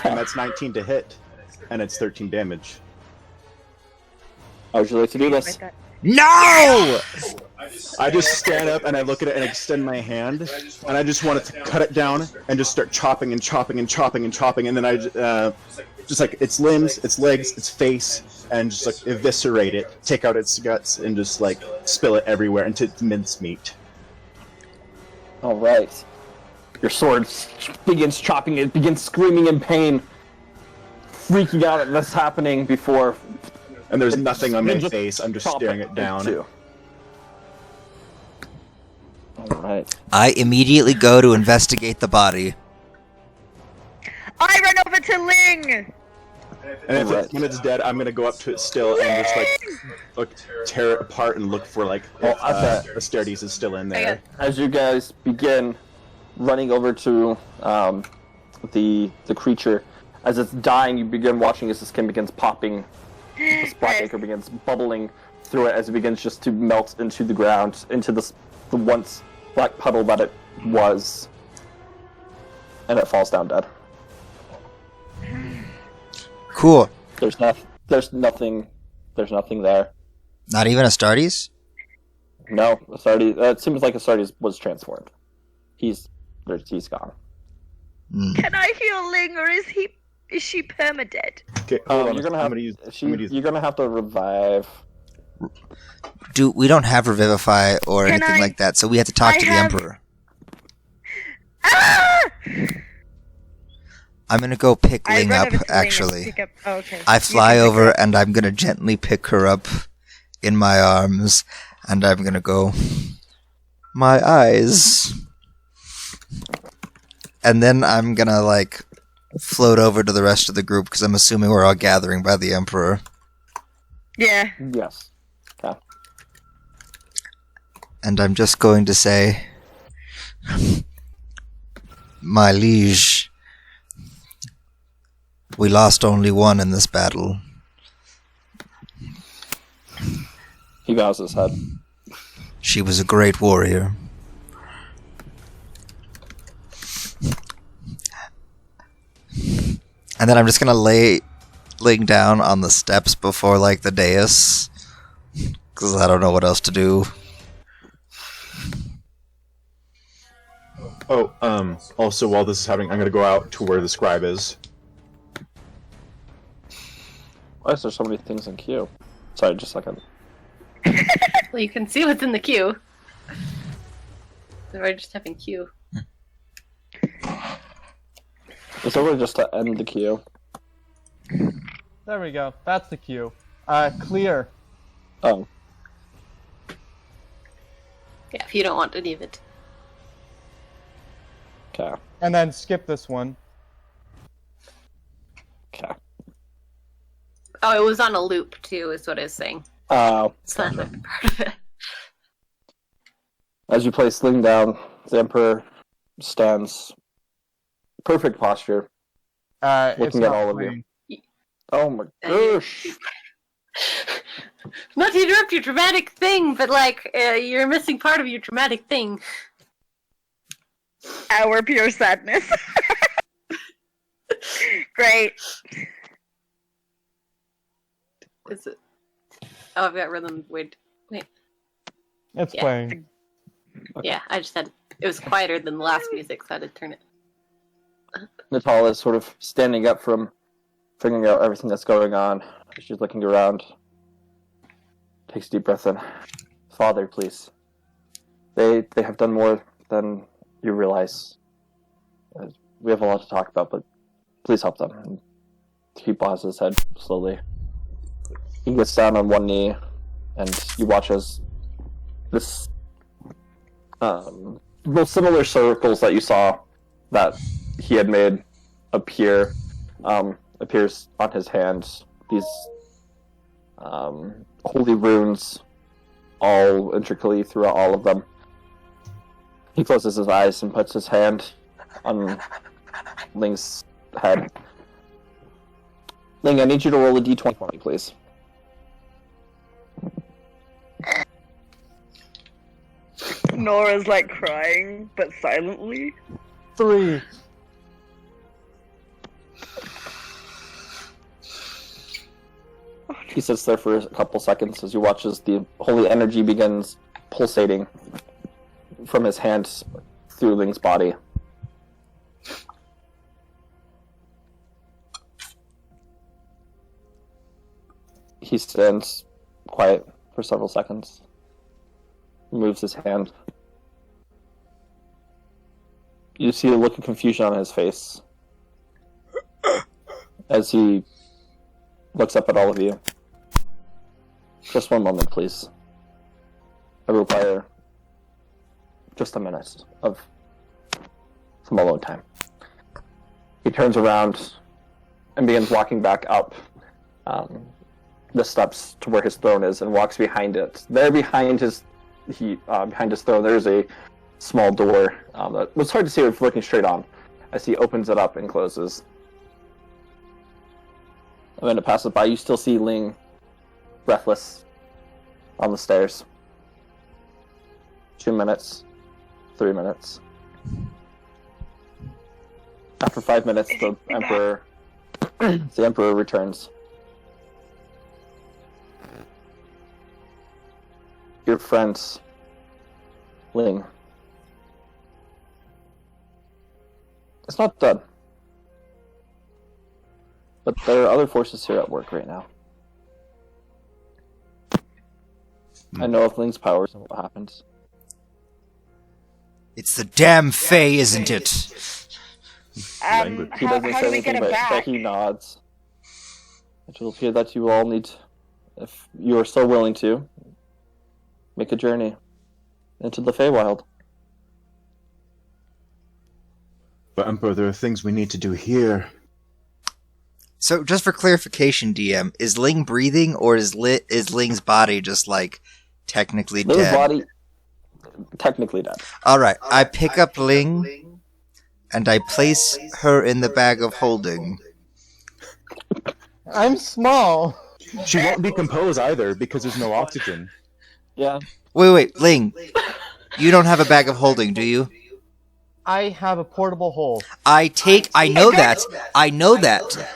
and that's 19 to hit, and it's 13 damage. How would you like to do this? No! I just stand up and I look at it and extend my hand, and I just wanted to cut it down and just start chopping and chopping and chopping and chopping, and then I just like its limbs, its legs, its face, and just like eviscerate it, take out its guts, and just like spill it everywhere into mincemeat. All right. Your sword begins chopping. It begins screaming in pain, freaking out at this happening before. And there's nothing on my You just face. I'm just chop staring it down. into. All right. I immediately go to investigate the body. I run over to Ling. And if Alright. when it's dead, I'm gonna go up to it still and just like tear it apart and look for like if okay. Astartes is still in there. As you guys begin running over to the creature, as it's dying, you begin watching as the skin begins popping. This black ichor begins bubbling through it as it begins just to melt into the ground, into the once black puddle that it was, and it falls down dead. Cool. There's nothing there. Not even Astartes? No, Astartes. It seems like Astartes was transformed. He's gone. Can I heal Ling, or is she permadead? Okay, hold on. You're gonna have I'm gonna use. you're gonna have to revive. We don't have Revivify or Can anything I- like that, so we have to talk I to the have- Emperor. Ah! I'm gonna go pick I Ling run up, over to Ling and actually. pick up- oh, okay. I You fly can pick over her. and I'm gonna gently pick her up in my arms, and I'm gonna go, my eyes. And then I'm gonna, like, float over to the rest of the group, because I'm assuming we're all gathering by the Emperor. Yeah. Yes. Okay. And I'm just going to say, my liege, we lost only one in this battle. He bows his head. She was a great warrior. And then I'm just gonna laying down on the steps before like the dais, because I don't know what else to do. Oh, also while this is happening, I'm gonna go out to where the scribe is. Why is there so many things in queue? Sorry, just a second. Well, you can see what's in the queue. So we're just having queue. It's over just to end the queue. There we go. That's the queue. Clear. Oh. Yeah, if you don't want any of it. Okay. And then skip this one. Okay. Oh, it was on a loop too, is what I was saying. It's not a part of it. As you place Ling down, the Emperor stands perfect posture, It's looking at not all of playing. you. Oh my gosh! Not to interrupt your dramatic thing, but like, you're missing part of your dramatic thing. Our pure sadness. Great. Is it? Oh, I've got rhythm. Wait. It's Yeah. playing. Yeah, I just had. It was quieter than the last music, so I had to turn it. Natal is sort of standing up from figuring out everything that's going on. She's looking around. Takes a deep breath in. Father, please. They have done more than you realize. We have a lot to talk about, but please help them. And he bows his head slowly. He gets down on one knee, and you watch as this the similar circles that you saw that he had made appears on his hands. These holy runes, all intricately throughout all of them. He closes his eyes and puts his hand on Ling's head. Ling, I need you to roll a d20 for me, please. Nora's like crying, but silently. 3. He sits there for a couple seconds as you watch as the holy energy begins pulsating from his hands through Ling's body. He stands quiet for several seconds. Moves his hand. You see a look of confusion on his face as he looks up at all of you. Just one moment, please. I require just a minute of some alone time. He turns around and begins walking back up the steps to where his throne is and walks behind it. There behind his throne, there's a small door that was hard to see if looking straight on as he opens it up and closes. And then to pass it by, you still see Ling breathless on the stairs. 2 minutes. 3 minutes. After 5 minutes, the Emperor returns. Your friends, Ling. It's not done. But there are other forces here at work right now. I know of Ling's powers and what happens. It's the damn Fae, isn't it? Language. He doesn't how say do we get anything, it but back? he nods. It will appear that you all need, if you are so willing to, make a journey into the Feywild. But Emperor, there are things we need to do here. So, just for clarification, DM, is Ling breathing, or is Ling's body just like technically Ling's dead? body, technically dead. Alright, I pick up Ling, and I place her in the bag of holding. I'm small. She won't decompose either because there's no oxygen. Yeah. Wait, Ling. You don't have a bag of holding, do you? I have a portable hole. I know that.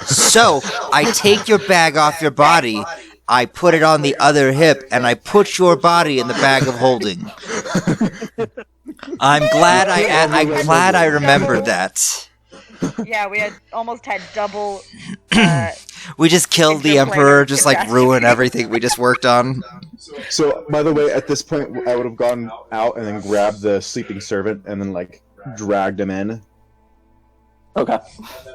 So, I take your bag off your body, I put it on the other hip, and I put your body in the bag of holding. I'm glad I remembered that. Yeah, we almost had double. We just killed the Emperor, just like ruin everything we just worked on. So, by the way, at this point, I would have gone out and then grabbed the sleeping servant and then, like, dragged him in. Okay.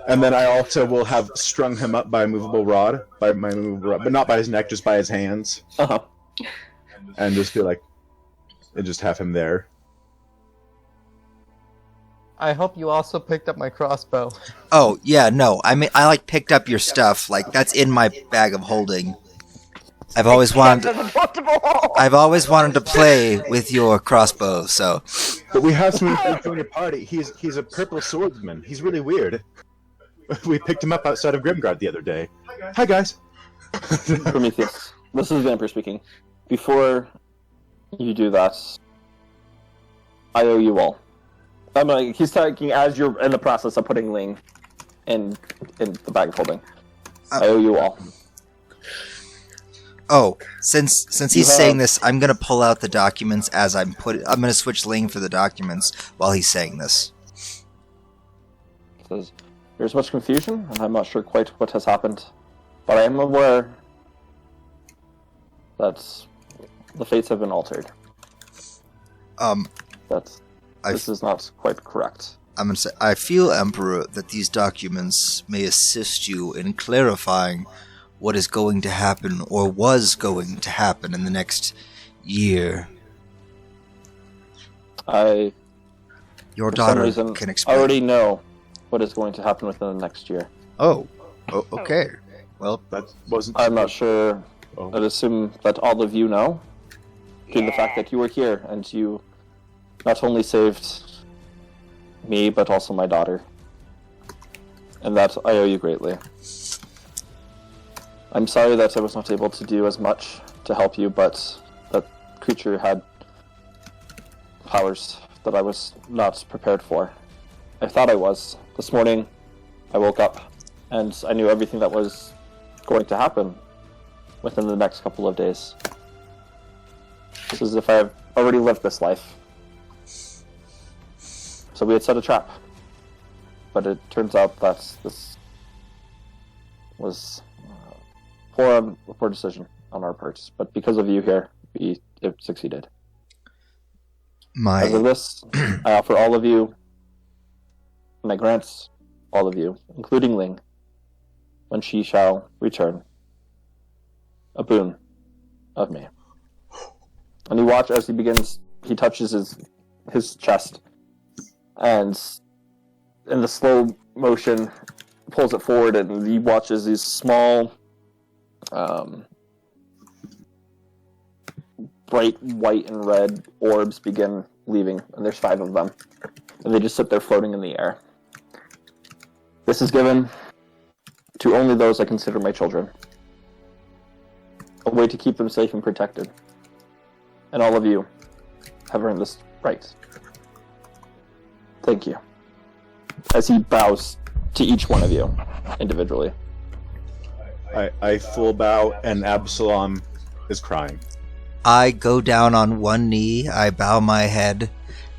And then I also will have strung him up by my movable rod, but not by his neck, just by his hands. Uh-huh. And just feel like, and just have him there. I hope you also picked up my crossbow. Oh, yeah, no. I mean, I, like, picked up your stuff. Like, that's in my bag of holding. I've always wanted to play with your crossbow, so... But we have some friends from your party. He's a purple swordsman. He's really weird. We picked him up outside of Grimgard the other day. Hi, guys. Prometheus, this is Vamper speaking. Before you do that, I owe you all. I'm like, he's talking as you're in the process of putting Ling in the bag of holding. I owe you all. Oh, since he's saying this, I'm gonna pull out the documents as I'm gonna switch Ling for the documents while he's saying this. Says, there's much confusion, and I'm not sure quite what has happened, but I am aware that the fates have been altered. This is not quite correct. I'm gonna say, I feel, Emperor, that these documents may assist you in clarifying what is going to happen, or was going to happen in the next year. Your daughter can explain. I already know what is going to happen within the next year. Oh, okay. Well, that wasn't... I'm not sure. I'd assume that all of you know, due to the fact that you were here, and you not only saved me, but also my daughter. And that I owe you greatly. I'm sorry that I was not able to do as much to help you, but that creature had powers that I was not prepared for. I thought I was. This morning, I woke up, and I knew everything that was going to happen within the next couple of days. It's as if I have already lived this life. So we had set a trap. But it turns out that this was a poor decision on our parts. But because of you here, it succeeded. As of this, I offer all of you, and I grant all of you, including Ling, when she shall return, a boon of me. And you watch as he touches his chest, and in the slow motion, pulls it forward, and he watches these small, bright white and red orbs begin leaving, and there's 5 of them. And they just sit there floating in the air. This is given to only those I consider my children. A way to keep them safe and protected. And all of you have earned this right. Thank you. As he bows to each one of you individually. I full bow, and Absalom is crying. I go down on one knee, I bow my head,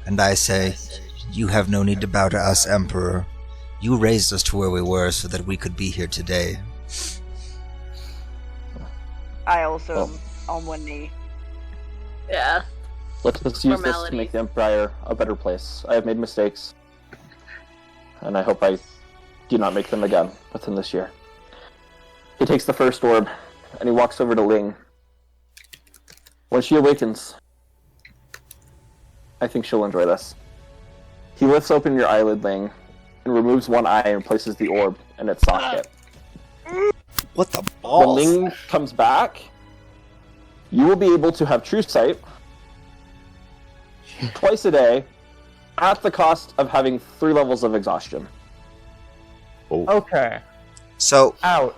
and I say, "You have no need to bow to us, Emperor. You raised us to where we were so that we could be here today." I also am on one knee. Yeah. Let's use this to make the Empire a better place. I have made mistakes, and I hope I do not make them again within this year. He takes the first orb, and he walks over to Ling. When she awakens, I think she'll enjoy this. He lifts open your eyelid, Ling, and removes one eye and places the orb in its socket. What the balls? When Ling comes back, you will be able to have true sight twice a day at the cost of having 3 levels of exhaustion. Okay. So... Ouch.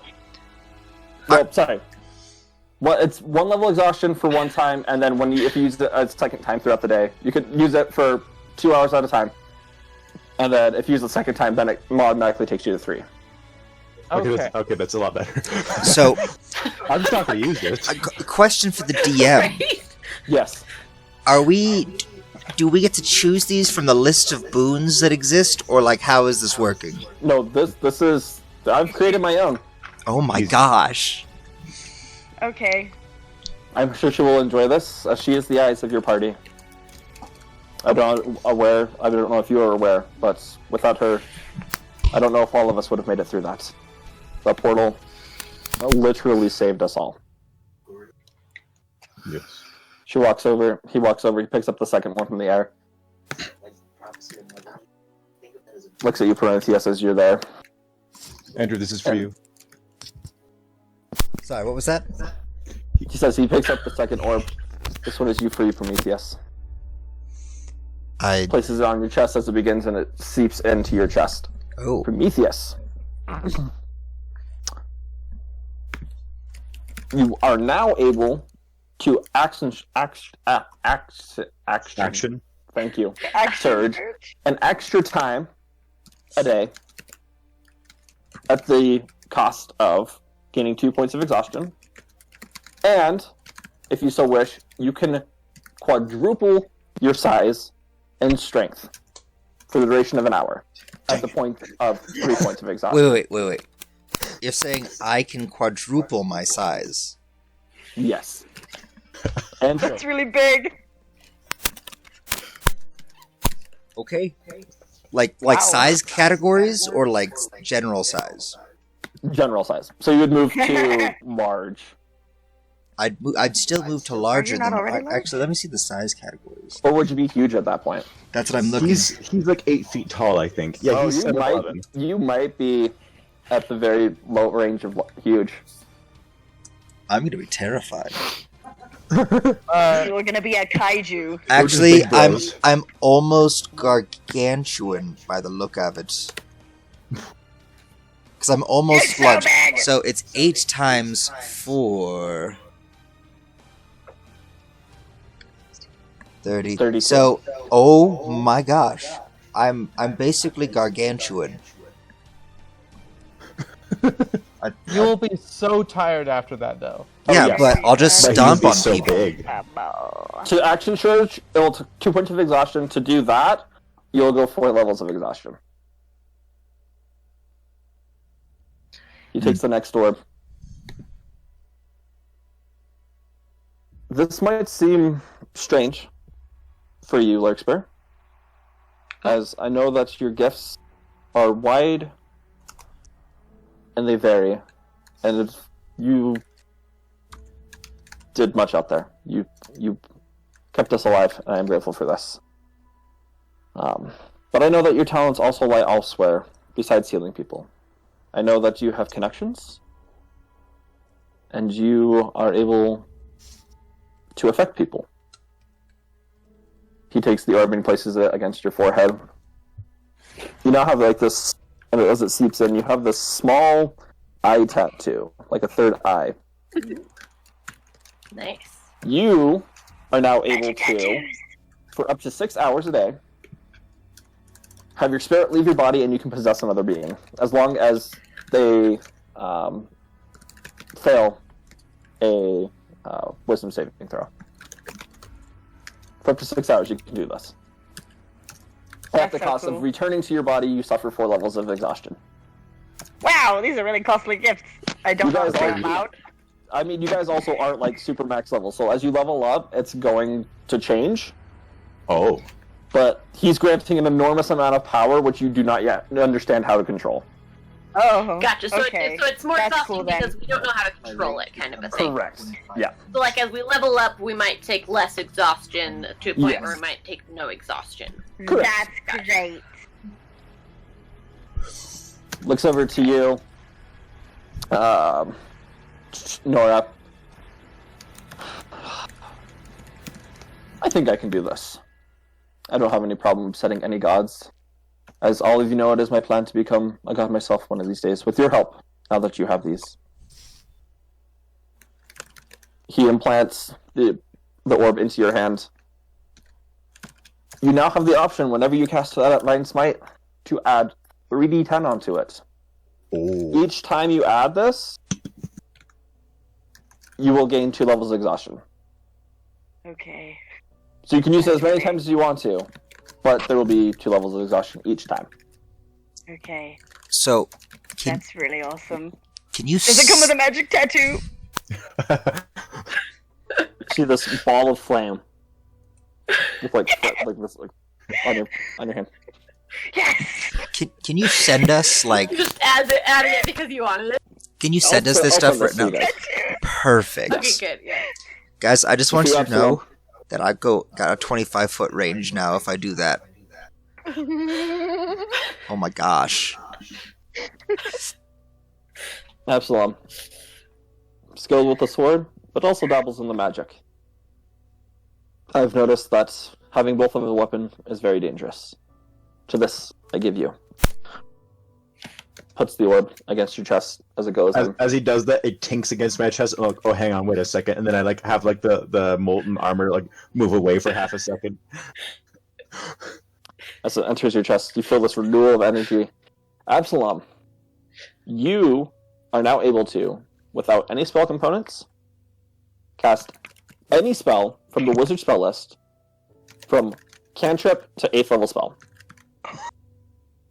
Well, sorry. Well, it's 1 level exhaustion for one time, and then if you use it a second time throughout the day, you could use it for 2 hours at a time. And then if you use the second time, then it automatically takes you to 3. Okay, that's a lot better. So, I'm just not gonna use this. a question for the DM: Yes. Do we get to choose these from the list of boons that exist, or like how is this working? No, this is... I've created my own. Oh my gosh! Okay. I'm sure she will enjoy this, as she is the eyes of your party. I don't know if you are aware, but without her, I don't know if all of us would have made it through that. The portal literally saved us all. Yes. He walks over, he picks up the second one from the air. Looks at you, Prometheus, as you're there. Andrew, this is for you. Sorry, what was that? He says he picks up the second orb. This one is you for you, Prometheus. Places it on your chest as it begins, and it seeps into your chest. Oh. Prometheus. You are now able to action. Thank you. Surge an extra time a day at the cost of gaining 2 points of exhaustion. And if you so wish, you can quadruple your size and strength for the duration of an hour at the point of 3 points of exhaustion. Wait. You're saying I can quadruple my size? Yes. And That's really big. Okay. Like size categories or like general size? General size. So you would move to large. I'd still move to larger not than... already large? Actually, let me see the size categories. Or would you be huge at that point? That's what I'm looking. He's like 8 feet tall, I think. Yeah, he's 7'11". You might be at the very low range of huge. I'm gonna be terrified. You're gonna be a kaiju. Actually, big bros. I'm almost gargantuan by the look of it. Because I'm almost You're so large. big! So it's 8 times 4. 30. 32. So, oh my gosh, I'm basically gargantuan. You'll be so tired after that, though. Yeah, yes. but I'll just But stomp he'd be on so people. big. To action surge, it'll take 2 points of exhaustion. To do that, you'll go 4 levels of exhaustion. He takes the next orb. This might seem strange for you, Lurkspur, as I know that your gifts are wide and they vary, and you did much out there. You kept us alive, and I am grateful for this. But I know that your talents also lie elsewhere besides healing people. I know that you have connections, and you are able to affect people. He takes the orb and places it against your forehead. You now have like this, and as it seeps in, you have this small eye tattoo, like a third eye. Nice. You are now able to, for up to 6 hours a day, have your spirit leave your body and you can possess another being, as long as they fail a wisdom saving throw. For up to 6 hours, you can do this. At the so cost cool. of returning to your body, you suffer 4 levels of exhaustion. Wow, these are really costly gifts. I don't You know guys what are- I'm out. I mean, you guys also aren't like super max level, so as you level up, it's going to change. Oh. But he's granting an enormous amount of power, which you do not yet understand how to control. Oh, Gotcha. So, okay. it's more That's exhausting cool, then. because we don't know how to control it, kind of a thing. Correct. Yeah. So, like, as we level up, we might take less exhaustion to a point Yes. where we might take no exhaustion. Correct. That's great. Looks over to you, Nora. I think I can do this. I don't have any problem upsetting any gods. As all of you know, it is my plan to become a god myself one of these days, with your help, now that you have these. He implants the orb into your hand. You now have the option, whenever you cast that Divine Smite, to add 3d10 onto it. Oh. Each time you add this, you will gain 2 levels of exhaustion. Okay. So you can use it as many times as you want to, but there will be 2 levels of exhaustion each time. Okay. So, That's really awesome. can you Does it come with a magic tattoo? See this ball of flame with like this on your hand. Yes! can you send us like Just adding it because you wanted it. can you send us this I'll stuff send right this now? to you guys. Perfect. Okay, good. Yeah. Guys, I just want If you you to know absolute- that I got a 25-foot range now if I do that. Oh my gosh. Absalom. Skilled with the sword, but also dabbles in the magic. I've noticed that having both of a weapon is very dangerous. To this, I give you. Puts the orb against your chest as it goes. As he does that, it tinks against my chest. Oh, hang on, wait a second, and then I like have like the molten armor like move away for half a second. As it enters your chest, you feel this renewal of energy. Absalom, you are now able to, without any spell components, cast any spell from the wizard spell list, from cantrip to 8th level spell.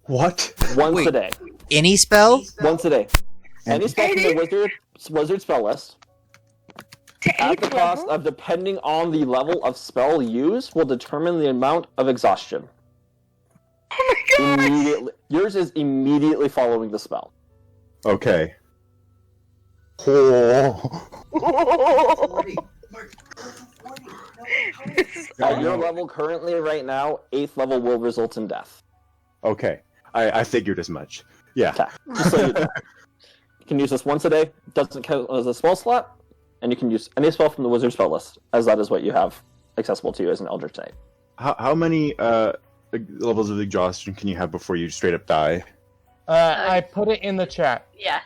What? Once Wait. a day. Any spell? Once a day. Any spell from the wizard spell list, To at the 8th cost level? of depending on the level of spell used, will determine the amount of exhaustion. Oh my gosh! Immediately, yours is immediately following the spell. Okay. Oh. 40. Mark, 40. No, This is At your level currently, right now, 8th level will result in death. Okay. I figured as much. Yeah. Okay. Just so you know. You can use this once a day. Doesn't count as a spell slot, and you can use any spell from the wizard spell list, as that is what you have accessible to you as an Eldritch Knight. How many levels of exhaustion can you have before you straight up die? I put it in the chat. Yeah.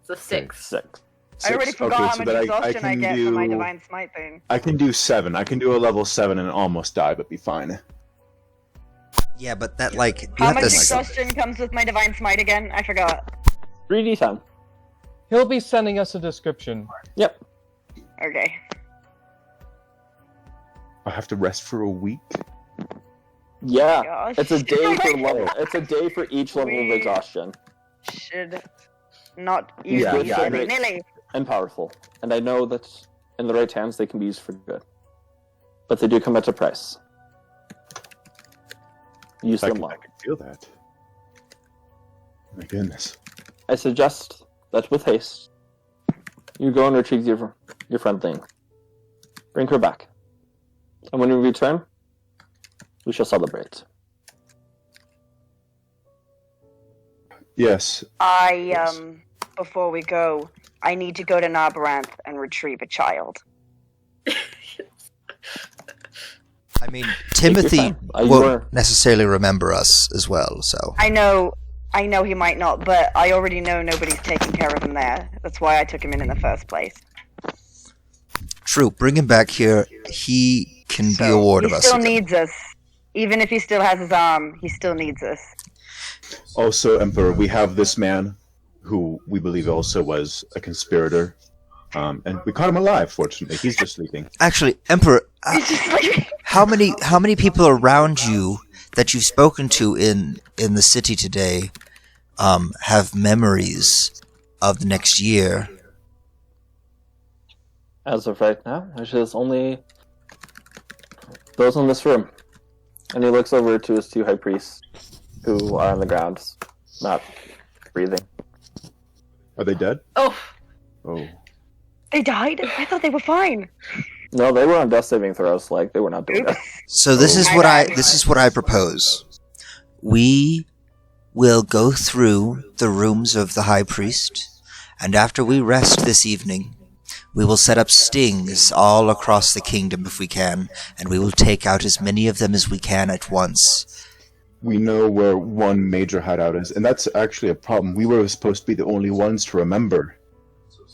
So 6. 6. I already Six. forgot Okay, how so much that I exhaustion I can get for my do- divine smite thing. I can do 7. I can do a level 7 and almost die, but be fine. Yeah, but that like you How have much to. exhaustion comes with my divine smite again? I forgot. 3d10. He'll be sending us a description. Yep. Okay. I have to rest for a week. Yeah. Gosh. It's a day for level. It's a day for each level of We- exhaustion. Should not use Yeah, these yeah, I willy-nilly. And powerful. And I know that in the right hands they can be used for good. But they do come at a price. Use I them can, well. I can feel that. My goodness. I suggest that with haste, you go and retrieve your friend Thing. Bring her back. And when we return, we shall celebrate. Yes. Before we go, I need to go to Narbaranth and retrieve a child. I mean, Timothy time. You won't were- necessarily remember us as well, so. I know he might not, but I already know nobody's taking care of him there. That's why I took him in the first place. True, bring him back here. He can be a So, ward he of us. still again. needs us. Even if he still has his arm, he still needs us. Also, Emperor, we have this man who we believe also was a conspirator. And we caught him alive, fortunately. He's just sleeping. Actually, Emperor, He's just like, how many people around you that you've spoken to in the city today have memories of the next year? As of right now, there's just only those in this room. And he looks over to his 2 high priests, who are on the ground, not breathing. Are they dead? Oh. Oh. they died? I thought they were fine. No, they were on death saving throws, like, they were not doing Oops. that. So this Oh. is what I propose. We will go through the rooms of the high priest, and after we rest this evening, we will set up stings all across the kingdom if we can, and we will take out as many of them as we can at once. We know where one major hideout is, and that's actually a problem. We were supposed to be the only ones to remember.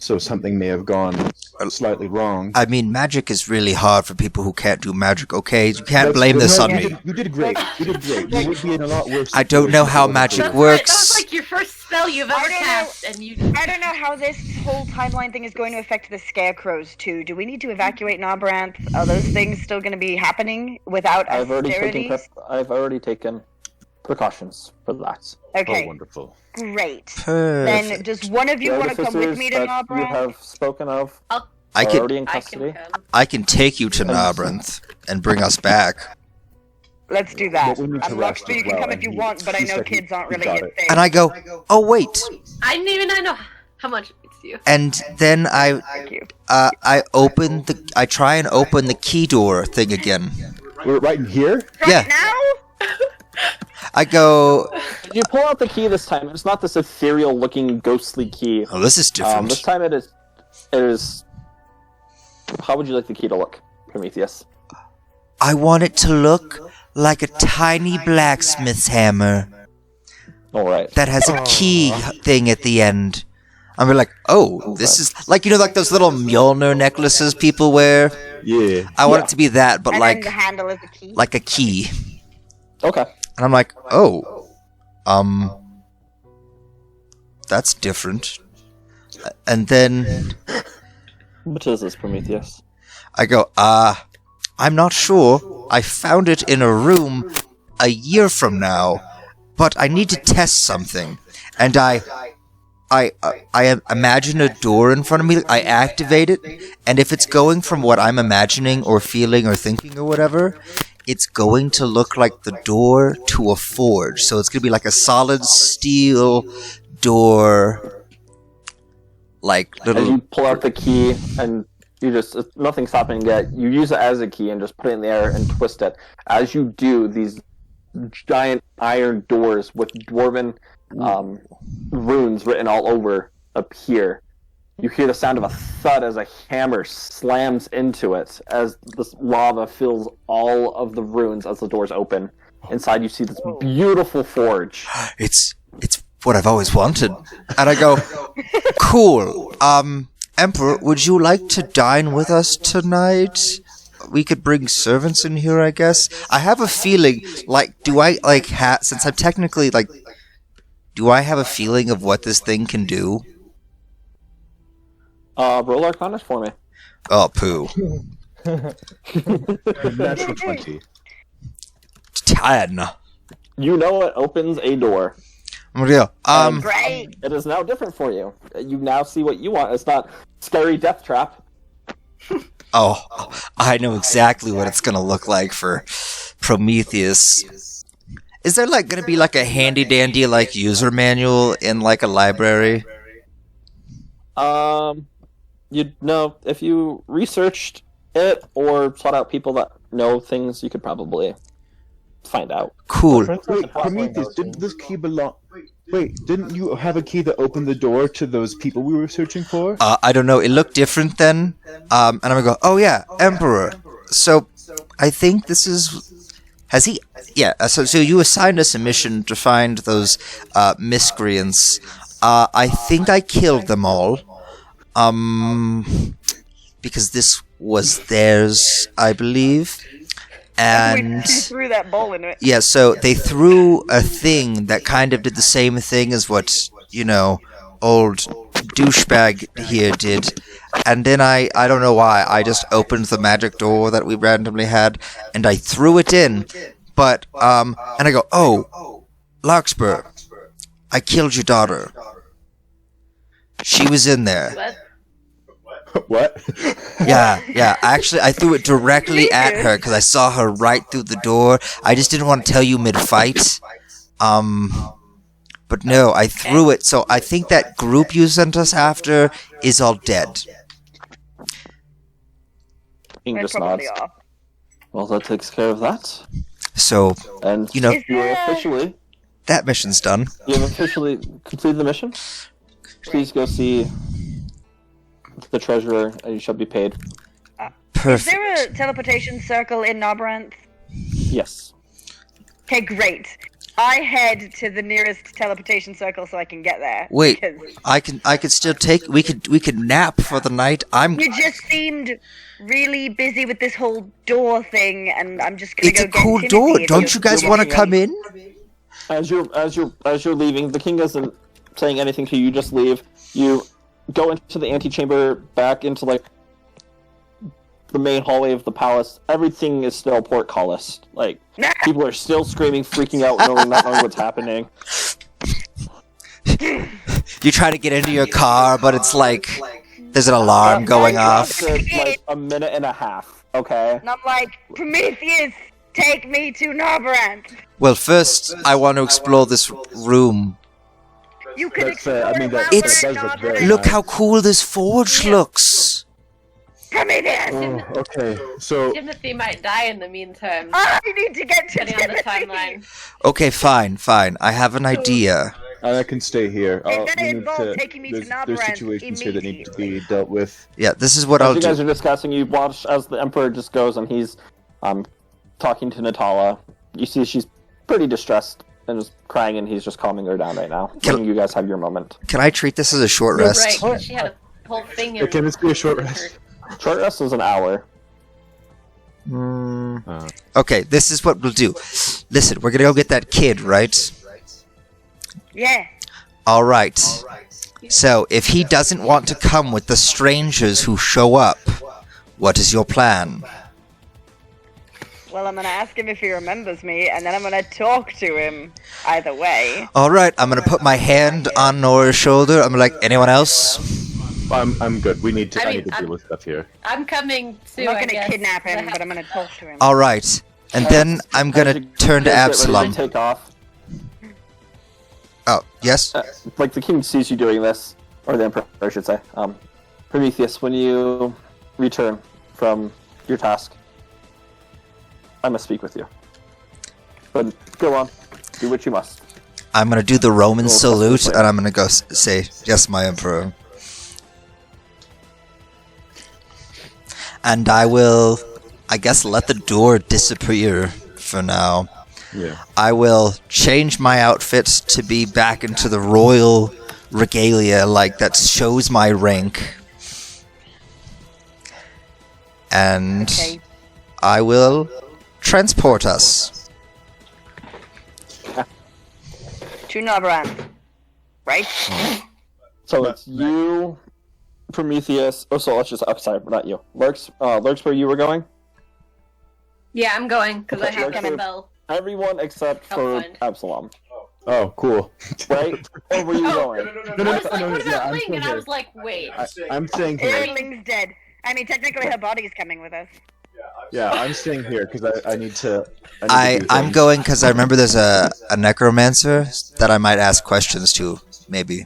so something may have gone slightly wrong. I mean, magic is really hard for people who can't do magic, okay? You can't blame this on me. You did great. You did great. You would be in a lot worse. I don't know how magic That works. was like your first spell you've ever cast, and you. I don't know how this whole timeline thing is going to affect the scarecrows too. Do we need to evacuate Nabranth? Are those things still going to be happening without I've already austerities? taken precautions for that. Okay, Oh, wonderful. great. Perfect. Then does one of you The want to come with artificers me to that you Nabranth? have spoken of I are can already in I custody. can come. I can take you to Nabranth and bring us back. Let's do that. But we need to And rest Luxby, as you can well, come and if you he- want, but I he know said he- kids aren't he really got his it. thing. And I go, oh wait. I didn't even know how much it means to you. And then Thank you. I try and open the key door thing again. We're right in here? Yeah. Now? I go, Did you pull out the key this time? It's not this ethereal-looking, ghostly key. oh, this is different. This time it is. How would you like the key to look, Prometheus? I want it to look like a tiny blacksmith's hammer All right. that has a key thing at the end. I'm like, oh, this is like, you know, like those little Mjolnir necklaces people wear. Yeah. I want it to be that, but And like then the handle is a key. like a key. Okay. And I'm like, oh, that's different. And then What is this, Prometheus? I go, I'm not sure. I found it in a room a year from now, but I need to test something. And I imagine a door in front of me. I activate it, and if it's going from what I'm imagining or feeling or thinking or whatever, it's going to look like the door to a forge. So it's going to be like a solid steel door, like As you little. pull out the key and you just nothing's happening yet. You use it as a key and just put it in the air and twist it. As you do, these giant iron doors with dwarven runes written all over appear. You hear the sound of a thud as a hammer slams into it as this lava fills all of the runes as the doors open. Inside you see this beautiful forge. It's what I've always wanted. And I go, cool. Emperor, would you like to dine with us tonight? We could bring servants in here, I guess. I have a feeling, like, do I, like, since I'm technically, like, do I have a feeling of what this thing can do? Roll Arcana for me. Oh, poo. Natural 20. 10. You know it opens a door. I'm gonna go, Great. It is now different for you. You now see what you want. It's not scary death trap. oh, I know exactly what it's gonna look like for Prometheus. Is there, like, gonna be, like, a handy-dandy, like, user manual in, like, a library? You'd know if you researched it or sought out people that know things. You could probably find out. Cool. Wait, Prometheus, didn't this key belong... Wait, didn't you have a key that opened the door to those people we were searching for? I don't know. It looked different then. And I'm gonna go, oh yeah, Emperor. So, I think this is... Has he... Yeah, so you assigned us a mission to find those miscreants. I think I killed them all. Because this was theirs, I believe. And... She threw that ball in it. Yeah, so they threw a thing that kind of did the same thing as what, you know, old douchebag here did. And then I don't know why, I just opened the magic door that we randomly had, and I threw it in. But, and I go, oh, Larkspur, I killed your daughter. She was in there. What? What? Yeah. Actually, I threw it directly at her because I saw her right through the door. I just didn't want to tell you mid-fight. But no, I threw it. So I think that group you sent us after is all dead. Ing They're just probably nods. off. Well, that takes care of that. So, And you know, Is you there a- officially that mission's done. completed the mission. Please go see the treasurer, and you shall be paid. Is Perfect. there a teleportation circle in Nabranth? Yes. Okay, great. I head to the nearest teleportation circle so I can get there. Wait, because I could still take. We could nap for the night. you just seemed really busy with this whole door thing, and I'm just gonna It's go a get cool Timothy door. if Don't you guys you're want to getting come ready. in? As you're leaving, the king isn't saying anything to you. You just leave. You go into the antechamber, back into like the main hallway of the palace. Everything is still portcullis. Like people are still screaming, freaking out, not knowing what's happening. You try to get into your car, but it's like there's an alarm going off. It's like a minute and a half. Okay. And I'm like, Prometheus, take me to Narberant. Well, first I want to explore this room. You can That's fair. I explore mean, while that we're It's- in does look very Narberant. Look how cool this forge looks. Prometheus! Oh, okay. So Timothy might die in the meantime, I need to get to depending on the Timothy. timeline. Okay, fine. I have an idea. I can stay here. It's gonna we need involve taking me to there's Narberand situations here that need to be immediately. dealt with. Yeah, this is what As I'll you guys do. are discussing, you watch as the Emperor just goes and he's talking to Natala. You see she's pretty distressed and just crying, and he's just calming her down right now. Letting you guys have your moment. Can I treat this as a short Right, rest? 'cause she had a whole thing in Can this be a short rest? Short rest is an hour. Okay, this is what we'll do. Listen, we're gonna go get that kid, right? Yeah. All right. So, if he doesn't want to come with the strangers who show up, what is your plan? Well, I'm gonna ask him if he remembers me, and then I'm gonna talk to him. Either way. All right, I'm gonna put my hand on Nora's shoulder. I'm like, anyone else? I'm good. We need to. I I, mean, need to I'm- deal with stuff here. I'm coming I'm too. not I gonna guess. kidnap I him, have- but I'm gonna talk to him. All right, and then I'm gonna As you turn to guys get ready Absalom. Take off. Oh, yes. Like the king sees you doing this, or the Emperor, I should say. Prometheus, when you return from your task, I must speak with you. But go on, do what you must. I'm gonna do the Roman Roll salute, justice, and I'm gonna go say, "Yes, my emperor." And I will, I guess, let the door disappear for now. Yeah. I will change my outfit to be back into the royal regalia, like that shows my rank. And Okay. I will transport us. To Narberand. Right? So it's you, Prometheus. Oh, so let's just upside, not you. Lurks, where you were going. Yeah, I'm going because I have Okay. my spell. Everyone except I'll for find. Absalom, Oh, cool. right? Or were you Oh. going? I was like, what yeah, about I'm Ling? still And I here. was like, wait. I'm staying here. Ling's dead. I mean, technically her body's coming with us. Yeah, I'm staying here because I need to. I'm going because I remember there's a necromancer that I might ask questions to, maybe,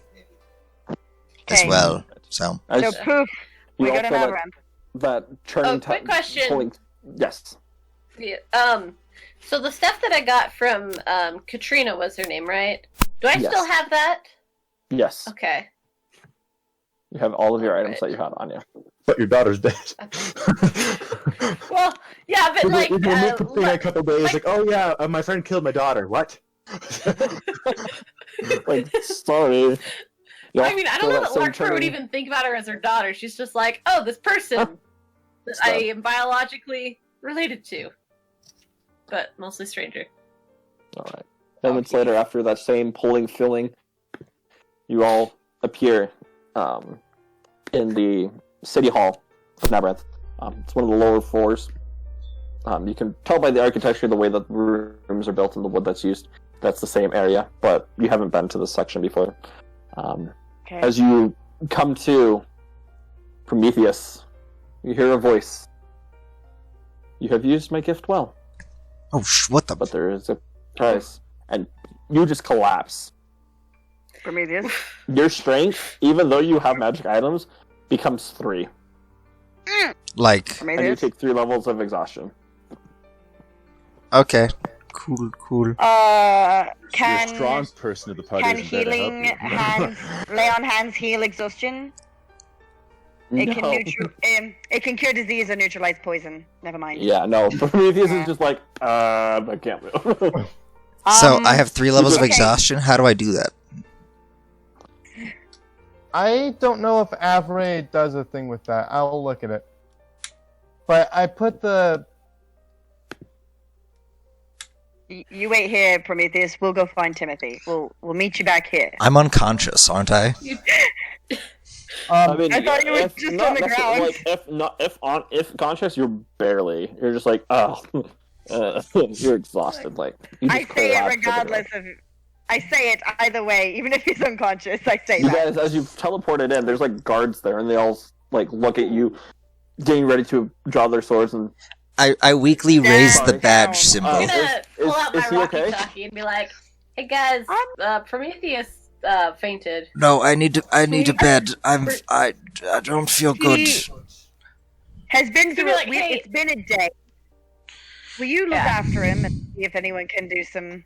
as Okay. well. So, As So poof, we you go to also Narberand. that turning Oh, quick question. Yes. Yeah, so the stuff that I got from Katrina was her name, right? Do I Yes. still have that? Yes. Okay. You have all of your items Alright. that you had on you. But your daughter's dead. Well, yeah, but like, we're gonna meet Katrina in a like- couple days. Like, oh yeah, my friend killed my daughter. What? Like, sorry. You I all mean, I feel don't know that that same Larkspur would turning- even think about her as her daughter. She's just like, oh, this person that I am biologically related to, but mostly stranger. Alright. Moments later, after that same pulling feeling, you all appear in the city hall of Nabrath. It's one of the lower floors. You can tell by the architecture, the way that the rooms are built, and the wood that's used. That's the same area, but you haven't been to this section before. Okay. As you come to Prometheus, you hear a voice. You have used my gift well, oh, what the? but there is a price. And you just collapse. Prometheus. Your strength, even though you have magic items, becomes 3. Like, And you Prometheus. take 3 levels of exhaustion. okay, cool. You're a Can strong person of the party. can isn't there to help healing you? hands lay on hands heal exhaustion? It can it can cure disease or neutralize poison. Never mind. Yeah, no. Prometheus is just like, I can't move. So I have 3 levels of okay. exhaustion. How do I do that? I don't know if Avray does a thing with that. I'll look at it. But I put the... You wait here, Prometheus. We'll go find Timothy. We'll meet you back here. I'm unconscious, aren't I? I mean, I thought you were if just not on the necessarily, ground. Like, if conscious, you're barely. You're just like, oh, you're exhausted. Like you I just say it collapse over there. regardless of. I say it either way, even if he's unconscious. I say You that. guys, as you've teleported in, there's like guards there, and they all like look at you, getting ready to draw their swords. And I weakly raise the Down. badge symbol. I'm gonna pull is- out is my he Rocky okay? Talkie and be like, "Hey guys, Prometheus fainted." No, I need a bed. I don't feel good. He has been through be like, it. hey. It's been a day. Will you look Yeah. after him and see if anyone can do some?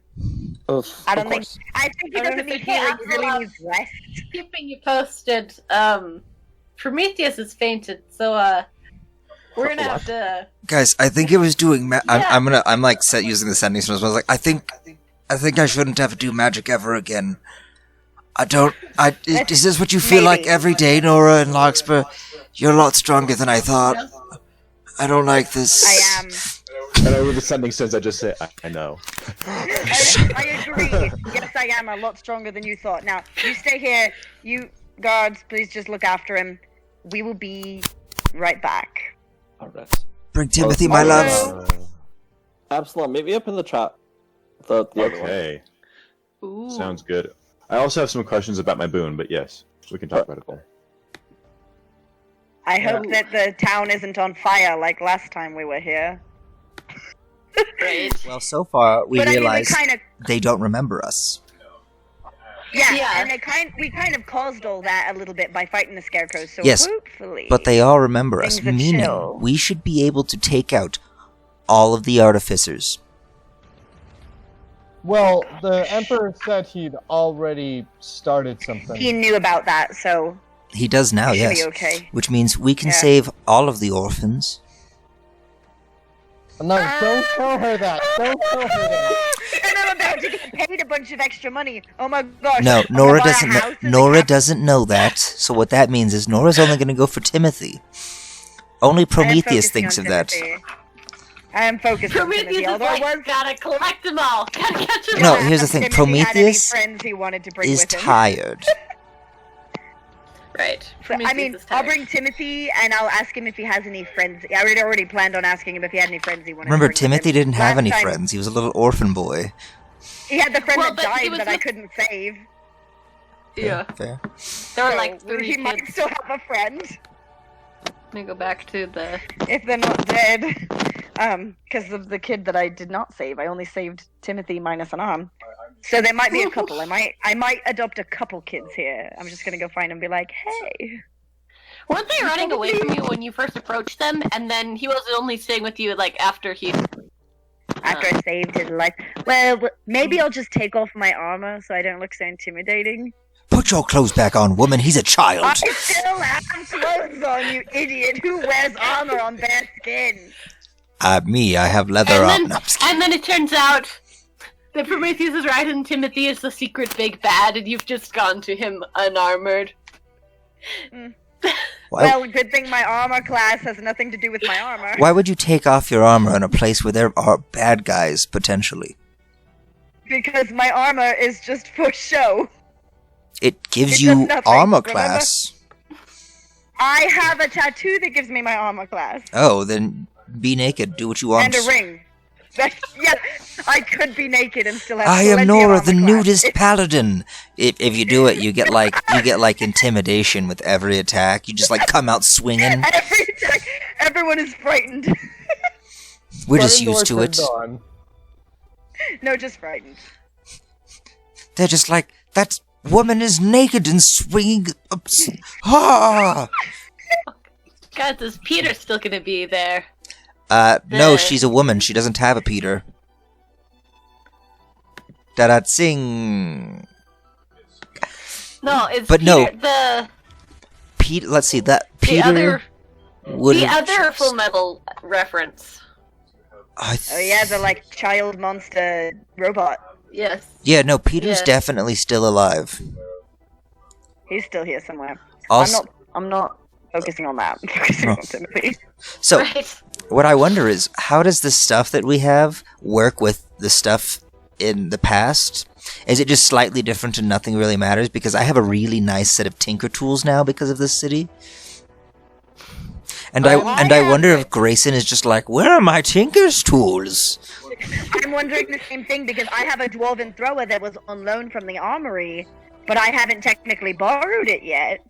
Of I don't think. course. I think he I don't doesn't need think- healing. He Hey, really Axel, needs rest. Keeping you posted. Prometheus has fainted, so we're gonna have to. Guys, I think it was doing. Yeah. I'm like set using the sending spells. I was like, I think I shouldn't have to do magic ever again. I don't. Is this what you feel like Maybe. every day, Nora and Larkspur? You're a lot stronger than I thought. I don't like this. I am. And over the sending sense, I just say, I know. I agree. Yes, I am a lot stronger than you thought. Now, you stay here. You guards, please just look after him. We will be right back. All right. Bring Timothy, my love. Absalom, meet me up in the chat. The other one. Okay, Ooh. sounds good. I also have some questions about my boon, but yes, we can talk about it all. I hope that the town isn't on fire like last time we were here. Right. Well, so far we But I mean, realize we kind of, they don't remember us. yeah, Yeah. and we kind of caused all that a little bit by fighting the scarecrows. So Yes, hopefully, But they all remember us, Things are meaning chill. we should be able to take out all of the artificers. Well, the Emperor said he'd already started something. he knew about that, so He does now, he should yes. be okay. Which means we can Yeah. save all of the orphans. No, don't tell her that. Don't tell her that. And I'm about to get paid a bunch of extra money. Oh my gosh! No, I'm gonna Nora buy a doesn't. house in the Nora capital. doesn't know that. So what that means is Nora's only going to go for Timothy. Only I am Prometheus focusing thinks on of that. Timothy. I am focused on Prometheus Timothy, is although like, I was gotta collect them all. Gotta catch them No, all. here's the thing. Timothy had any Prometheus friends he wanted to bring is with him. tired. Right. So, I Prometheus mean, is I'll tired. bring Timothy, and I'll ask him if he has any friends. I already planned on asking him if he had any friends he wanted Remember, to bring with Timothy him. didn't have Last any time, friends. He was a little orphan boy. He had the friend Well, that but he died was that I with- couldn't save. Yeah. Fair. There were So like 3 he might kids. still have a friend Let me go back to the. if they're not dead. Because of the kid that I did not save. I only saved Timothy minus an arm. So there might be a couple. I might adopt a couple kids here. I'm just gonna go find them and be like, hey. Weren't they running away from you when you first approached them, and then he was only staying with you like after he? After I saved his life. Well, maybe I'll just take off my armor so I don't look so intimidating. Put your clothes back on, woman. He's a child. I still have clothes on, you idiot! Who wears armor on bare skin? Me, I have leather And on. then, No, I'm just kidding. and then it turns out that Prometheus is right, and Timothy is the secret big bad, and you've just gone to him unarmored. Why, Well, good thing my armor class has nothing to do with my armor. why would you take off your armor in a place where there are bad guys, potentially? Because my armor is just for show. It gives It you does nothing, armor remember? class. I have a tattoo that gives me my armor class. Oh, then be naked. Do what you want. And a ring. Yeah, I could be naked and still have I plenty am of Nora, armor the class. nudist paladin. If you do it, you get like intimidation with every attack. You just like come out swinging. Everyone is frightened. We're just Front used to door it. turned on. No, just frightened. They're just like, that woman is naked and swinging. Ah! God, is Peter still gonna be there? No, she's a woman. She doesn't have a Peter. Da-da sing. No, it's But Peter, no, the Pete. Let's see that Peter other would. the other Full Metal reference. I Oh yeah, the like child monster robot. Yes. Yeah, no, Peter's Yeah. definitely still alive. He's still here somewhere. Also, I'm not focusing on that. I'm focusing Oh. on Timothy. so Right. what I wonder is, how does the stuff that we have work with the stuff in the past? Is it just slightly different and nothing really matters? Because I have a really nice set of tinker tools now because of this city. And I wonder if Grayson is just like, where are my tinker's tools? I'm wondering the same thing because I have a dwarven thrower that was on loan from the armory, but I haven't technically borrowed it yet.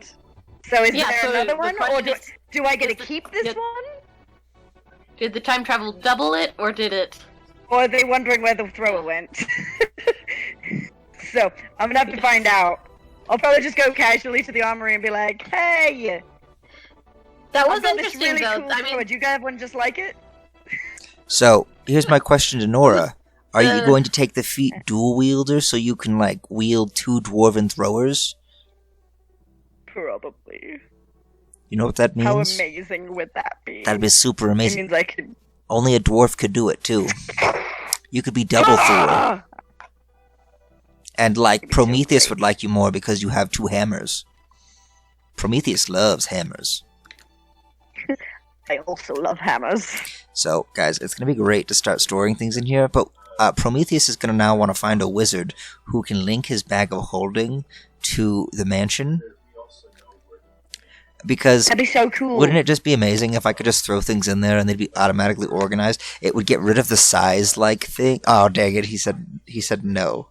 So is Yeah, there so another the one, or question do, is- do I get to is the- keep this yeah. one? Did the time travel double it, or did it? Or are they wondering where the thrower went? So I'm gonna have to find out. I'll probably just go casually to the armory and be like, "Hey, That I've was got this interesting, really though. cool I thrower. mean, Do you guys have one just like it?" So, here's my question to Nora. Are you Uh. going to take the feat dual wielder so you can, like, wield 2 dwarven throwers? Probably. You know what that How means? amazing would that be? That'd be super It amazing. means I could. Only a dwarf could do it, too. You could be double Thor. Ah! And, like, That'd be so Prometheus great. would like you more because you have 2 hammers. Prometheus loves hammers. I also love hammers. So, guys, it's going to be great to start storing things in here, but Prometheus is going to now want to find a wizard who can link his bag of holding to the mansion. Because That'd be so cool. wouldn't it just be amazing if I could just throw things in there and they'd be automatically organized? It would get rid of the size-like thing. Oh, dang it, he said no.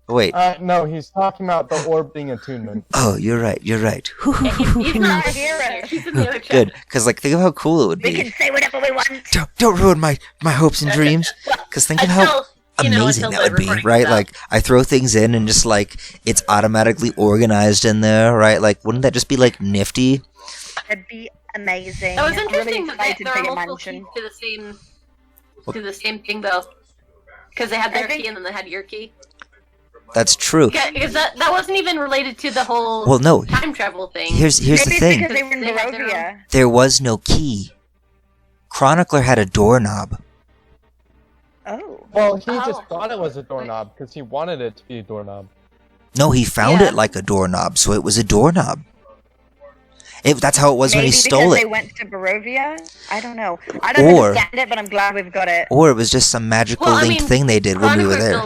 Wait. No, he's talking about the orbiting attunement. Oh, you're right. he's not here. He's in the other chat. Good, because, like, think of how cool it would We be. can say whatever we want. Don't ruin my hopes and dreams. Because think of how amazing that would be, right? Like, I throw things in and just, like, it's automatically organized in there, right? Like, wouldn't that just be, like, nifty? That'd be amazing. That was I'm interesting really that excited there for are your multiple mansion. keys to the same thing, though. Because they had I their think- key and then they had your key. That's true. Because that wasn't even related to the whole Well, no. time travel thing. Here's the Maybe it's thing. because they were in They had their Barovia. There was no key. Chronicler had a doorknob. Oh. Well, he Oh. just thought it was a doorknob because he wanted it to be a doorknob. No, he found Yeah. it like a doorknob, so it was a doorknob. That's how it was when Maybe he stole because it. they went to Barovia? I don't know. I don't Or- understand it, but I'm glad we've got it. Or it was just some magical Well, I linked mean, thing they did when we were there.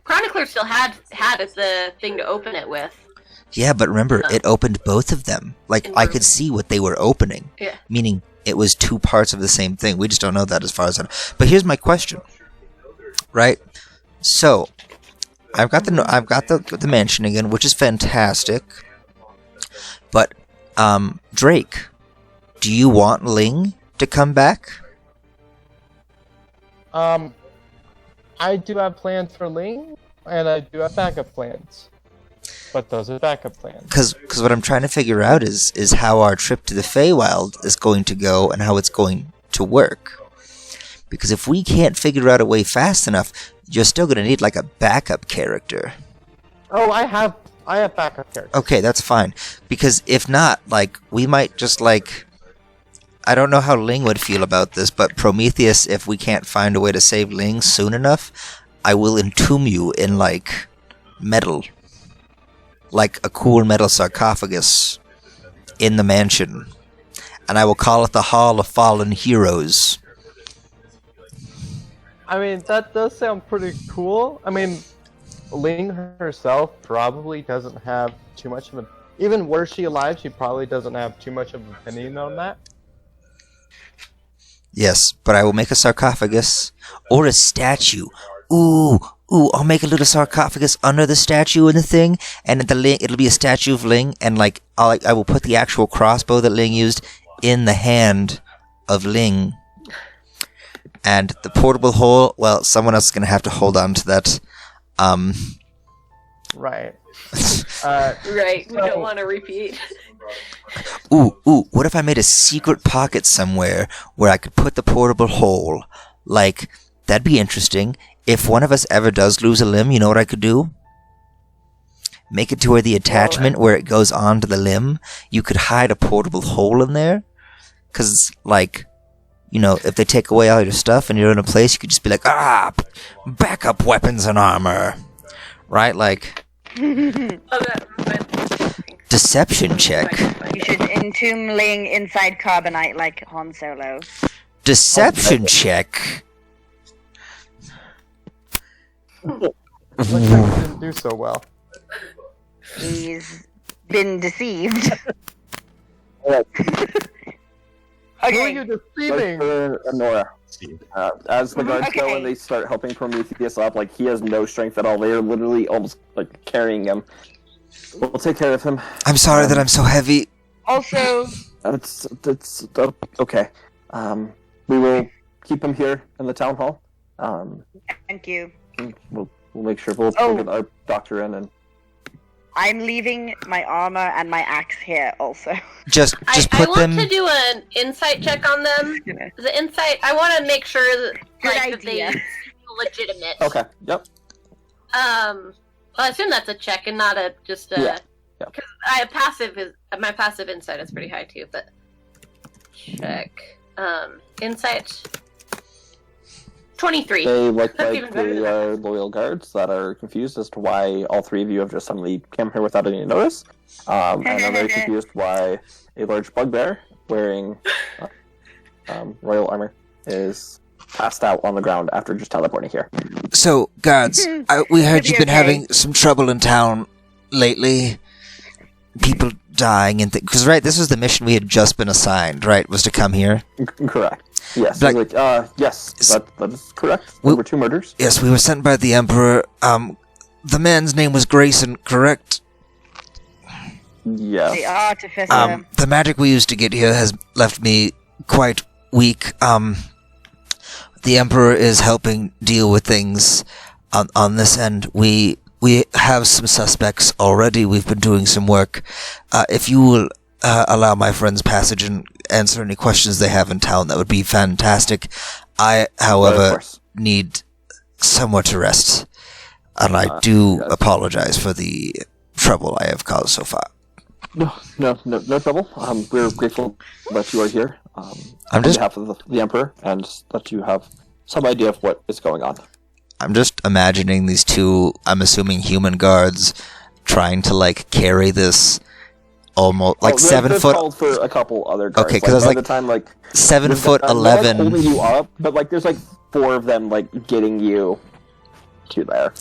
Chronicler still had the thing to open it with. Yeah, but remember, it opened both of them. Like, I could see what they were opening. Yeah. Meaning, it was 2 parts of the same thing. We just don't know that as far as I know. But here's my question. Right? So, I've got the mansion again, which is fantastic. But, Drake, do you want Ling to come back? I do have plans for Ling, and I do have backup plans. But those are backup plans. Because what I'm trying to figure out is how our trip to the Feywild is going to go and how it's going to work. Because if we can't figure out a way fast enough, you're still going to need like a backup character. Oh, I have backup characters. Okay, that's fine. Because if not, like, we might just like... I don't know how Ling would feel about this, but Prometheus, if we can't find a way to save Ling soon enough, I will entomb you in, like, metal. Like a cool metal sarcophagus in the mansion. And I will call it the Hall of Fallen Heroes. I mean, that does sound pretty cool. I mean, Ling herself probably doesn't have too much of an... Even were she alive, she probably doesn't have too much of an opinion on that. Yes, but I will make a sarcophagus or a statue. Ooh, I'll make a little sarcophagus under the statue and the thing, and at the Ling, it'll be a statue of Ling, and like I will put the actual crossbow that Ling used in the hand of Ling. And the portable hole, well, someone else is gonna have to hold on to that. Right. Right. We So- don't want to repeat. Ooh, what if I made a secret pocket somewhere where I could put the portable hole? Like, that'd be interesting. If one of us ever does lose a limb, you know what I could do? Make it to where the attachment where it goes onto the limb, you could hide a portable hole in there. 'Cause, like, you know, if they take away all your stuff and you're in a place, you could just be like, backup weapons and armor, right? Like deception check. You should entomb Ling inside carbonite like Han Solo. Deception check. Looks like you didn't do so well. He's been deceived. Who are Okay. you deceiving? Nora. As the guards go Okay. and they start helping Prometheus up, like he has no strength at all. They are literally almost like carrying him. We'll take care of him. I'm sorry that I'm so heavy. Also, It's okay. We will keep him here in the town hall. thank you. We'll make sure we'll Oh. get our doctor in and. I'm leaving my armor and my axe here also. Just I put want them. to do an insight check on them. The insight, I want to make sure that, Good that they idea. feel legitimate. Okay. Yep. Well, I assume that's a check and not just a. Yeah. Yeah. Because my passive insight is pretty high too, but check. Insight. 23. They look That's like even better they than are loyal guards that are confused as to why all three of you have just suddenly come here without any notice. And are very confused why a large bugbear wearing royal armor is passed out on the ground after just teleporting here. So, guards, we heard It'll you've be been okay. having some trouble in town lately. People dying and things. Because, right, this was the mission we had just been assigned, right? Was to come here. Correct. Yes. Like- Yes. That is correct. We- There were 2 murders. Yes, we were sent by the Emperor. The man's name was Grayson, correct? Yes. The artificer. The magic we used to get here has left me quite weak. The Emperor is helping deal with things on this end. We have some suspects already. We've been doing some work. If you will allow my friends passage and answer any questions they have in town, that would be fantastic. I, Of however, course. need somewhere to rest, and I do yes. apologize for the trouble I have caused so far. No trouble. We're grateful that you are here. I'm on just- behalf of the Emperor, and that you have some idea of what is going on. I'm just imagining these two, I'm assuming human guards, trying to like carry this almost like they're- 7 they're foot, called for a couple other guards. Okay, 'cause I was by like, the time 7 they're foot like 11. holding you up, but like there's like 4 of them like getting you to there.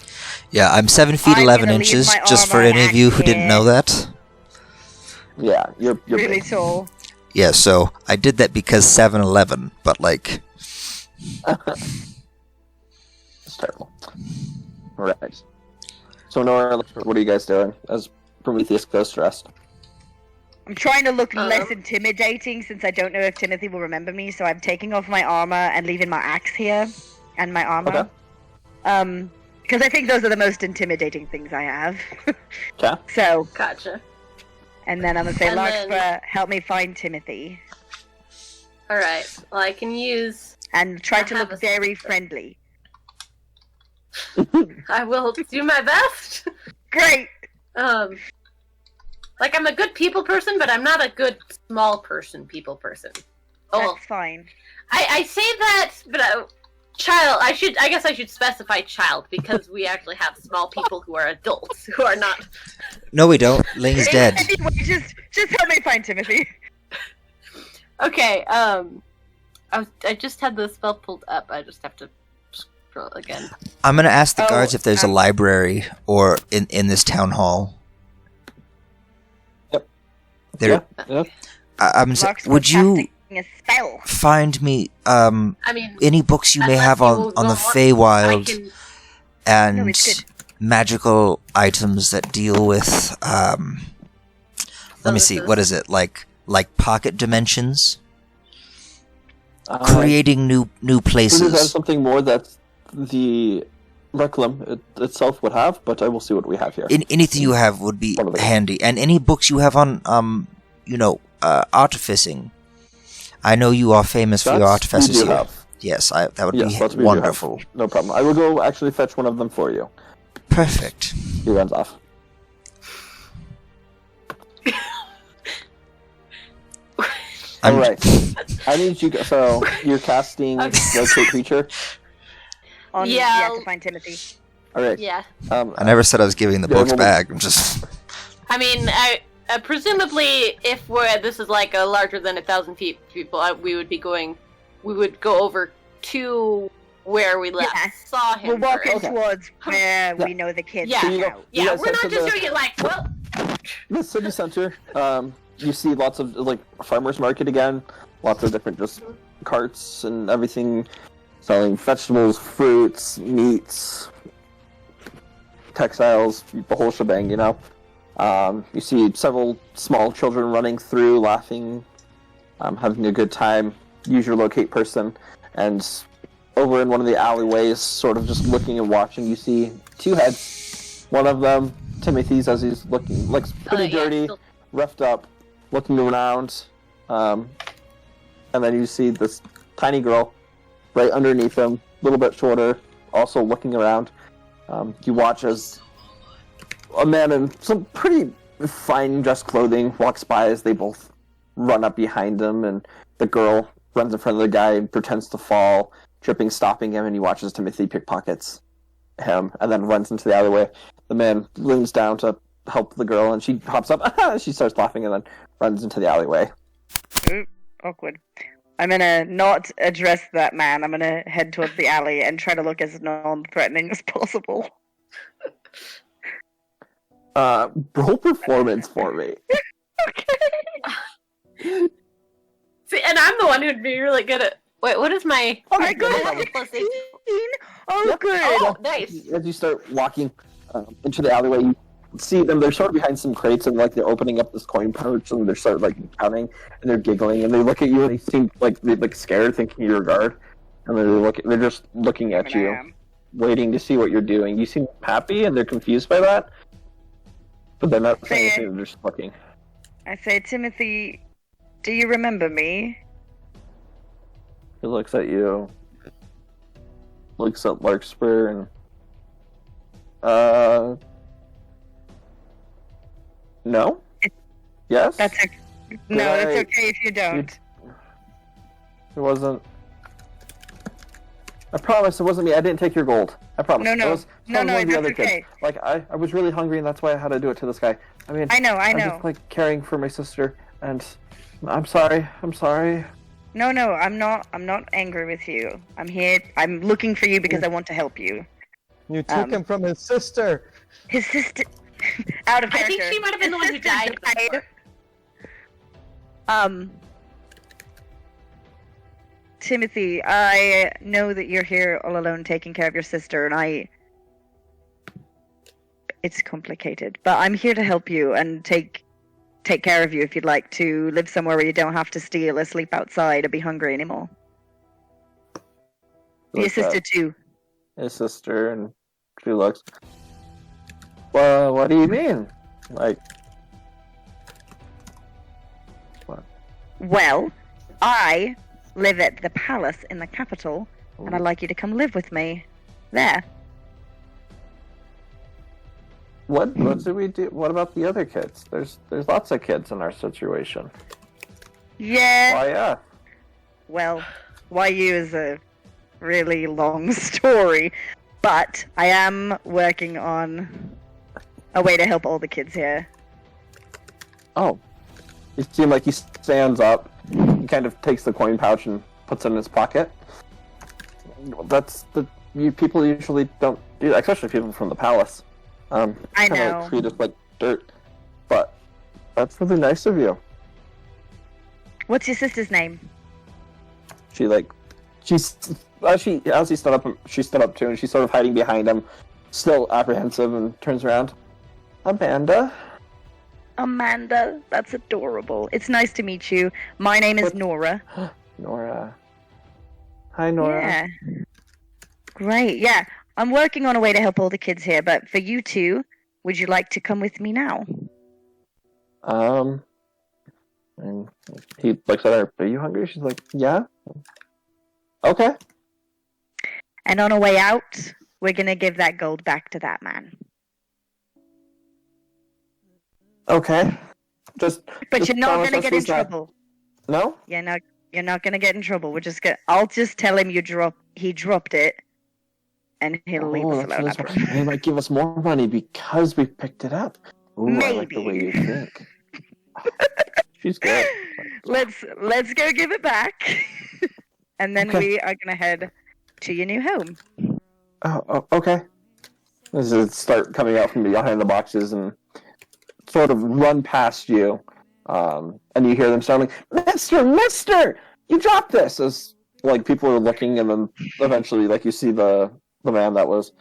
Yeah, I'm 7 feet I'm 11 gonna leave inches. my Just for armor any of you who active. didn't know that. Yeah, you're Really big. tall. Yeah, so I did that because 7'11", but like It's terrible. Right. So Nora, what are you guys doing as Prometheus goes to rest? I'm trying to look less intimidating since I don't know if Timothy will remember me, so I'm taking off my armor and leaving my axe here and my armor. Okay. Because I think those are the most intimidating things I have. Okay. So, Gotcha. and then I'm gonna say, And then- Larkspur, help me find Timothy, Alright. Well, I can use. and try I to have look a very secret. friendly. I will do my best. Great. Like I'm a good people person, but I'm not a good small people person. Oh, That's fine. I say that, but child. I guess I should specify child because we actually have small people who are adults who are not. no, we don't. Ling's dead. Anyway, just help me find Timothy. Okay. I just had the spell pulled up. I just have to scroll again. I'm gonna ask the Oh, guards if there's a library or in this town hall. Yep. There. Yeah. Larkspur Would you casting a spell. find me I mean, any books you may unless have you on will the go on- I Feywild can. and No, it's good. magical items that deal with let me see, what is it, like pocket dimensions, creating new Is that places. something more that the Requiem itself would have? But I will see what we have here. Anything you have would be One of the- handy, and any books you have on artificing. I know you are famous for your That's artifices we do here. have. Yes, that would Yes, be that's what we do wonderful. have. No problem. I will go actually fetch one of them for you. Perfect. He runs off. I'm- Alright. I need you. So, you're casting Locate Creature? Yeah. To find Timothy. Alright. Yeah. I never said I was giving the Yeah, books well- back. I'm just. I mean, presumably, if this is like a larger than 1,000 feet, we would go over to where we last Yeah. saw him. We're walking first. towards where we know the kids Yeah. So you hang go- out. you Yeah, guys we're head not to just the- doing it like, well, The city center, you see lots of like farmers market again, lots of different just carts and everything, selling vegetables, fruits, meats, textiles, the whole shebang. You see several small children running through, laughing, having a good time. Use your locate person, and over in one of the alleyways, sort of just looking and watching, you see two heads. One of them, Timothy's, as he's looking, looks pretty dirty, still- roughed up, looking around, and then you see this tiny girl right underneath him, a little bit shorter, also looking around. You watch as a man in some pretty fine dressed clothing walks by as they both run up behind him, and the girl runs in front of the guy and pretends to fall, tripping, stopping him, and he watches Timothy pickpockets him, and then runs into the alleyway. The man leans down to help the girl, and she hops up, she starts laughing, and then runs into the alleyway. Ooh, awkward. I'm gonna not address that man. I'm gonna head towards the alley and try to look as non-threatening as possible. Roll performance for me. See, and I'm the one who'd be really good at. Wait, what is my? I got I a have a plus 18. 16! Oh, Yep. good! Oh, nice. As you start walking into the alleyway, you see them. They're sort of behind some crates, and like they're opening up this coin pouch, and they're sort of like counting, and they're giggling, and they look at you, and they seem like they're like scared, thinking you're a guard, and they're just looking at you, waiting to see what you're doing. You seem happy, and they're confused by that, but they're not saying anything. They're just looking. I say, Timothy, do you remember me? He looks at you, looks at Larkspur, and no? Yes? That's okay. No, I- that's okay if you don't. It wasn't. I promise it wasn't me. I didn't take your gold. I promise. No, no. It was No, one no, of the that's other kids. okay. Like I was really hungry, and that's why I had to do it to this guy. I mean, I know. I'm just like caring for my sister, and I'm sorry. I'm sorry. No, I'm not angry with you. I'm here. I'm looking for you because I want to help you. You took him from his sister. His sister. Out of I character. think she might have been the His one who sister died. Timothy, I know that you're here all alone taking care of your sister, and it's complicated, but I'm here to help you and take care of you if you'd like to live somewhere where you don't have to steal or sleep outside or be hungry anymore. Your Looks sister at too. his sister, and she looks. Well, what do you mean? Like, Well, I live at the palace in the capital, and I'd like you to come live with me there. what do we do? What about the other kids? There's lots of kids in our situation. Yeah. Why, yeah. Well, why you is a really long story, but I am working on a way to help all the kids here. Oh. You seem like he stands up, he kind of takes the coin pouch and puts it in his pocket. That's people usually don't do that, especially people from the palace. I kinda, know. Like, treat us like dirt. But that's really nice of you. What's your sister's name? As he stood up, she stood up too, and she's sort of hiding behind him, still apprehensive, and turns around. Amanda? Amanda. That's adorable. It's nice to meet you. My name is Nora. Nora. Hi, Nora. Yeah. Great. Yeah. I'm working on a way to help all the kids here, but for you two, would you like to come with me now? And he looks at her. Are you hungry? She's like, yeah. Okay. And on our way out, we're gonna give that gold back to that man. Okay. Just But just you're not promise gonna us get in he's not- trouble. No? Yeah, no, you're not gonna get in trouble. I'll just tell him he dropped it, and he'll leave us alone after. They might give us more money because we picked it up. Ooh, I like the way you Maybe. think. She's good. Let's go give it back, and then Okay. we are gonna head to your new home. Oh, okay. As it start coming out from behind the boxes and sort of run past you, and you hear them sounding, Mister, you dropped this! As like people are looking, and then eventually, like you see the man that was.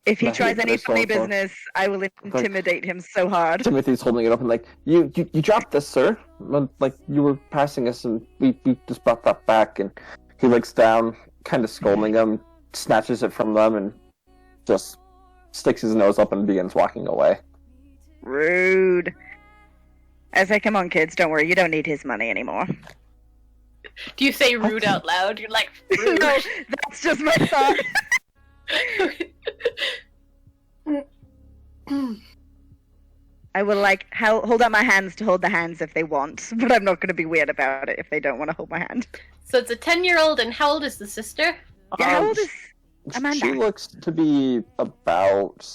If he Nothing tries but any a funny phone call. business, I will intimidate him so hard. Timothy's holding it up and like, you dropped this, sir. Like you were passing us, and we just brought that back. And he looks down, kind of scolding them, snatches it from them, and just sticks his nose up and begins walking away. Rude. I say, come on, kids, don't worry, you don't need his money anymore. Do you say rude out loud? You're like, rude. No, that's just my thought. I will hold out my hands to hold the hands if they want, but I'm not going to be weird about it if they don't want to hold my hand. So it's a 10-year-old, and how old is the sister? Yeah, how old is Amanda? She looks to be about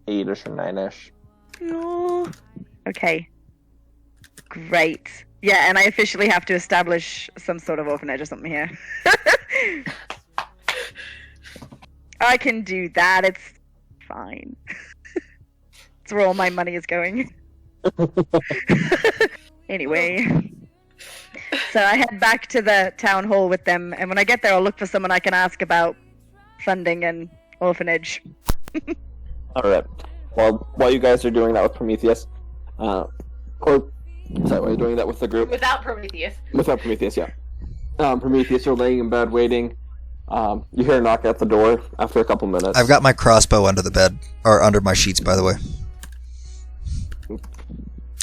8ish or 9ish. No. Okay. Great. Yeah, and I officially have to establish some sort of orphanage or something here. I can do that. It's fine. It's where all my money is going. Anyway. So I head back to the town hall with them, and when I get there, I'll look for someone I can ask about funding and orphanage. Alright. Well, while you guys are doing that with Prometheus, or is that why you're doing that with the group? Without Prometheus. Without Prometheus, yeah. Prometheus, you're laying in bed waiting. You hear a knock at the door after a couple minutes. I've got my crossbow under the bed, or under my sheets, by the way.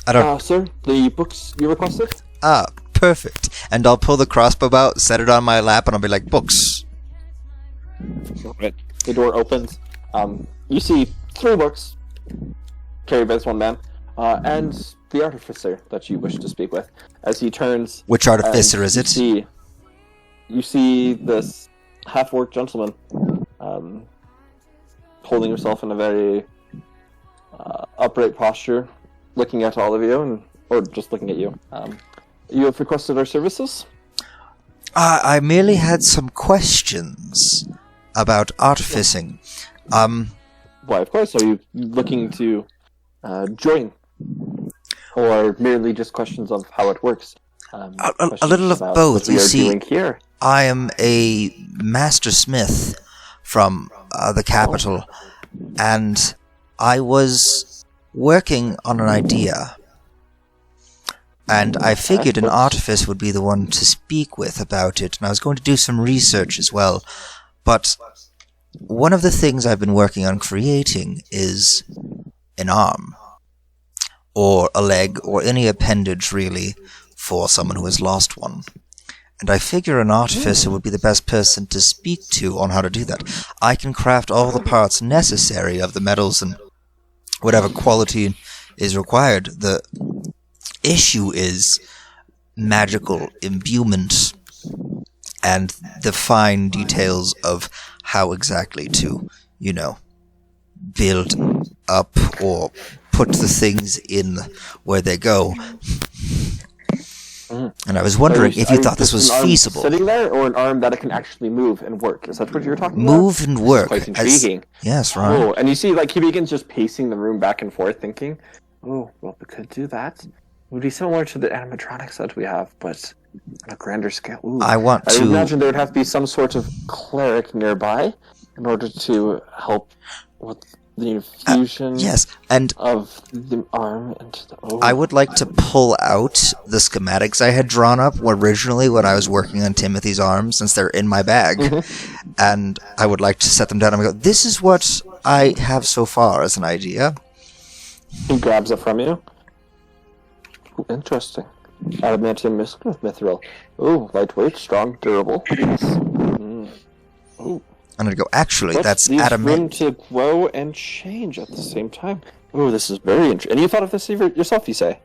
I don't. Sir, the books you requested? Ah, perfect. And I'll pull the crossbow out, set it on my lap, and I'll be like, books. Right. The door opens. You see 3 books carried by this one man, and the artificer that you wish to speak with. As he turns, Which artificer is it? You see this half-orc gentleman holding himself in a very upright posture, looking at all of you, or just looking at you. You have requested our services? I merely had some questions about artificing. Why, of course. Are you looking to join? Or merely just questions of how it works? A little of about both. what we You are see, doing here. I am a master smith from the capital, and I was working on an idea. And I figured an artificer would be the one to speak with about it, and I was going to do some research as well. But one of the things I've been working on creating is an arm, or a leg, or any appendage, really, for someone who has lost one. And I figure an artificer would be the best person to speak to on how to do that. I can craft all the parts necessary of the metals and whatever quality is required. The issue is magical imbuement and the fine details of how exactly to, build up or put the things in where they go. And I was wondering if you thought this was an arm feasible. Sitting there, or an arm that it can actually move and work? Is that what you're talking about? Move and work. Quite intriguing. Yes, right. Oh, and you see, he begins just pacing the room back and forth, thinking, "Oh, well, we could do that. It would be similar to the animatronics that we have, but on a grander scale." Ooh. I want I to imagine there would have to be some sort of cleric nearby in order to help with the infusion yes, and of the arm into the... Oh, I would like to pull out the schematics I had drawn up originally when I was working on Timothy's arms, since they're in my bag, and I would like to set them down and go, this is what I have so far as an idea. He grabs it from you. Ooh, interesting. Adamantium mithril. Ooh, lightweight, strong, durable. Yes. Ooh. And I'd go, actually, But that's leaves room adamant. to grow and change at the same time. Ooh, this is very interesting. And you thought of this yourself, you say?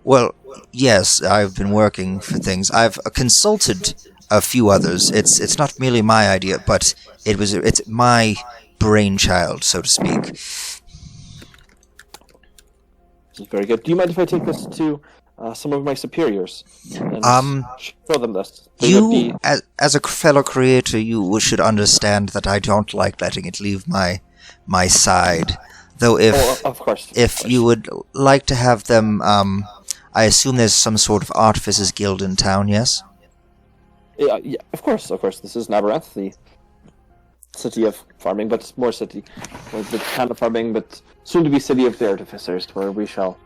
Well, yes, I've been working for things. I've consulted a few others. It's not merely my idea, but it's my brainchild, so to speak. Very good. Do you mind if I take this to some of my superiors and show them this? They would You, be- as a fellow creator, you should understand that I don't like letting it leave my side. Though of course. if you would like to have them, I assume there's some sort of artificers guild in town, yes? Yeah, of course. This is Nabaranth, the city of farming, but more city. Like the town of farming, but soon to be city of the artificers, where we shall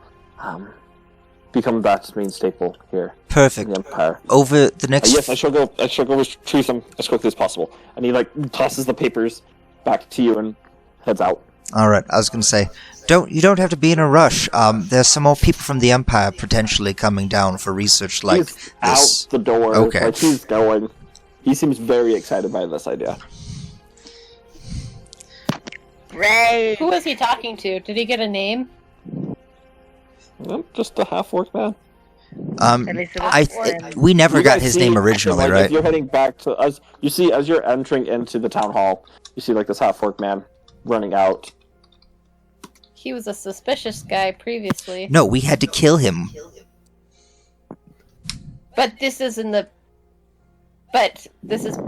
become that main staple here Perfect. in the Empire. Over the next... Yes, I shall go retrieve them as quickly as possible. And he tosses the papers back to you and heads out. Alright, I was gonna say, you don't have to be in a rush. There's some more people from the Empire potentially coming down for research like He's this. out the door. Okay. He's going. He seems very excited by this idea. Great. Who was he talking to? Did he get a name? Just a half-orc man. At least it was we never You got guys his see, name originally, If right? you're heading back to as you're entering into the town hall, you see this half-orc man running out. He was a suspicious guy previously. No, we had to kill him. But this is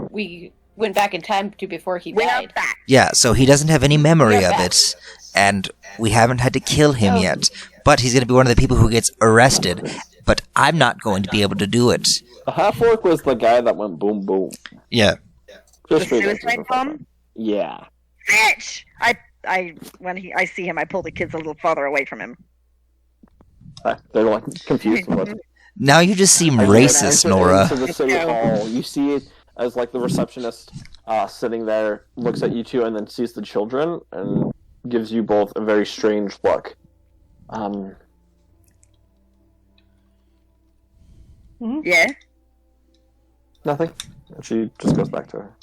we went back in time to before he died. Yeah, so he doesn't have any memory Yeah, of it, and we haven't had to kill him yet. But he's going to be one of the people who gets arrested, but I'm not going to be able to do it. The half-orc was the guy that went boom boom. Yeah. The Just for suicide bomb? Yeah. Bitch! When I see him, I pull the kids a little farther away from him. They're confused with it. Now you just seem As you racist, enter Nora. into the city hall, you see it as the receptionist sitting there looks at you two and then sees the children and gives you both a very strange look. Yeah? Nothing. And she just goes back to her.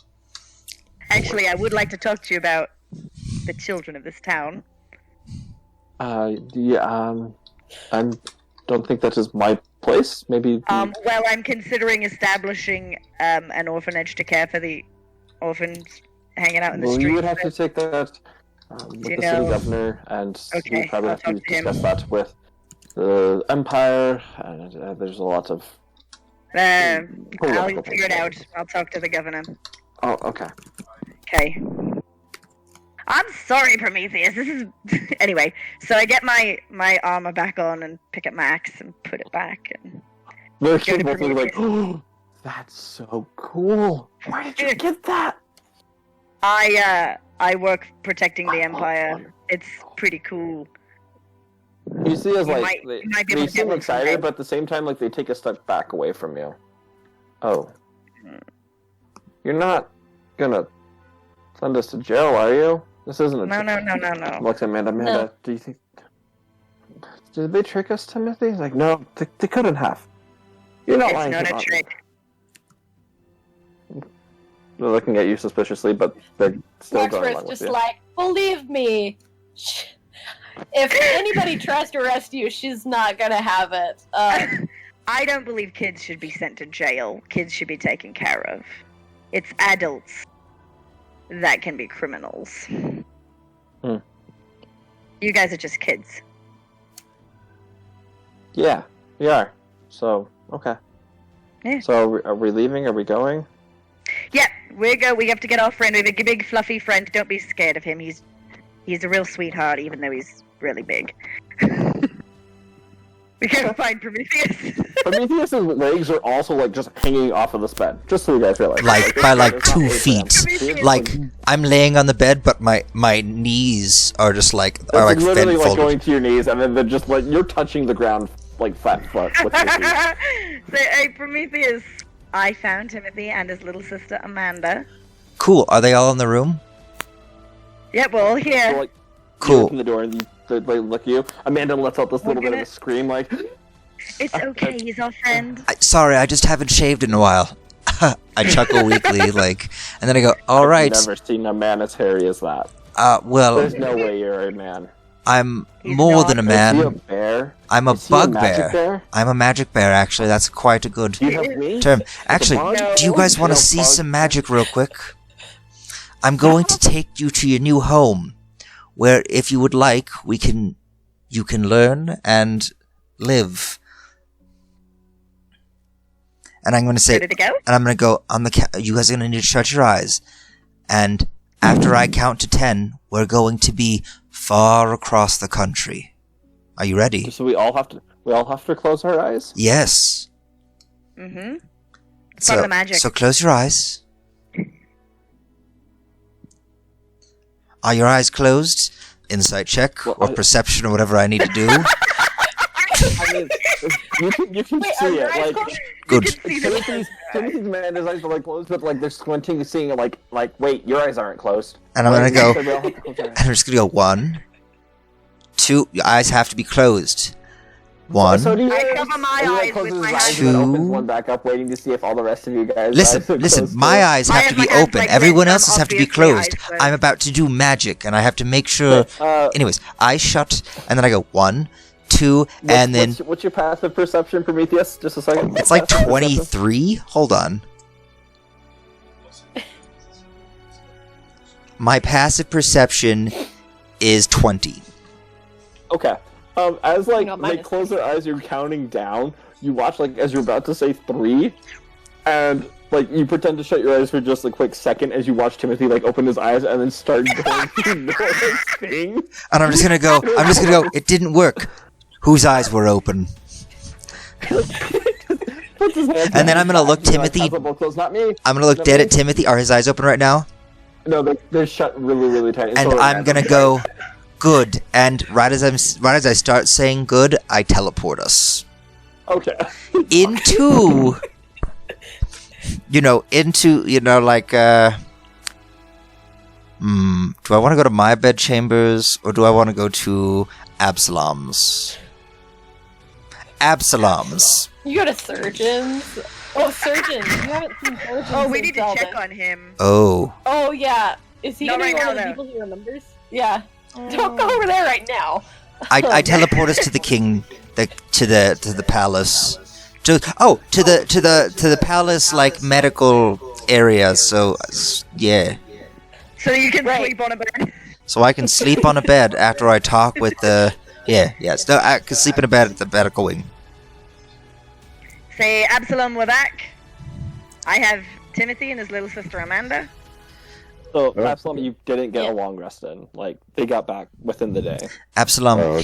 Actually, I would like to talk to you about the children of this town. I don't think that is my place. Maybe. Well, I'm considering establishing an orphanage to care for the orphans hanging out in the Well, streets. you would have to take that with the city governor, and Okay, you probably I'll have to talk to him. discuss that with the Empire. And there's a lot of. I'll political figure it things. out. I'll talk to the governor. Oh, okay. Okay. I'm sorry, Prometheus. This is anyway. So I get my armor back on and pick up my axe and put it back. And They're Go to both like, Prometheus. oh, that's so cool. Why did you get that? I work protecting the Empire. It's pretty cool. You see, as You like might be able they to get seem one excited, someday. but at the same time, they take a step back away from you. Oh, you're not gonna send us to jail, are you? This isn't a No. Looks at Amanda. Do you think? Did they trick us, Timothy? He's like, no, they couldn't have. You're not It's lying. not to a us. trick. They're looking at you suspiciously, but they're still going along Wadsworth with just you. like, believe me. If anybody tries to arrest you, she's not gonna have it. I don't believe kids should be sent to jail. Kids should be taken care of. It's adults that can be criminals. Hmm. You guys are just kids. Yeah, we are. So, okay. Yeah. So, are we leaving? Are we going? Yeah, we go. We have to get our friend. We have a big fluffy friend. Don't be scared of him. He's a real sweetheart, even though he's really big. We gotta find Prometheus. Prometheus' legs are also just hanging off of this bed. Just so you guys realize. By it's not 2 way for them. feet. Like, I'm laying on the bed, but my knees are just It's bent literally folded. going to your knees, and then they're just you're touching the ground flat foot with your feet. Say, hey, Prometheus. I found Timothy and his little sister Amanda. Cool. Are they all in the room? Yep, we're all here. So, you Cool. open the door and they look at you. Amanda lets out this little bit of a scream, like. It's okay. He's our friend. Sorry, I just haven't shaved in a while. I chuckle weakly, and then I go, all right. I've never seen a man as hairy as that. Well, There's no way you're a man. I'm He's more not. than a Is he a man. bear? I'm a Is he a magic bugbear. bear? I'm a magic bear, actually. That's quite a good Do you have wings? term. Actually, bug? do you guys want to No, see bug. some magic real quick? I'm going to take you to your new home, where, if you would like, you can learn and live. And I'm going to say, Ready to go? and I'm going to go on the. You guys are going to need to shut your eyes, and after I count to 10, we're going to be far across the country. Are you ready? So we all have to close our eyes? Yes. Mm-hmm. It's part of the magic. So close your eyes. Are your eyes closed? Insight check or perception or whatever I need to do. I mean, you can Wait, see are your it. eyes Like, closed? Good. Timothy's man, his eyes are like closed, but like they're squinting, seeing it. Like, wait, your eyes aren't closed. And I'm gonna go. So we all have to close our eyes. And I'm just gonna go 1, 2. Your eyes have to be closed. 1. So do you I guys? cover my And he, eyes closes with his my eyes and then hand. opens one back up, waiting to see if all the rest of you guys. Listen, eyes are listen. closed My too. eyes I have have to be my hands open. like Everyone this, else's I'm have to be obviously closed. eyes closed. I'm about to do magic, and I have to make sure. Anyways, eyes shut, and then I go 1, 2, and then What's your passive perception, Prometheus? Just a second. it's like Passive perception? 23. Hold on. My passive perception is 20. Okay. As like No, they mine is- close their eyes, you're counting down. You watch like as you're about to say 3, and like you pretend to shut your eyes for just a quick second as you watch Timothy like open his eyes and then start going through Nora's thing. And I'm just gonna go. It didn't work. Whose eyes were open? Puts his hands And then I'm gonna behind look his back, Timothy- has them both closed. Not me. I'm gonna look dead at Timothy. Are his eyes open right now? No, they're shut really, really tight. It's And totally I'm gonna natural. go good. And right as I start saying good, I teleport us Okay. into, like. Do I want to go to my bedchambers or do I want to go to Absalom's? Absalom's. You go to surgeons. Oh, surgeons. You haven't seen surgeons. Oh, we since need to Zelda. check on him. Oh. Oh yeah. Is he Not gonna be right one of now, the though. people who remembers? Yeah. Don't go over there right now. I teleport us to the king, to the palace, to the palace like medical area. So yeah, So you can Right. sleep on a bed. so I can sleep on a bed after I talk with the So I can sleep in a bed at the medical wing. Say, Absalom, we're back. I have Timothy and his little sister Amanda. So, Oh. Absalom, you didn't get Yeah. a long rest in. Like, they got back within the day. Absalom, Oh, okay.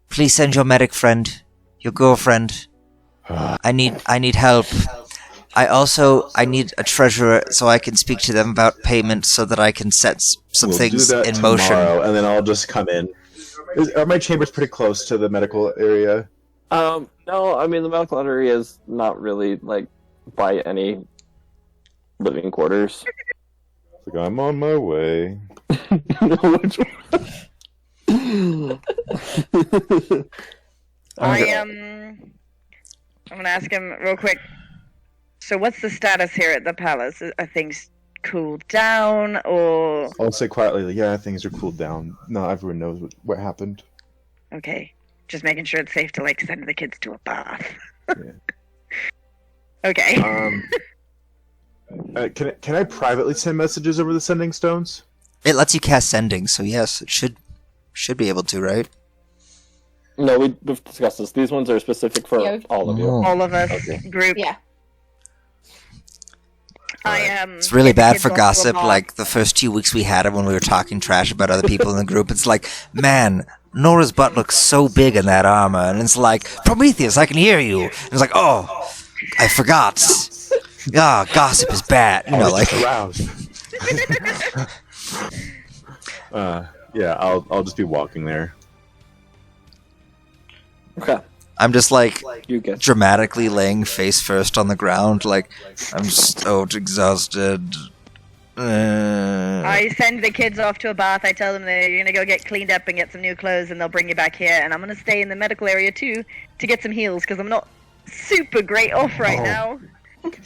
please send your medic friend, your girlfriend. I need help. I need a treasurer so I can speak to them about payment so that I can set some We'll things do that in motion. tomorrow, and then I'll just come in. Are my chambers pretty close to the medical area? No, I mean, the medical area is not really, like, by any living quarters. It's like, I'm on my way. Which one? I'm gonna ask him real quick. So what's the status here at the palace? Are things cooled down, or I'll say quietly, like, yeah, things are cooled down. No, everyone knows what happened. okay? Just making sure it's safe to like send the kids to a bath. Yeah. Okay. Can I privately send messages over the sending stones? It lets you cast sending, so yes, it should be able to, right? No, we've discussed this. These ones are specific for Yeah. all of you. Oh. All of us Okay. group. Yeah. It's really get the bad kids for off to a gossip. bath. Like the first 2 weeks we had it when we were talking trash about other people in the group. It's like, man, Nora's butt looks so big in that armor, and it's like, Prometheus, I can hear you. And it's like, oh, I forgot. Ah, gossip is bad. You know, like. aroused. Yeah, I'll just be walking there. Okay. I'm just like You get. dramatically laying face first on the ground, like I'm so exhausted. I send the kids off to a bath. I tell them they're gonna go get cleaned up and get some new clothes, and they'll bring you back here. And I'm gonna stay in the medical area too to get some heals because I'm not super great off right now.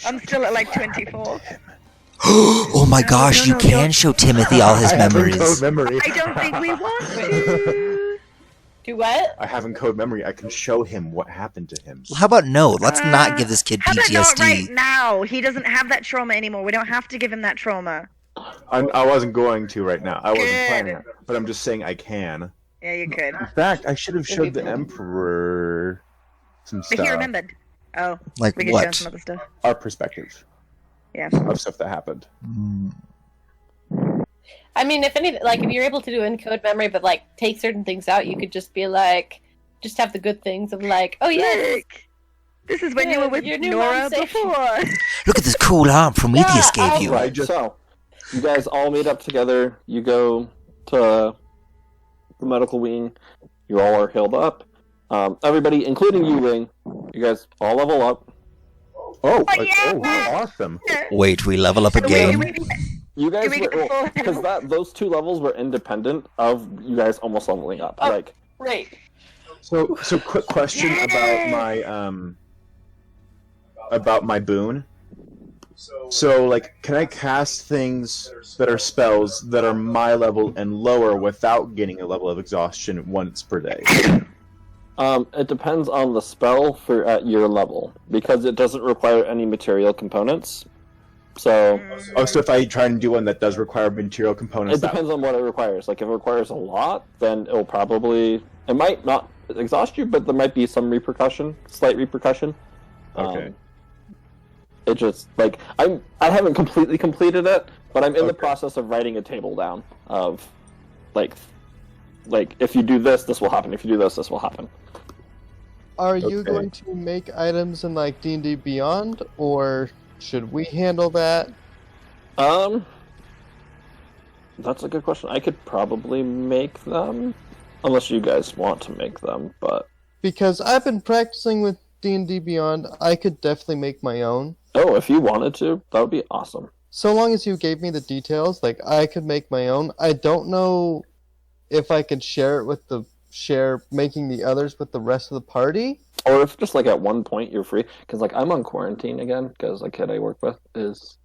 I'm still at like 24. Oh my gosh, you no, can show Timothy all his I have a memories. code memory. I don't think we want to. Do what? I have in code memory. I can show him what happened to him. How about no? Let's not give this kid How about not right PTSD. now? He doesn't have that trauma anymore. We don't have to give him that trauma. I wasn't going to right now. I wasn't Good. planning on it, but I'm just saying I can. Yeah, you could. In fact, I should have showed the Emperor some But he stuff. remembered. Oh, Like we could show him what? some other stuff. Our perspective Yeah. of stuff that happened. I mean, if you're able to do encode memory, but like take certain things out, you could just be like, just have the good things of like, oh yeah, Look, this is when you Yeah, were with your new Nora mom's safe. before. Look at this cool arm Prometheus Yeah, gave you. Right, so you guys all meet up together. You go to the medical wing. You all are healed up. Everybody, including you, Ring, you guys all level up. Oh, yeah! awesome! Wait, we level up again? You guys Can we get the full because those two levels were independent of you guys almost leveling up. Oh. Like, right. So quick question about my boon. So, like, can I cast things that are spells that are my level and lower without getting a level of exhaustion once per day? it depends on the spell for at your level because it doesn't require any material components. So Oh, so if I try and do one that does require material components, it depends on what it requires. Like if it requires a lot, then it might not exhaust you, but there might be some slight repercussion. Okay. It just like I haven't completely completed it, but I'm in the Okay. process of writing a table down of like if you do this, this will happen. If you do this, this will happen. Are you Okay. going to make items in like D&D Beyond, or should we handle that? That's a good question. I could probably make them, unless you guys want to make them. But Because I've been practicing with D&D Beyond, I could definitely make my own. if you wanted to, that would be awesome. So long as you gave me the details, like I could make my own. I don't know if I could share making the others with the rest of the party. Or if just like at one point you're free, because like I'm on quarantine again because the kid I work with is,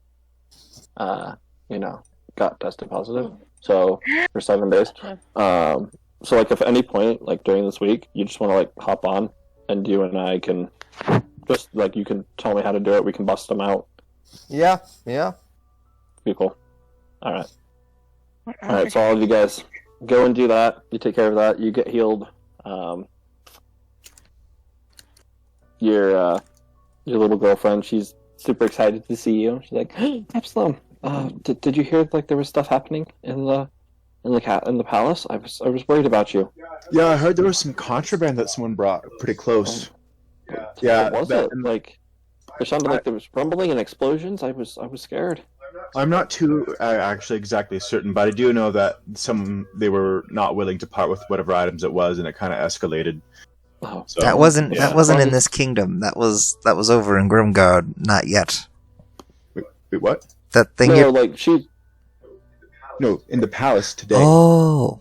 got tested positive. So for 7 days. So like if at any point like during this week you just want to like hop on and you and I can just like you can tell me how to do it. We can bust them out. Yeah. Be cool. All right. All right. So all of you guys go and do that. You take care of that. You get healed. Your little girlfriend, she's super excited to see you. She's like, "Hey, Absalom, did you hear like there was stuff happening in the palace? I was worried about you." Yeah, I heard there was some contraband that someone brought pretty close. Yeah, What was that- it? Like, it sounded like there was rumbling and explosions. I was scared. I'm not too actually exactly certain, but I do know that they were not willing to part with whatever items it was, and it kind of escalated. Oh, So, That wasn't yeah. in this kingdom. That was over in Grimgard. Not yet. Wait, what? That thing. no, you're- like she. No, in the palace today. Oh,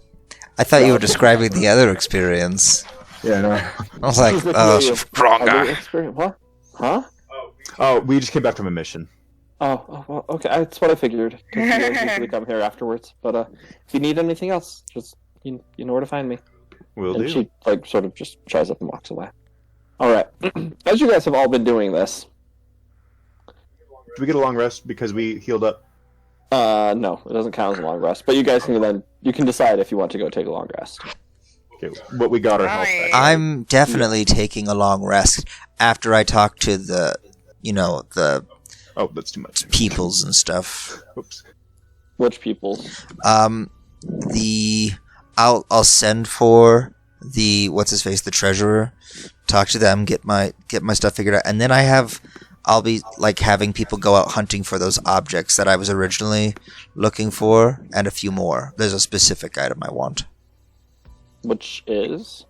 I thought you were describing the other experience. Yeah, no. I was like, She's oh, looking at you. stronger. Are you experienced? What? Huh? Oh, we just came back from a mission. Oh, well, okay. That's what I figured. 'Cause you guys usually come here afterwards. But if you need anything else, just you know where to find me. Will And do. she like sort of just tries up and walks away. All right. As you guys have all been doing this, Did we get a long rest because we healed up? no, it doesn't count as a long rest. But you guys can decide if you want to go take a long rest. Okay, but we got our health back. I'm definitely taking a long rest after I talk to the Oh, that's too much. peoples and stuff. Oops. Which people? I'll send for the the treasurer, talk to them, get my stuff figured out, and then I'll be like having people go out hunting for those objects that I was originally looking for, and a few more. There's a specific item I want. Which is?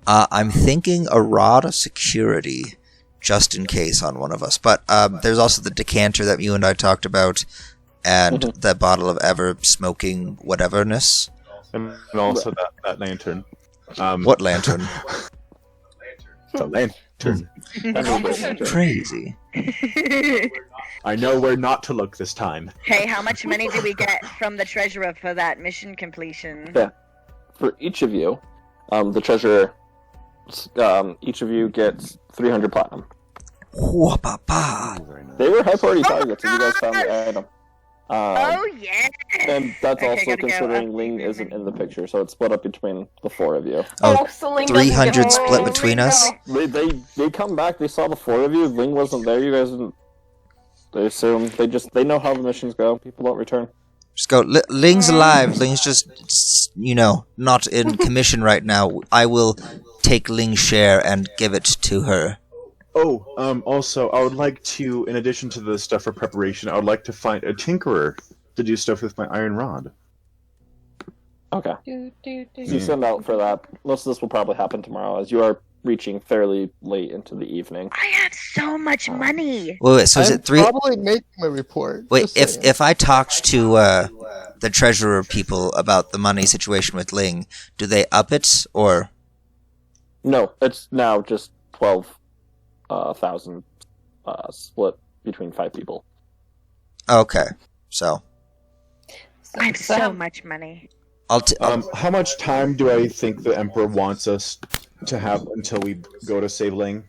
I'm thinking a rod of security, just in case on one of us. But there's also the decanter that you and I talked about, and that bottle of ever smoking whateverness. And also that lantern. What lantern? It's a lantern. Crazy. I know where not to look this time. Hey, how much money do we get from the treasurer for that mission completion? Yeah. For each of you, the treasurer, each of you gets 300 platinum. Whoop-a-pa. They were high priority targets, and you guys found the item. Oh yeah. And that's Okay, also gotta go. considering Ling isn't in the picture, so it's split up between the 4 of you. Oh, so Ling doesn't 300 get split home. between us? They come back, they saw the 4 of you, Ling wasn't there, you guys didn't... They assume, they know how the missions go, people don't return. Just go. Ling's alive. Ling's just, not in commission right now. I will take Ling's share and give it to her. Oh, also, I would like to, in addition to the stuff for preparation, I would like to find a tinkerer to do stuff with my iron rod. Okay. You send out for that. Most of this will probably happen tomorrow, as you are reaching fairly late into the evening. I have so much money. Wait, so is I'm it 3... probably making my report. Wait, just if saying. if I talked to the treasurer people about the money situation with Ling, do they up it, or...? No, it's now just 12,000 split between 5 people. Okay, so... I have so much money. How much time do I think the Emperor wants us to have until we go to save Ling?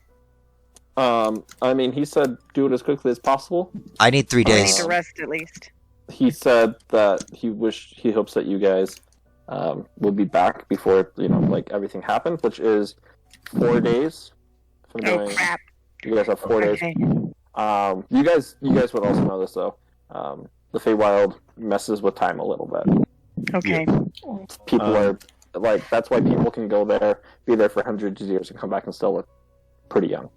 I mean, he said do it as quickly as possible. I need 3 I need days. to rest at least. He said that he hopes that you guys will be back before everything happens, which is 4 days. From Oh doing- crap. You guys have 4 days. Okay. You guys would also know this though. The Feywild messes with time a little bit. Okay. People are like, that's why people can go there, be there for hundreds of years, and come back and still look pretty young.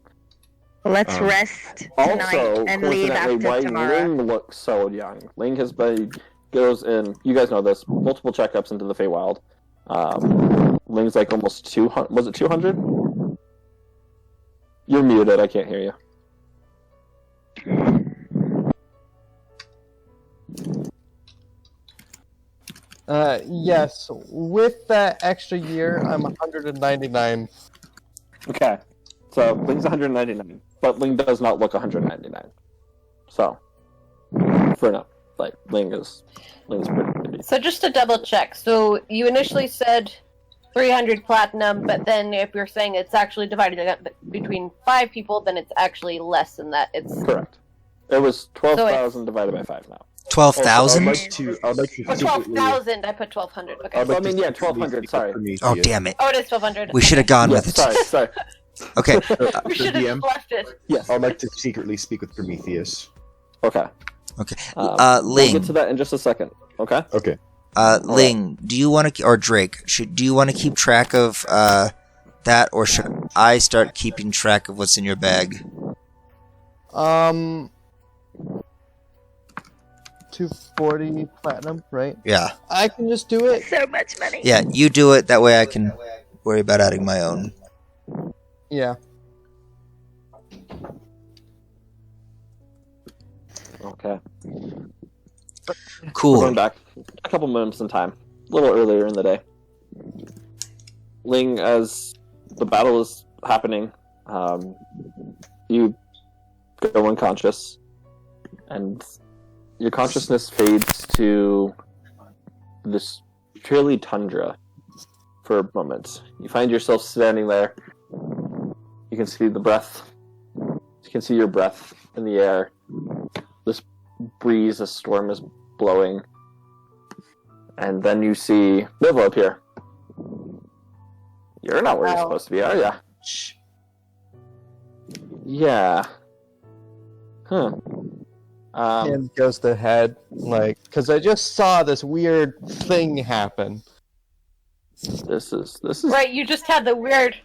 Let's rest tonight Also, and leave coincidentally, after why tomorrow. Ling looks so young. Ling goes in. You guys know this. Multiple checkups into the Feywild. Ling's like almost 200. Was it 200? You're muted. I can't hear you. Yes, with that extra year, I'm 199. Okay. So Ling's 199, but Ling does not look 199. So, for now, Ling's pretty. So just to double check, so you initially said 300 platinum, but then if you're saying it's actually divided up between 5 people, then it's actually less than that. It's Correct. It was 12,000 divided by 5 now. 12,000? I'd like to Oh, secretly- 12,000. I put 1,200. Okay. I'd like I mean, to yeah, secretly 1,200, speak sorry. with Prometheus. Oh, damn it. Oh, it is 1,200. We should have gone Yeah, with it. sorry. Okay. We should have DM? just left it. Yes. I'd like to secretly speak with Prometheus. Okay. Okay. We'll Ling. get to that in just a second. Okay. Okay. Ling, do you want to, or Drake, do you want to keep track of that, or should I start keeping track of what's in your bag? 240 platinum, right? Yeah. I can just do it. So much money. Yeah, you do it. That way I can worry about adding my own. Yeah. Okay. We're Cool. going back a couple moments in time, a little earlier in the day. Ling, as the battle is happening, you go unconscious, and your consciousness fades to this purely tundra for a moment. You find yourself standing there. You can see the breath. You can see your breath in the air. This breeze, a storm is blowing. And then you see Livo appear. You're not where you're supposed to be, are ya? Shh. Yeah. Huh. And goes to head, because I just saw this weird thing happen. This is Right, you just had the weird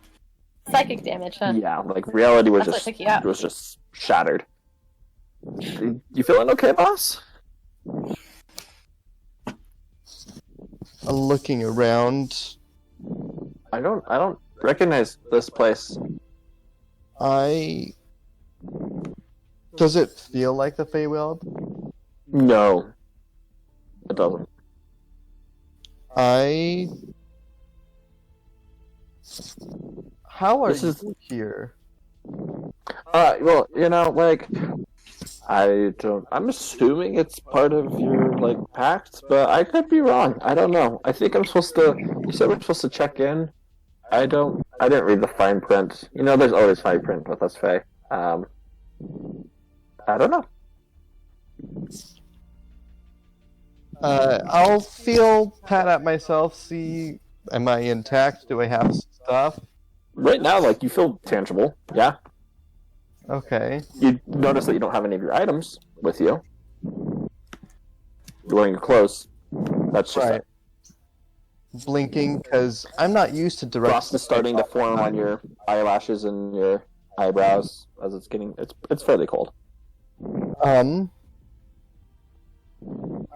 psychic damage, huh? yeah, reality was That's what took you out. just shattered. You feeling okay, boss? Looking around, I don't recognize this place. Does it feel like the Feywild? No. It doesn't. How are This is- you here? Well, I'm assuming it's part of your, pact, but I could be wrong. I don't know. I think I'm supposed to, you said we're supposed to check in I didn't read the fine print. You know, there's always fine print with us, Faye. I don't know. I'll pat at myself, see, am I intact? Do I have stuff? Right now, like, you feel tangible. Yeah. Okay. You notice that you don't have any of your items with you. You're wearing your clothes. That's just Right. it. Blinking, because I'm not used to direct... Frost is starting to form on your eyelashes and your eyebrows as it's fairly cold.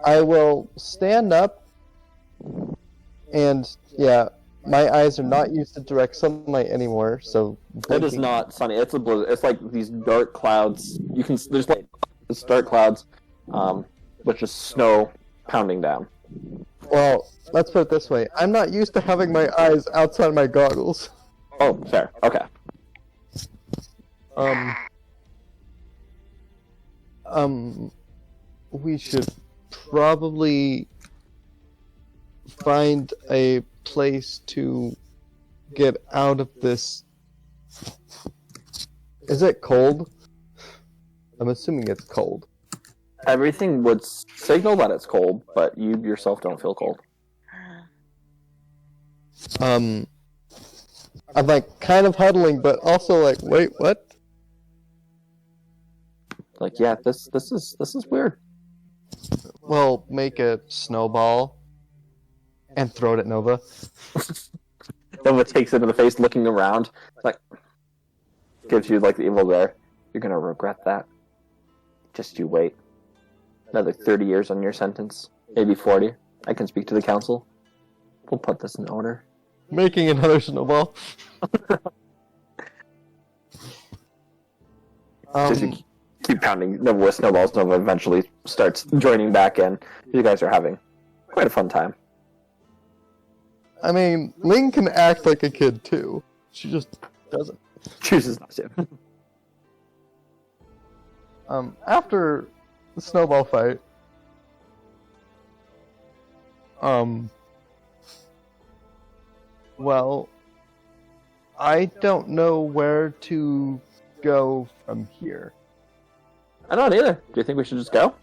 I will stand up, and yeah, my eyes are not used to direct sunlight anymore, so It is not sunny. It's a blizzard. It's like these dark clouds. There's like this dark clouds, with just snow pounding down. Well, let's put it this way. I'm not used to having my eyes outside my goggles. Oh, fair. Okay. We should probably find a place to get out of this. Is it cold? I'm assuming it's cold. Everything would signal that it's cold, but you yourself don't feel cold. I'm like kind of huddling, but also like, wait, what? Like, yeah, this is weird. Well, make a snowball and throw it at Nova. Nova takes it in the face, looking around, like, gives you like the evil glare. You're gonna regret that. Just you wait. Another 30 years on your sentence, maybe 40. I can speak to the council. We'll put this in order. Making another snowball. Just you keep pounding Nova with snowballs. Nova eventually starts joining back in. You guys are having quite a fun time. I mean, Ling can act like a kid too. She just doesn't. Chooses not to. After the snowball fight, well, I don't know where to go from here. I don't either. Do you think we should just go?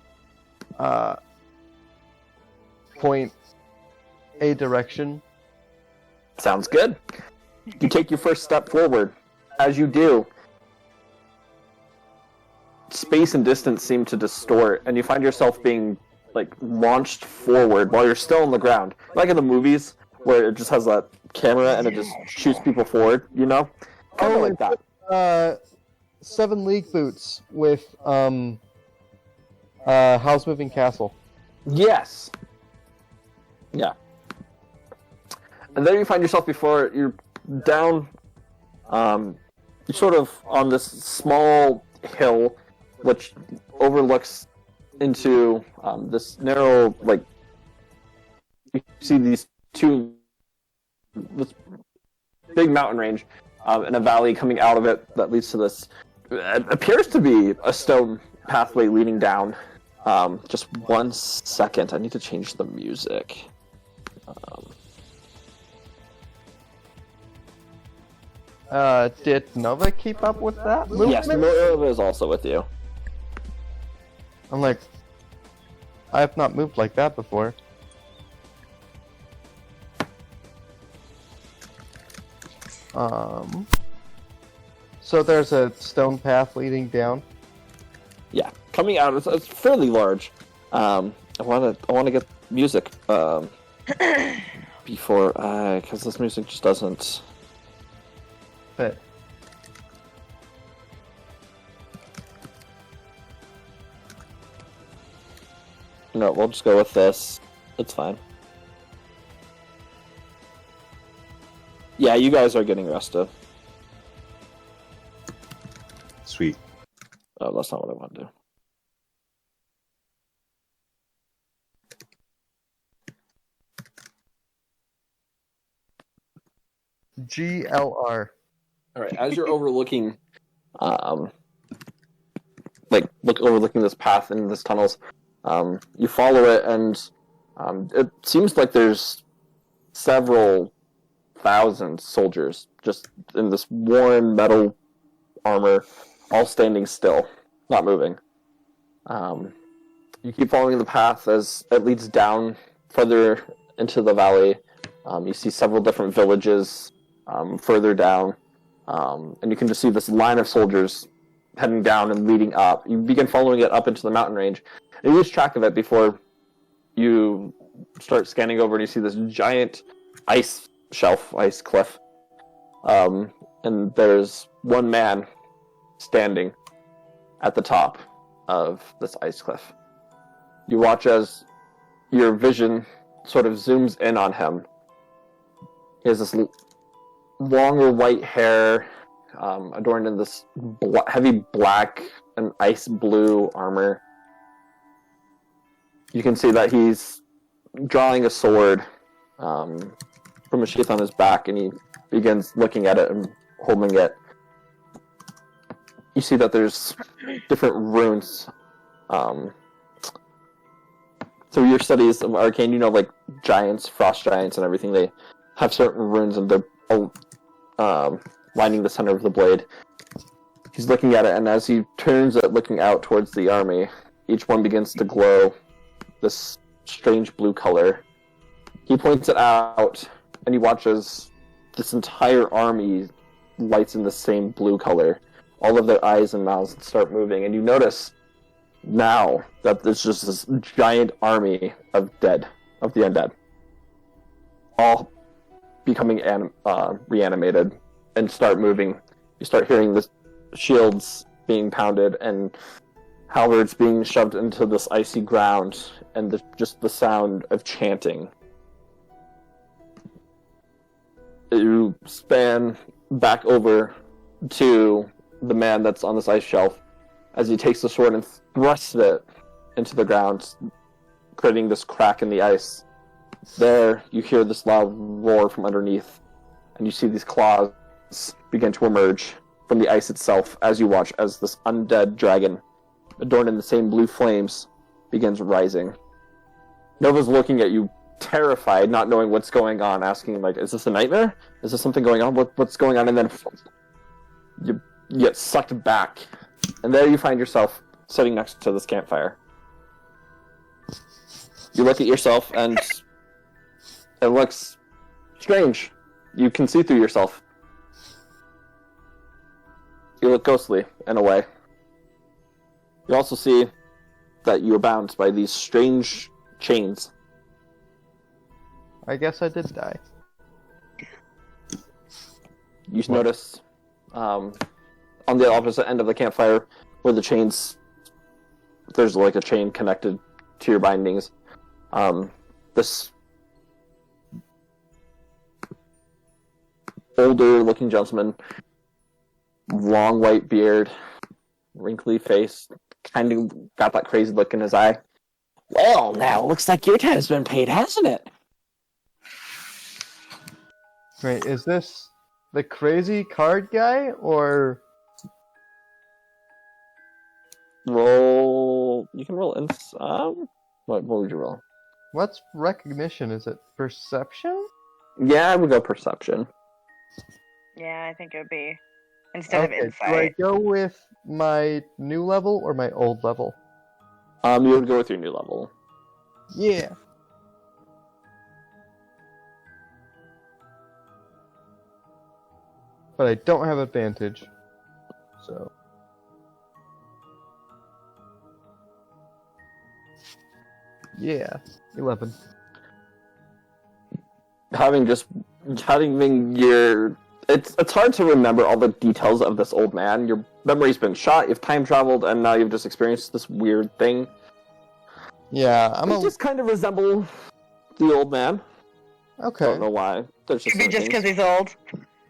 Point a direction. Sounds good. You take your first step forward. As you do, space and distance seem to distort, and you find yourself being like launched forward while you're still on the ground. Like in the movies, where it just has that camera and it just shoots people forward, you know? Kind of like that. 7 League Boots with House Moving Castle. Yes. Yeah. And then you find yourself before you're down, you're sort of on this small hill, which overlooks into this narrow, like, you see this big mountain range, and a valley coming out of it that leads to this, it appears to be a stone pathway leading down. Just 1 second, I need to change the music. Did Nova keep up with that movement? Yes, Nova is also with you. I'm like, I have not moved like that before. So there's a stone path leading down. Yeah, coming out, it's fairly large. I want to get music before, because this music just doesn't. But No, we'll just go with this. It's fine. Yeah, you guys are getting rested. Sweet. Oh, that's not what I want to do. GLR. All right, as you're overlooking, overlooking this path and this tunnels, you follow it, and it seems like there's several 1,000 soldiers, just in this worn metal armor, all standing still, not moving. You keep following the path as it leads down further into the valley. You see several different villages further down, and you can just see this line of soldiers heading down and leading up. You begin following it up into the mountain range, and you lose track of it before you start scanning over and you see this giant ice cliff. And there's one man standing at the top of this ice cliff. You watch as your vision sort of zooms in on him. He has this longer white hair, adorned in this heavy black and ice blue armor. You can see that he's drawing a sword from a sheath on his back, and he begins looking at it and holding it. You see that there's different runes. Through your studies of Arcane, you know, like giants, frost giants, and everything, they have certain runes, and they're lining the center of the blade. He's looking at it, and as he turns it, looking out towards the army, each one begins to glow this strange blue color. He points it out, and he watches this entire army lights in the same blue color. All of their eyes and mouths start moving, and you notice now that there's just this giant army of the undead, all becoming reanimated and start moving. You start hearing the shields being pounded and halberds being shoved into this icy ground, and just the sound of chanting. You span back over to the man that's on this ice shelf as he takes the sword and thrusts it into the ground, creating this crack in the ice. There, you hear this loud roar from underneath, and you see these claws begin to emerge from the ice itself as you watch as this undead dragon, adorned in the same blue flames, begins rising. Nova's looking at you, terrified, not knowing what's going on, asking, like, is this a nightmare? Is there something going on? What's going on? And then you get sucked back, and there you find yourself sitting next to this campfire. You look at yourself, and it looks strange. You can see through yourself. You look ghostly, in a way. You also see that you are bound by these strange chains. I guess I did die. You notice on the opposite end of the campfire, where the chains, there's like a chain connected to your bindings. This older-looking gentleman, long white beard, wrinkly face, kind of got that crazy look in his eye. Well, now, looks like your time has been paid, hasn't it? Wait, is this the crazy card guy, or... Roll... You can roll what would you roll? What's recognition? Is it perception? Yeah, I would go perception. Yeah, I think it would be instead of Do I insight. go with my new level or my old level? You would go with your new level. Yeah. But I don't have advantage, so... Yeah, 11. Having your... It's hard to remember all the details of this old man. Your memory's been shot, you've time traveled, and now you've just experienced this weird thing. Yeah, You just kind of resemble the old man. Okay. Don't know why. There's just Maybe just certain because he's old.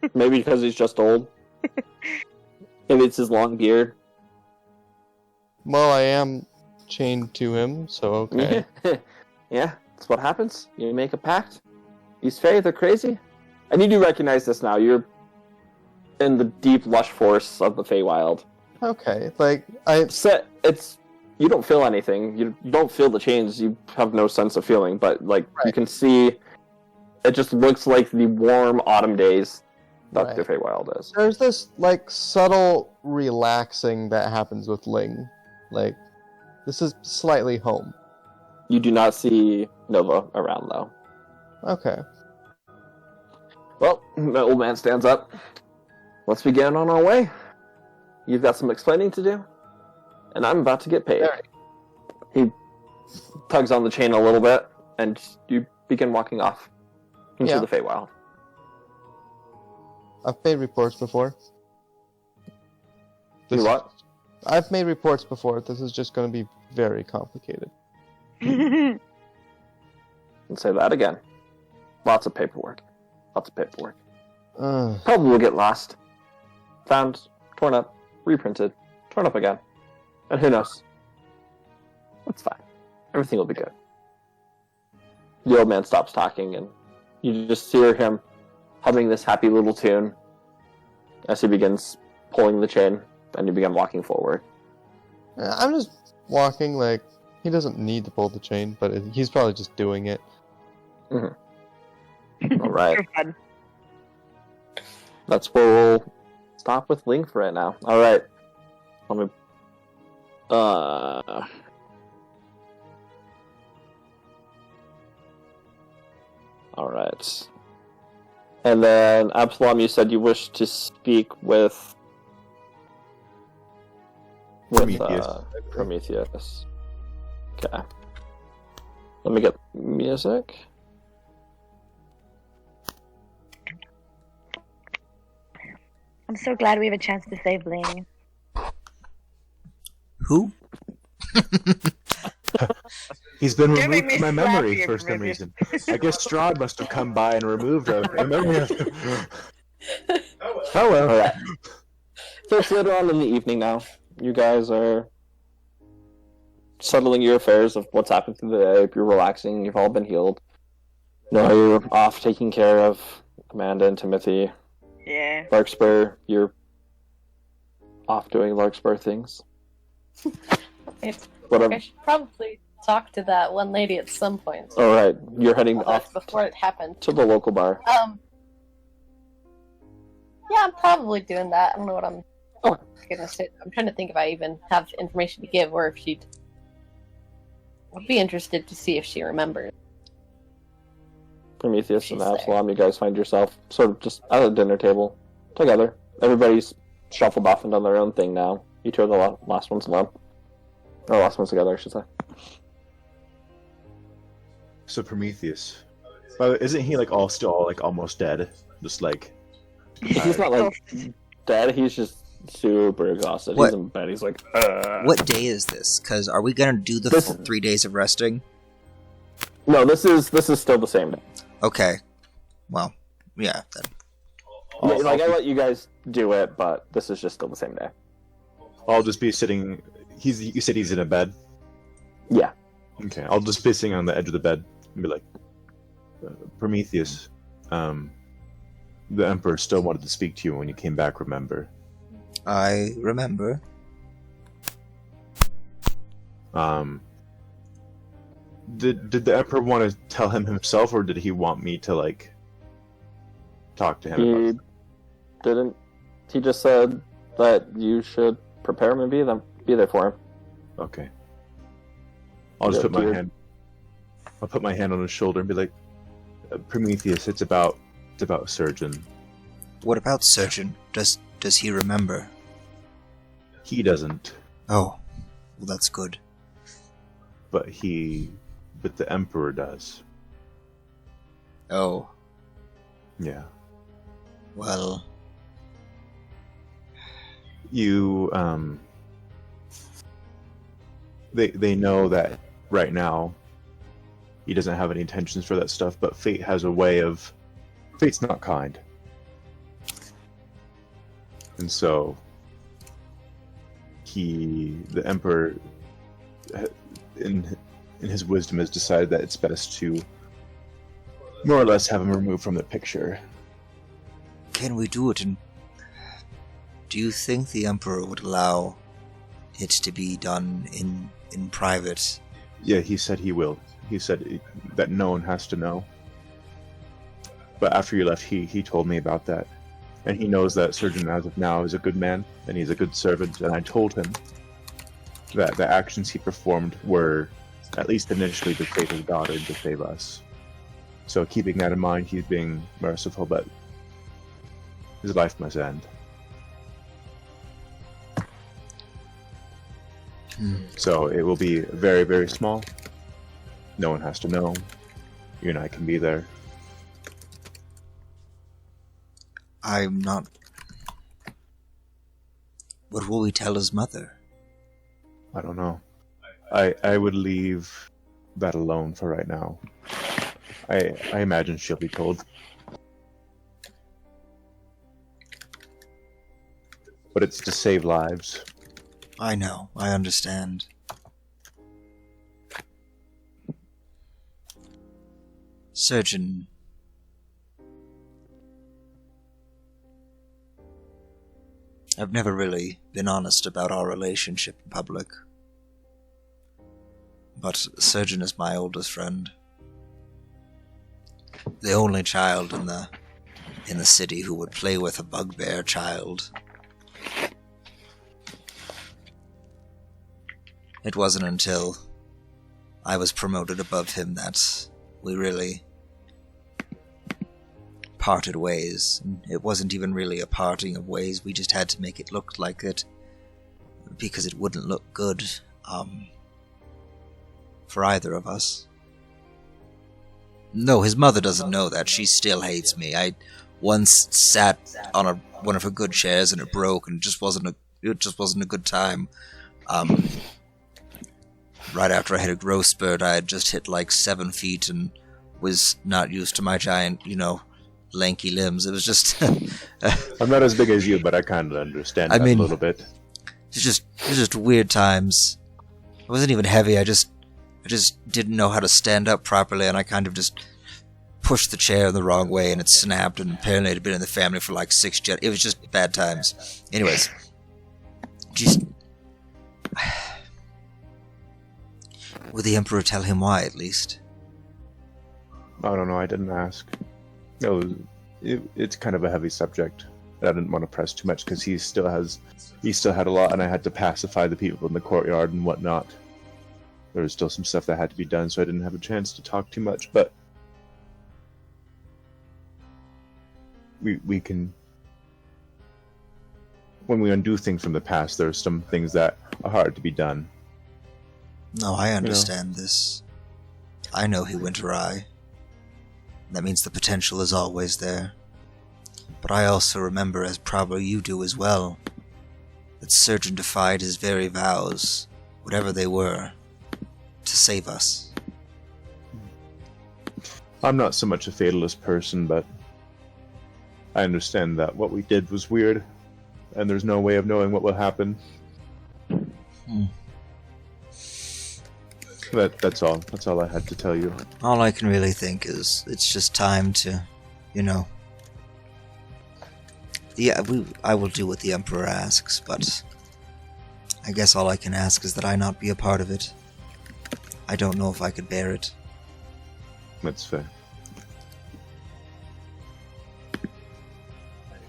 things. Maybe because he's just old. Maybe it's his long beard. Well, I am chained to him, so okay. Yeah, that's what happens. You make a pact. These Fae, they're crazy. And you do recognize this now. You're in the deep, lush forests of the Feywild. Okay, like, You don't feel anything. You don't feel the chains. You have no sense of feeling. But, like, you can see It just looks like the warm autumn days that Right. the Feywild is. There's this like subtle relaxing that happens with Ling. Like this is slightly home. You do not see Nova around though. Okay. Well, the old man stands up. Let's begin on our way. You've got some explaining to do, and I'm about to get paid. Very. He tugs on the chain a little bit, and you begin walking off into Yeah. the Feywild. I've made reports before. You what? I've made reports before. This is just going to be very complicated. And say that again. Lots of paperwork. Lots of paperwork. Probably will get lost. Found, torn up, reprinted, torn up again. And who knows? It's fine. Everything will be good. The old man stops talking, and you just hear him humming this happy little tune as he begins pulling the chain, and you begin walking forward. I'm just walking. Like he doesn't need to pull the chain, but he's probably just doing it. All right. For fun. That's where we'll stop with Ling for right now. All right. Let me. All right. And then Absalom, you said you wish to speak with Prometheus. Prometheus. Okay. Let me get music. I'm so glad we have a chance to save Ling. Who? He's been Don't make removed me from my slap memory you, for some Prometheus. reason. I guess Strahd must have come by and removed a memory of him. Oh well. All right. So it's later on in the evening now. You guys are settling your affairs of what's happened through the day. You're relaxing. You've all been healed. Now you're off taking care of Amanda and Timothy. Yeah. Larkspur, you're off doing Larkspur things. It's, Whatever. I should probably talk to that one lady at some point. All right, you're heading Although it's off before it happened. to the local bar. Yeah, I'm probably doing that. I don't know what I'm Oh. gonna say. I'm trying to think if I even have information to give, or if she'd. I'd be interested to see if she remembers. Prometheus She's and there. Absalom, you guys find yourself sort of just at a dinner table together. Everybody's shuffled off and done their own thing now. You two are the last ones alone. Or last ones together, I should say. So Prometheus. By the way, isn't he like all still like almost dead? Just like He's not like dead, he's just super exhausted. What? He's in bed, he's like, What day is this? Because are we gonna do the This- full 3 days of resting? No, this is still the same day. Okay. Well, yeah. Then. Yeah, like I let you guys do it, but this is just still the same day. I'll just be sitting. You said he's in a bed. Yeah. Okay, I'll just be sitting on the edge of the bed and be like, Prometheus, the Emperor still wanted to speak to you when you came back. Remember? I remember. Did the Emperor want to tell him himself, or did he want me to like talk to him? He about didn't. He just said that you should prepare him and be there for him. Okay. I'll just Yeah, put my dude. hand. I'll put my hand on his shoulder and be like, Prometheus, it's about Surgeon. What about Surgeon? Does he remember? He doesn't, Oh, well, that's good. but the Emperor does. Oh, Yeah. well, You they know that right now he doesn't have any intentions for that stuff, but fate has a way of fate's not kind. And so the Emperor in his wisdom has decided that it's best to more or less have him removed from the picture. can we do it in... Do you think the Emperor would allow it to be done in private? Yeah, he said he will. He said that no one has to know. But after you left, he told me about that. And he knows that Surgeon, as of now, is a good man, and he's a good servant, and I told him that the actions he performed were, at least initially, to save his daughter and to save us. So keeping that in mind, he's being merciful, but his life must end. So it will be very, very small. No one has to know. You and I can be there. I'm not... What will we tell his mother? I don't know. I would leave that alone for right now. I imagine she'll be told. But it's to save lives. I know, I understand. Surgeon... I've never really been honest about our relationship in public. But Surgeon is my oldest friend. The only child in the city who would play with a bugbear child. It wasn't until I was promoted above him that we really parted ways. It wasn't even really a parting of ways, we just had to make it look like it, because it wouldn't look good, for either of us. No, his mother doesn't know that. She still hates me. I once sat on one of her good chairs and it broke, and it just wasn't a good time. Right after I hit a growth spurt, I had just hit like 7 feet and was not used to my giant, lanky limbs. It was just... I'm not as big as you, but I kind of understand that a little bit. It's just weird times. I wasn't even heavy, I just didn't know how to stand up properly, and I kind of just pushed the chair the wrong way, and it snapped, and apparently it had been in the family for like 6 It was just bad times. Anyways. Just... Would the Emperor tell him why, at least? I don't know, I didn't ask. It's kind of a heavy subject. I didn't want to press too much because he still had a lot, and I had to pacify the people in the courtyard and whatnot. There was still some stuff that had to be done, so I didn't have a chance to talk too much, but we can... When we undo things from the past, there are some things that are hard to be done. No, I understand this. I know he went awry. That means the potential is always there. But I also remember, as probably you do as well, that Surgeon defied his very vows, whatever they were, to save us. I'm not so much a fatalist person, but I understand that what we did was weird, and there's no way of knowing what will happen. That's all. That's all I had to tell you. All I can really think is it's just time to, Yeah, I will do what the Emperor asks, but I guess all I can ask is that I not be a part of it. I don't know if I could bear it. That's fair.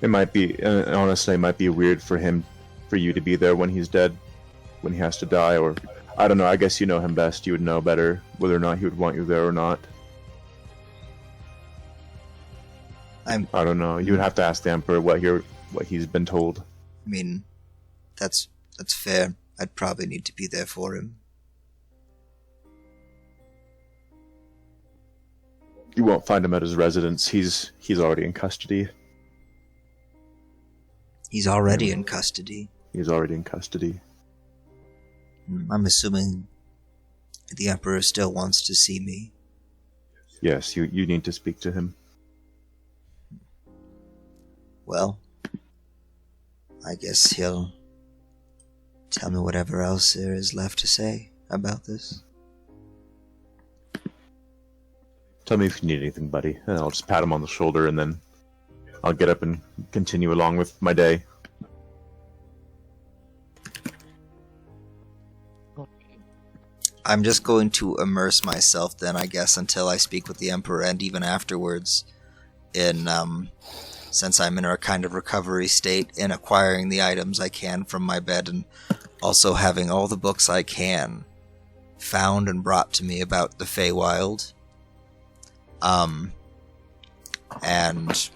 It might be, honestly, it might be weird for you to be there when he's dead, when he has to die, or... I don't know, I guess you know him best. You would know better whether or not he would want you there or not. I don't know. You would have to ask the Emperor what he's been told. I mean, that's fair. I'd probably need to be there for him. You won't find him at his residence. He's already in custody. He's already in custody? He's already in custody. I'm assuming the Emperor still wants to see me. Yes, you need to speak to him. Well, I guess he'll tell me whatever else there is left to say about this. Tell me if you need anything, buddy. And I'll just pat him on the shoulder, and then I'll get up and continue along with my day. I'm just going to immerse myself then, I guess, until I speak with the Emperor, and even afterwards. in since I'm in a kind of recovery state, in acquiring the items I can from my bed, and also having all the books I can found and brought to me about the Feywild. And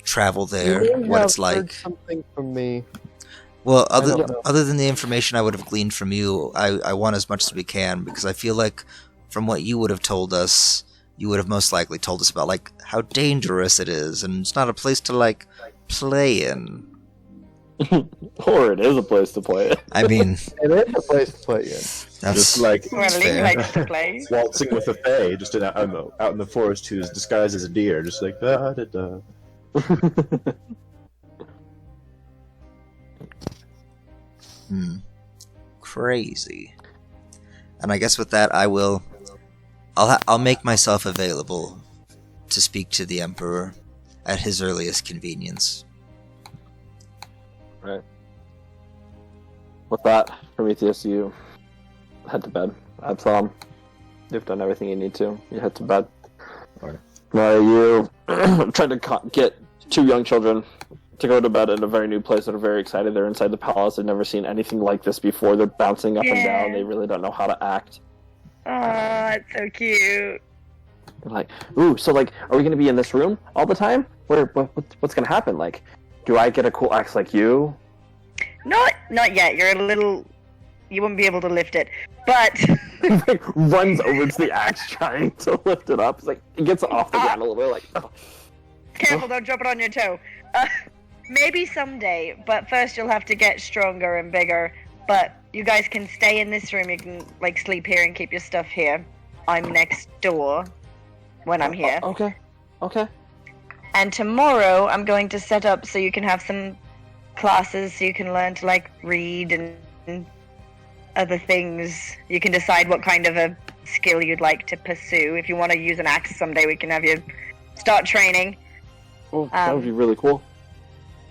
travel there, You what have it's heard like. something from me. Well, I don't know. other than the information I would have gleaned from you, I want as much as we can, because I feel like from what you would have told us, you would have most likely told us about, like, how dangerous it is, and it's not a place to, like, play in. Or it is a place to play it. I mean, It is a place to play in. that's Just like Well, that's Lee fair. likes to play. waltzing with a fae, just out in the forest who's disguised as a deer, just like da da da. Crazy. And I guess with that, I'll make myself available to speak to the Emperor at his earliest convenience. Right. With that, Prometheus, you head to bed. You've done everything you need to. You head to bed. Right. You tried to get two young children to go to bed in a very new place. They're very excited. They're inside the palace. They've never seen anything like this before. They're bouncing up and down. They really don't know how to act. Oh, it's so cute. They're like, ooh, so like, are we going to be in this room all the time? What's going to happen? Like, do I get a cool axe like you? Not yet. You're a little. You won't be able to lift it, but Like, runs over to the axe trying to lift it up. It's like, it gets off the ground a little bit. Like, oh. careful, don't drop it on your toe. Maybe someday, but first you'll have to get stronger and bigger. But you guys can stay in this room. You can like sleep here and keep your stuff here. I'm next door when I'm here. Okay. And tomorrow I'm going to set up so you can have some classes so you can learn to like read and other things. You can decide what kind of a skill you'd like to pursue. If you want to use an axe someday, we can have you start training. Well, that would be really cool.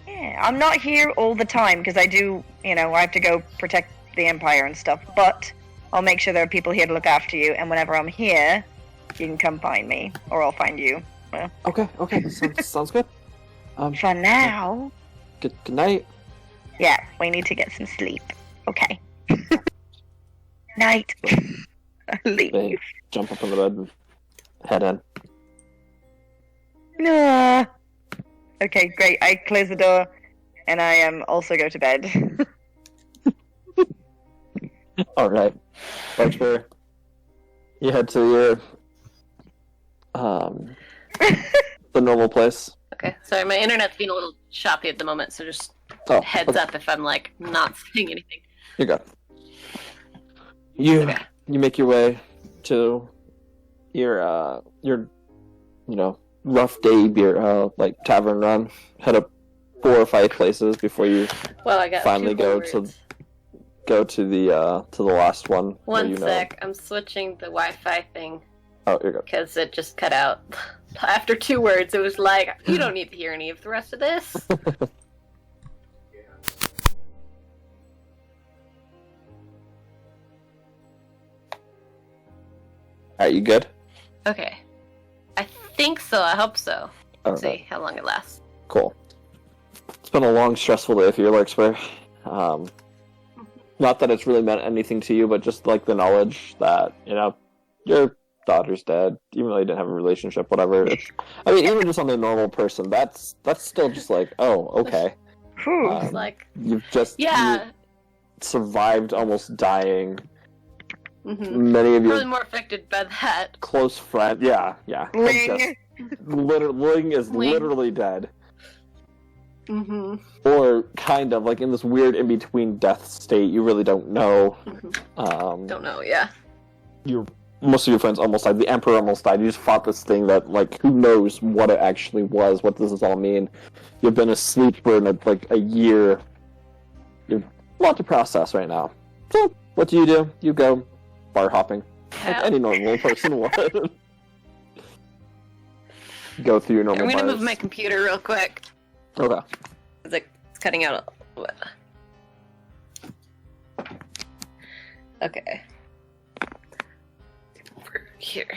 Yeah, I'm not here all the time because I do, I have to go protect the Empire and stuff, but I'll make sure there are people here to look after you, and whenever I'm here, you can come find me, or I'll find you. Well, Okay. Sounds good. for now, Good night. yeah, we need to get some sleep. Okay. Night. Leave. They jump up in the bed and head in. No. Okay, great. I close the door, and I also go to bed. All right, Larkspur, you head to your the normal place. Okay, sorry, my internet's being a little choppy at the moment, so just Oh, heads okay. up if I'm like not saying anything. You go. You make your way to your rough day beer like tavern run. Head up 4 or 5 places before you Well, I got finally two go words. to the last one. where One you know- sec, I'm switching the Wi-Fi thing Oh, here you go. because it just cut out. After 2 words, it was like, you don't need to hear any of the rest of this. Are you good? Okay. I think so, I hope so. Let's Okay. see how long it lasts. Cool. It's been a long, stressful day for your Larkspur. Not that it's really meant anything to you, but just like the knowledge that, your daughter's dead, even though you didn't have a relationship, whatever. Even just on the normal person, that's still just like, oh, okay. Whew. It's like, You've just yeah. you survived almost dying. hmm Many of your Probably more affected by that. close friends, yeah. have Ling. just- Ling is Ling. literally dead. hmm Or kind of like in this weird in between death state. You really don't know. Don't know, yeah. Most of your friends almost died. The Emperor almost died. You just fought this thing that, like, who knows what it actually was? What does this all mean? You've been asleep for like a year. You have a lot to process right now. So, what do? You go bar hopping, like any normal person would. Go through your normal I'm gonna bars. move my computer real quick. Okay. It's like it's cutting out a little bit. Okay. Here.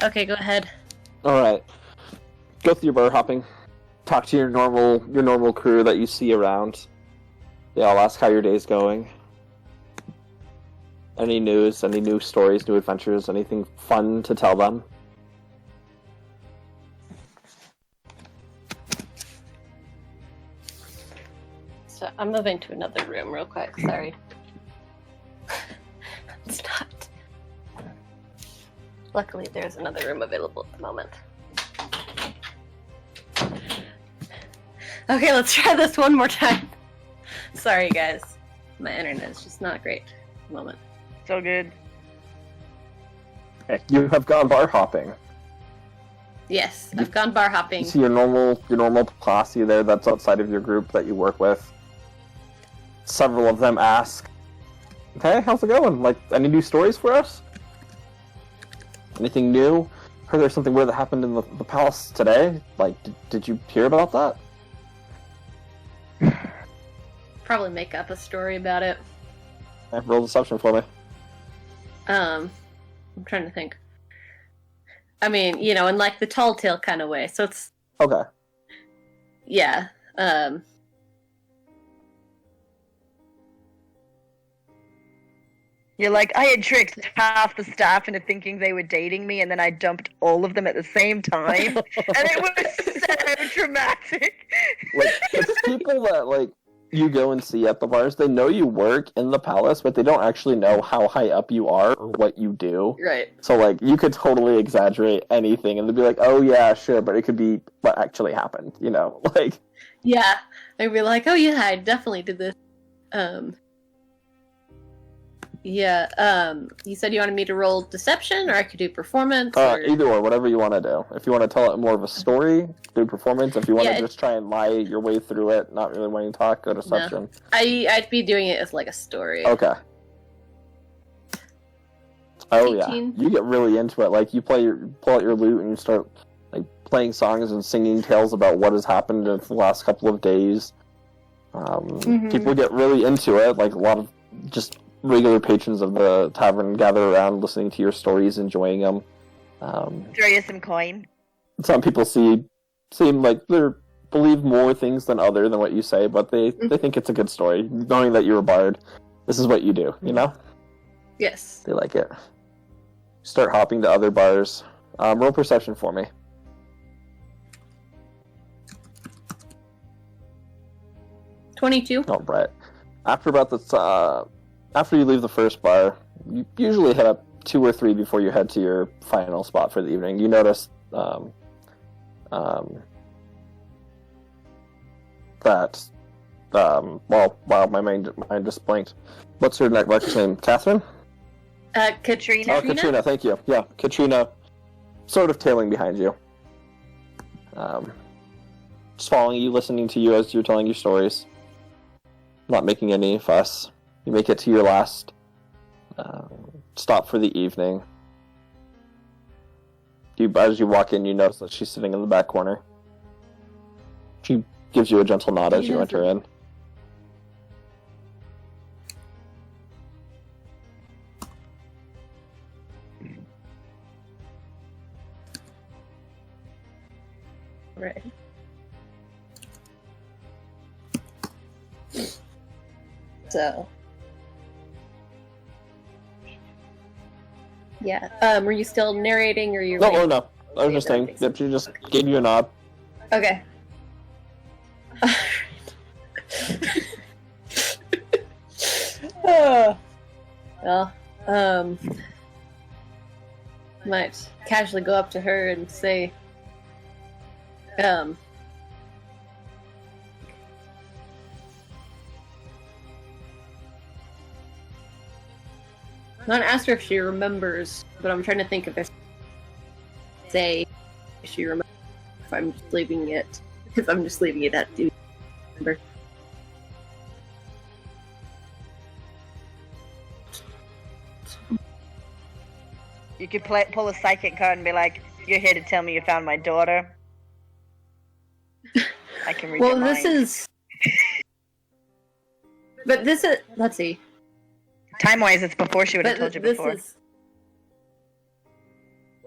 Okay, go ahead. All right. Go through your bar hopping. Talk to your normal crew that you see around. They all ask how your day's going. Any news, any new stories, new adventures, anything fun to tell them? So I'm moving to another room real quick. Sorry. It's not. Luckily, there's another room available at the moment. Okay, let's try this one more time. Sorry, guys. My internet is just not great at the moment. So good. You have gone bar hopping. Yes, I've gone bar hopping. You see your normal posse there that's outside of your group that you work with. Several of them ask, "Hey, how's it going? Like, any new stories for us? Anything new? Heard there's something weird that happened in the palace today. Like, did you hear about that?" Probably make up a story about it. Roll deception for me. I'm trying to think. I mean, you know, in like the tall tale kind of way. So it's Okay. yeah. You're like, I had tricked half the staff into thinking they were dating me, and then I dumped all of them at the same time, and it was so dramatic. Like, it's people that, like, you go and see at the bars, they know you work in the palace, but they don't actually know how high up you are or what you do. Right. So, like, you could totally exaggerate anything, and they'd be like, "Oh, yeah, sure," but it could be what actually happened, you know? Like, Yeah. They'd be like, oh yeah, I definitely did this. You said you wanted me to roll deception, or I could do performance, or... either or, whatever you want to do. If you want to tell it more of a story, do performance. If you want Yeah, to just try and lie your way through it, not really wanting to talk, go deception. I'd be doing it as like a story. Okay. Oh 18. yeah, you get really into it. Like, you pull out your lute and you start like playing songs and singing tales about what has happened in the last couple of days. People get really into it. Like, a lot of just regular patrons of the tavern gather around, listening to your stories, enjoying them. Throw you some coin. Some people seem like they believe more things than what you say, but they think it's a good story, knowing that you're a bard. This is what you do, you know? Yes. They like it. Start hopping to other bars. Roll perception for me. 22. Oh, Brett. After you leave the first bar, you usually head up 2 or 3 before you head to your final spot for the evening. You notice that my mind just blanked. What's her next name? Catherine? Katrina. Oh, Katrina, thank you. Yeah, Katrina, sort of tailing behind you. Just following you, listening to you as you're telling your stories. Not making any fuss. You make it to your last stop for the evening. As you walk in, you notice that she's sitting in the back corner. She gives you a gentle nod as you enter in. Right. So. Yeah. Were you still narrating, or you? No. I was just saying. Yep, she just gave you a nod. Okay. Well, might casually go up to her and say, I'm not ask her if she remembers, but I'm trying to think if I say if she remembers, if I'm just leaving it at do you remember? You could pull a psychic card and be like, "You're here to tell me you found my daughter." I can read your mind. Let's see. Time-wise, it's before she would have told you before.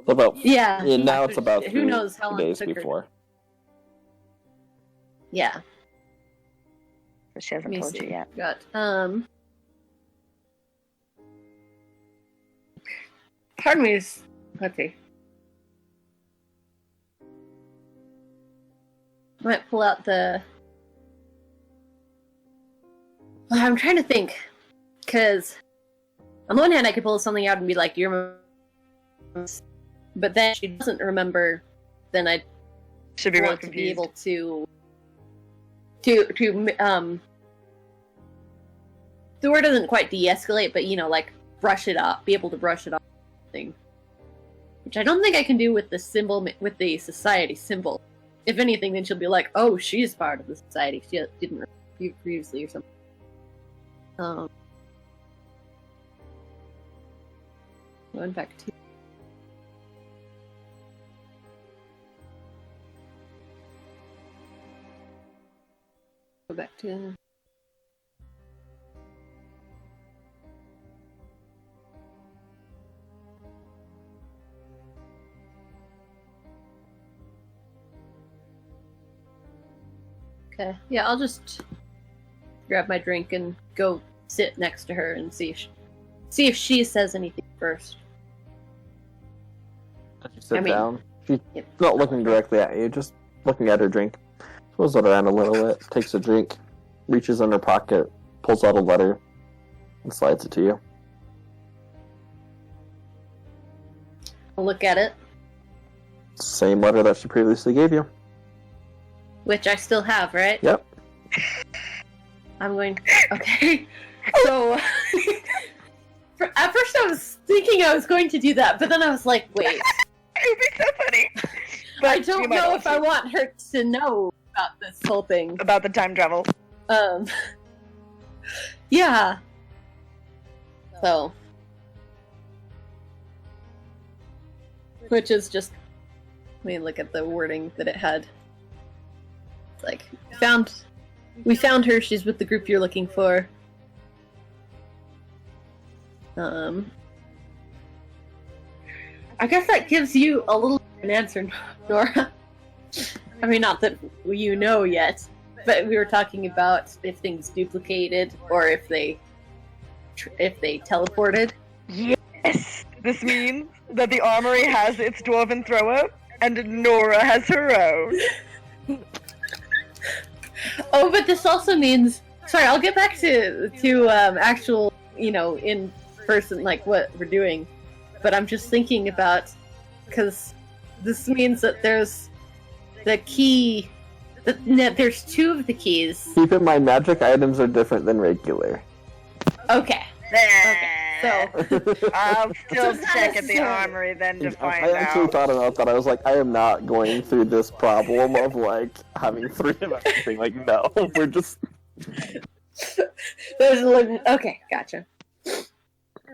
About Yeah. now it's about Who knows how long it days took her. before. Yeah. She Let hasn't me told see. you yet. Got part of me is let's see. I might pull out the. Well, I'm trying to think, because on the one hand, I could pull something out and be like, "You're," but then she doesn't remember. Then I Should be real want to be confused. able to the word doesn't quite de-escalate, but like brush it off, be able to brush it off, thing, which I don't think I can do with the symbol, with the society symbol. If anything, then she'll be like, "Oh, she's part of the society. She didn't remember previously or something." Going back to. Go back to. Okay, yeah, I'll just grab my drink and go sit next to her and see if she says anything first. As you sit I mean- down, she's Yep. not looking directly at you, just looking at her drink. Pulls it around a little bit, takes a drink, reaches in her pocket, pulls out a letter, and slides it to you. I'll look at it, Same letter that she previously gave you. which I still have, right? Yep. I'm going. Okay. So, at first I was thinking I was going to do that, but then I was like, wait. It would be so funny. I you don't might know if also- I want her to know about this whole thing. About the time travel. Yeah. So. Which is just. Let me look at the wording that it had. It's like, we found her, she's with the group you're looking for. I guess that gives you a little bit of an answer, Nora. I mean, not that you know yet, but we were talking about if things duplicated or if they teleported. Yes! This means that the armory has its dwarven thrower, and Nora has her own. Oh, but this also means. Sorry, I'll get back to actual, in person, like what we're doing. But I'm just thinking about, because this means that there's the key. There's two of the keys. Keep in mind, magic items are different than regular. Okay. So I'll still Just not check at the necessarily. armory then to find I actually out. thought about that. I was like, I am not going through this problem of like having 3 of everything. Like, no, we're just. there's a little. Okay, gotcha.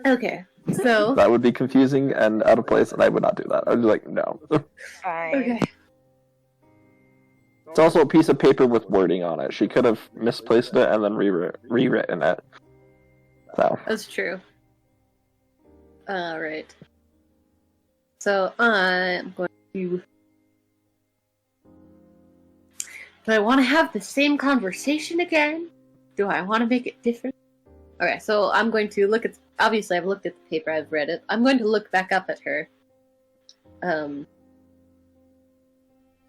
Okay, so That would be confusing and out of place, and I would not do that. I would be like, no. Fine. okay. It's also a piece of paper with wording on it. She could have misplaced it and then rewritten it. So. That's true. Alright. So I'm going to. Do I want to have the same conversation again? Do I want to make it different? Okay, so I'm going to look at. Obviously, I've looked at the paper, I've read it. I'm going to look back up at her.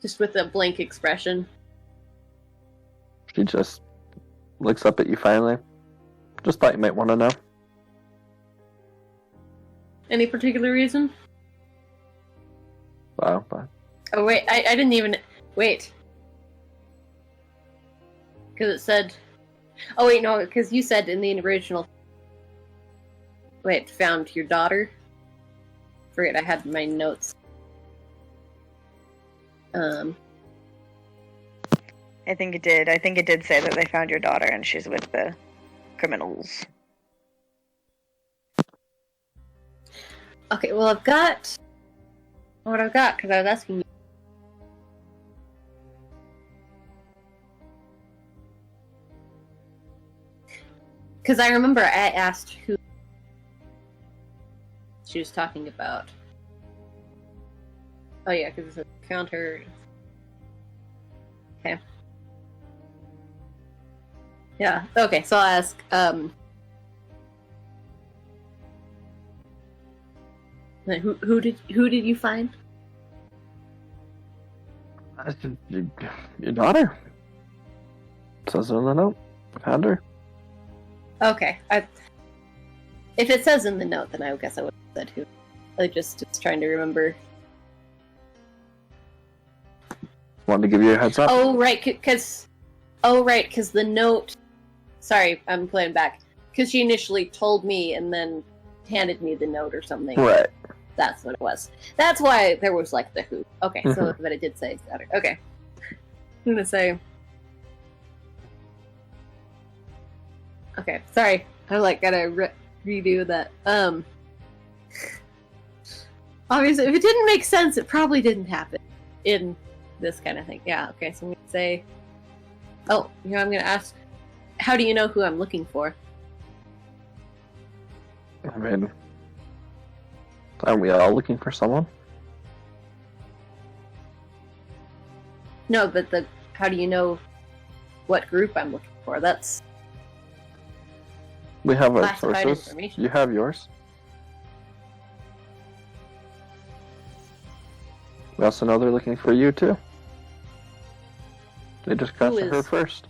Just with a blank expression. She just looks up at you finally. Just thought you might want to know. Any particular reason? Wow. But Oh, wait, I didn't even. Wait. Because it said. Oh, wait, no, because you said in the original. Wait, found your daughter? Forget, I had my notes. I think it did. I think it did say that they found your daughter and she's with the criminals. Okay, well, I've got. What I've got, because I was asking you. Because I remember I asked who she was talking about. Oh yeah, because it's a counter. Okay. Yeah. Okay. So I'll ask. Who did you find? Your daughter. Says it in the note. Found her. Okay. If it says in the note, then I guess I would have said who. I just trying to remember. Wanted to give you a heads up. Oh right, because the note. Sorry, I'm playing back. Because she initially told me and then handed me the note or something. Right. That's what it was. That's why there was like the who. Okay, so but it did say Saturn. Okay. I'm gonna say. Okay, sorry. I gotta redo that. Obviously, if it didn't make sense, it probably didn't happen in this kind of thing. Yeah. Okay, so I'm gonna say. Oh, I'm gonna ask. How do you know who I'm looking for? I mean, aren't we all looking for someone? No, but how do you know what group I'm looking for? That's We have our classified sources. information. You have yours. We also know they're looking for you too. They just got Who to her is- first.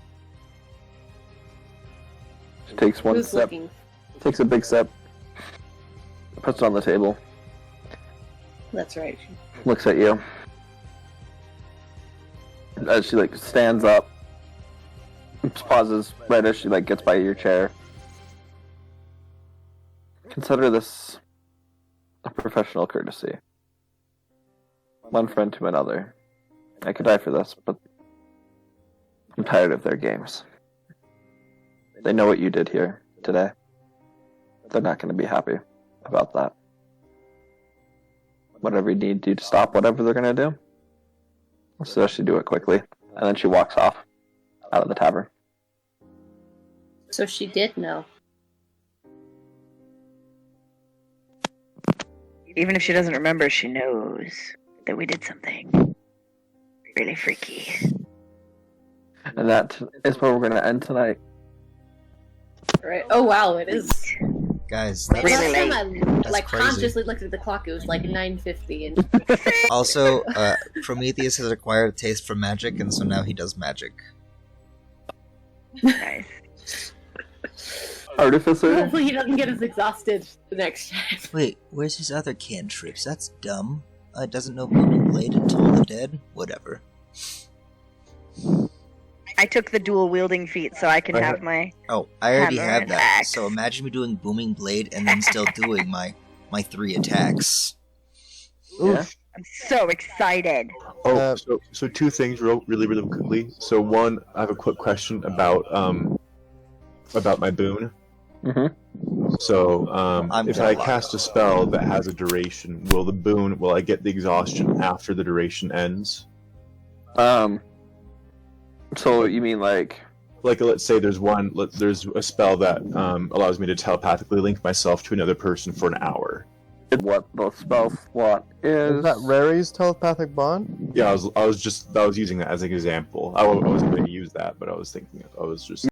She takes one who's step, looking. takes a big step, puts it on the table, That's right. looks at you. As she stands up, pauses right as she gets by your chair. Consider this a professional courtesy. One friend to another. I could die for this, but I'm tired of their games. They know what you did here today. They're not going to be happy about that. Whatever you need to do to stop whatever they're going to do, I'll suggest you do it quickly. And then she walks off out of the tavern. So she did know. Even if she doesn't remember, she knows that we did something really freaky. And that is where we're going to end tonight. Right. Oh wow, it is. Guys, Last that's, Really time I That's crazy. consciously looked at the clock, it was 9:50, and also, Prometheus has acquired a taste for magic, and so now he does magic. Nice. Artificer? hopefully he doesn't get as exhausted the next time. Wait, where's his other cantrips? That's dumb. It doesn't know Booming Blade and Toll the Dead? Whatever. I took the dual wielding feat so I can have my. Oh, I already Hammer have and that. axe. So imagine me doing Booming Blade and then still doing my 3 attacks. Yeah. I'm so excited. Oh, so two things really quickly. So one, I have a quick question about my boon. Mm-hmm. So I'm if gonna I lock cast a up. spell that has a duration, will I get the exhaustion after the duration ends? So you mean Like, let's say there's a spell that allows me to telepathically link myself to another person for an hour. what the spell slot is? Is that Rary's telepathic bond? Yeah, I was using that as an example. I wasn't going to use that, but I was just